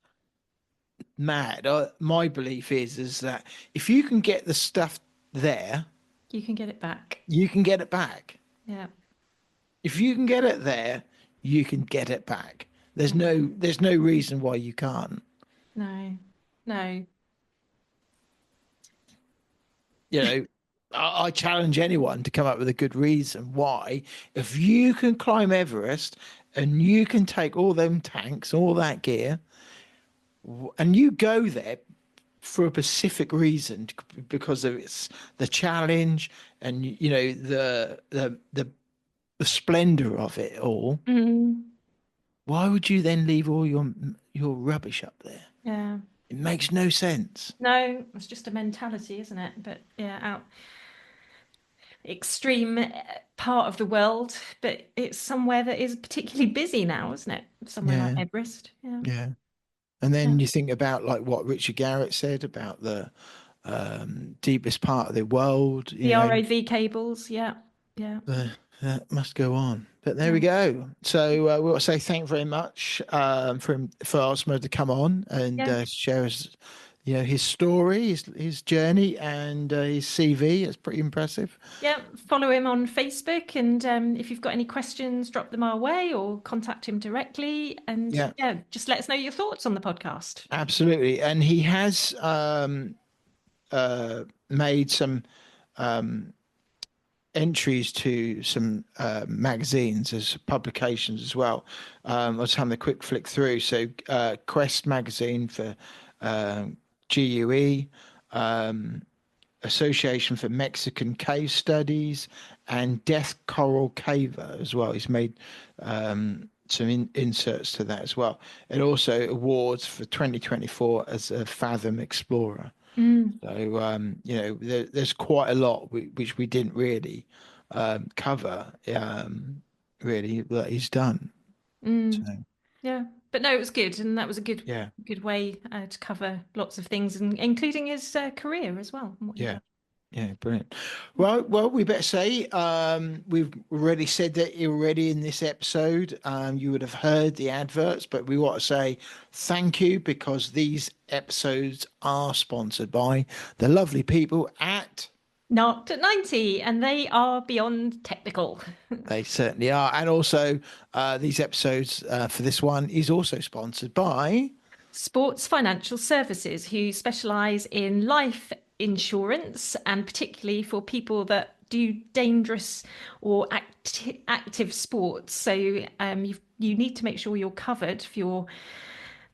mad. My belief is that if you can get the stuff there, you can get it back. You can get it back. Yeah. If you can get it there, you can get it back. There's no reason why you can't. No. You know, I challenge anyone to come up with a good reason why, if you can climb Everest and you can take all them tanks, all that gear, and you go there for a specific reason, because of it's the challenge and you know the splendor of it all. Why would you then leave all your rubbish up there? Yeah. It makes no sense. No, it's just a mentality, isn't it? But out extreme part of the world, but it's somewhere that is particularly busy now, isn't it? Somewhere like Everest. Yeah. And then you think about like what Richard Garrett said about the deepest part of the world. The ROV cables, yeah. That must go on. But there we go. So we want to say thank you very much for Osama to come on and share his story, his journey, and his CV. It's pretty impressive. Yeah, follow him on Facebook, and if you've got any questions, drop them our way or contact him directly. And just let us know your thoughts on the podcast. Absolutely. And he has made some entries to some magazines as publications as well. I was having a quick flick through. So Quest magazine for GUE, Association for Mexican Cave Studies, and Death Coral Caver as well. He's made some inserts to that as well. And also awards for 2024 as a Fathom Explorer. So, there's quite a lot which we didn't really cover, really, that he's done. So. Yeah, but no, it was good. And that was a good way to cover lots of things, and including his career as well. Yeah, brilliant. Well, we better say we've already said that already in this episode. You would have heard the adverts, but we want to say thank you because these episodes are sponsored by the lovely people at Narked at 90, and they are beyond technical. They certainly are. And also these episodes for this one is also sponsored by Sports Financial Services, who specialise in life insurance, and particularly for people that do dangerous or active sports. So you need to make sure you're covered for your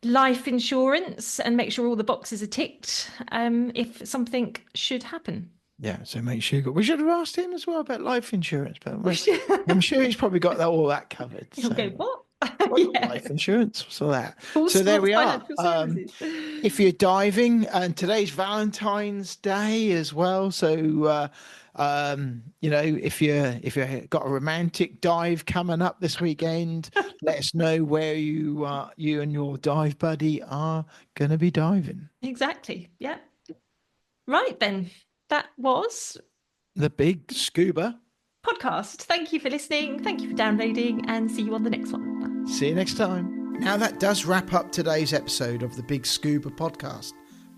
life insurance and make sure all the boxes are ticked if something should happen. Yeah, so make sure we should have asked him as well about life insurance, but I'm sure he's probably got all that covered. He'll go, what? Life insurance, what's all that? So there we are. If you're diving, and today's Valentine's Day as well, so if you've got a romantic dive coming up this weekend, let us know where you and your dive buddy are going to be diving. Exactly. Yeah. Right then. That was the BiG Scuba podcast. Thank you for listening. Thank you for downloading, and see you on the next one. See you next time. Now that does wrap up today's episode of the BiG Scuba podcast.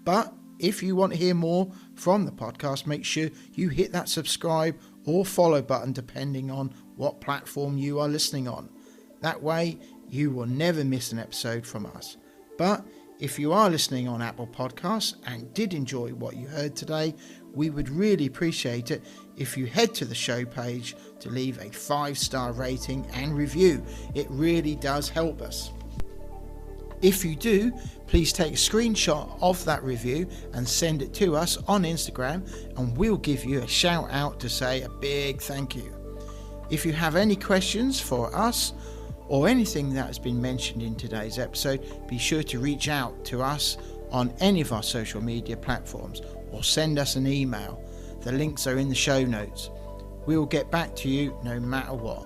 But if you want to hear more from the podcast, make sure you hit that subscribe or follow button depending on what platform you are listening on. That way you will never miss an episode from us. But If you are listening on Apple Podcasts and did enjoy what you heard today, we would really appreciate it if you head to the show page to leave a 5-star rating and review. It really does help us. If you do, please take a screenshot of that review and send it to us on Instagram, and we'll give you a shout out to say a big thank you. If you have any questions for us or anything that has been mentioned in today's episode, be sure to reach out to us on any of our social media platforms or send us an email. The links are in the show notes. We will get back to you no matter what.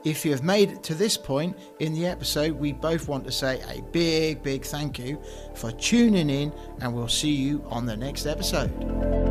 If you have made it to this point in the episode, we both want to say a big thank you for tuning in, and we'll see you on the next episode.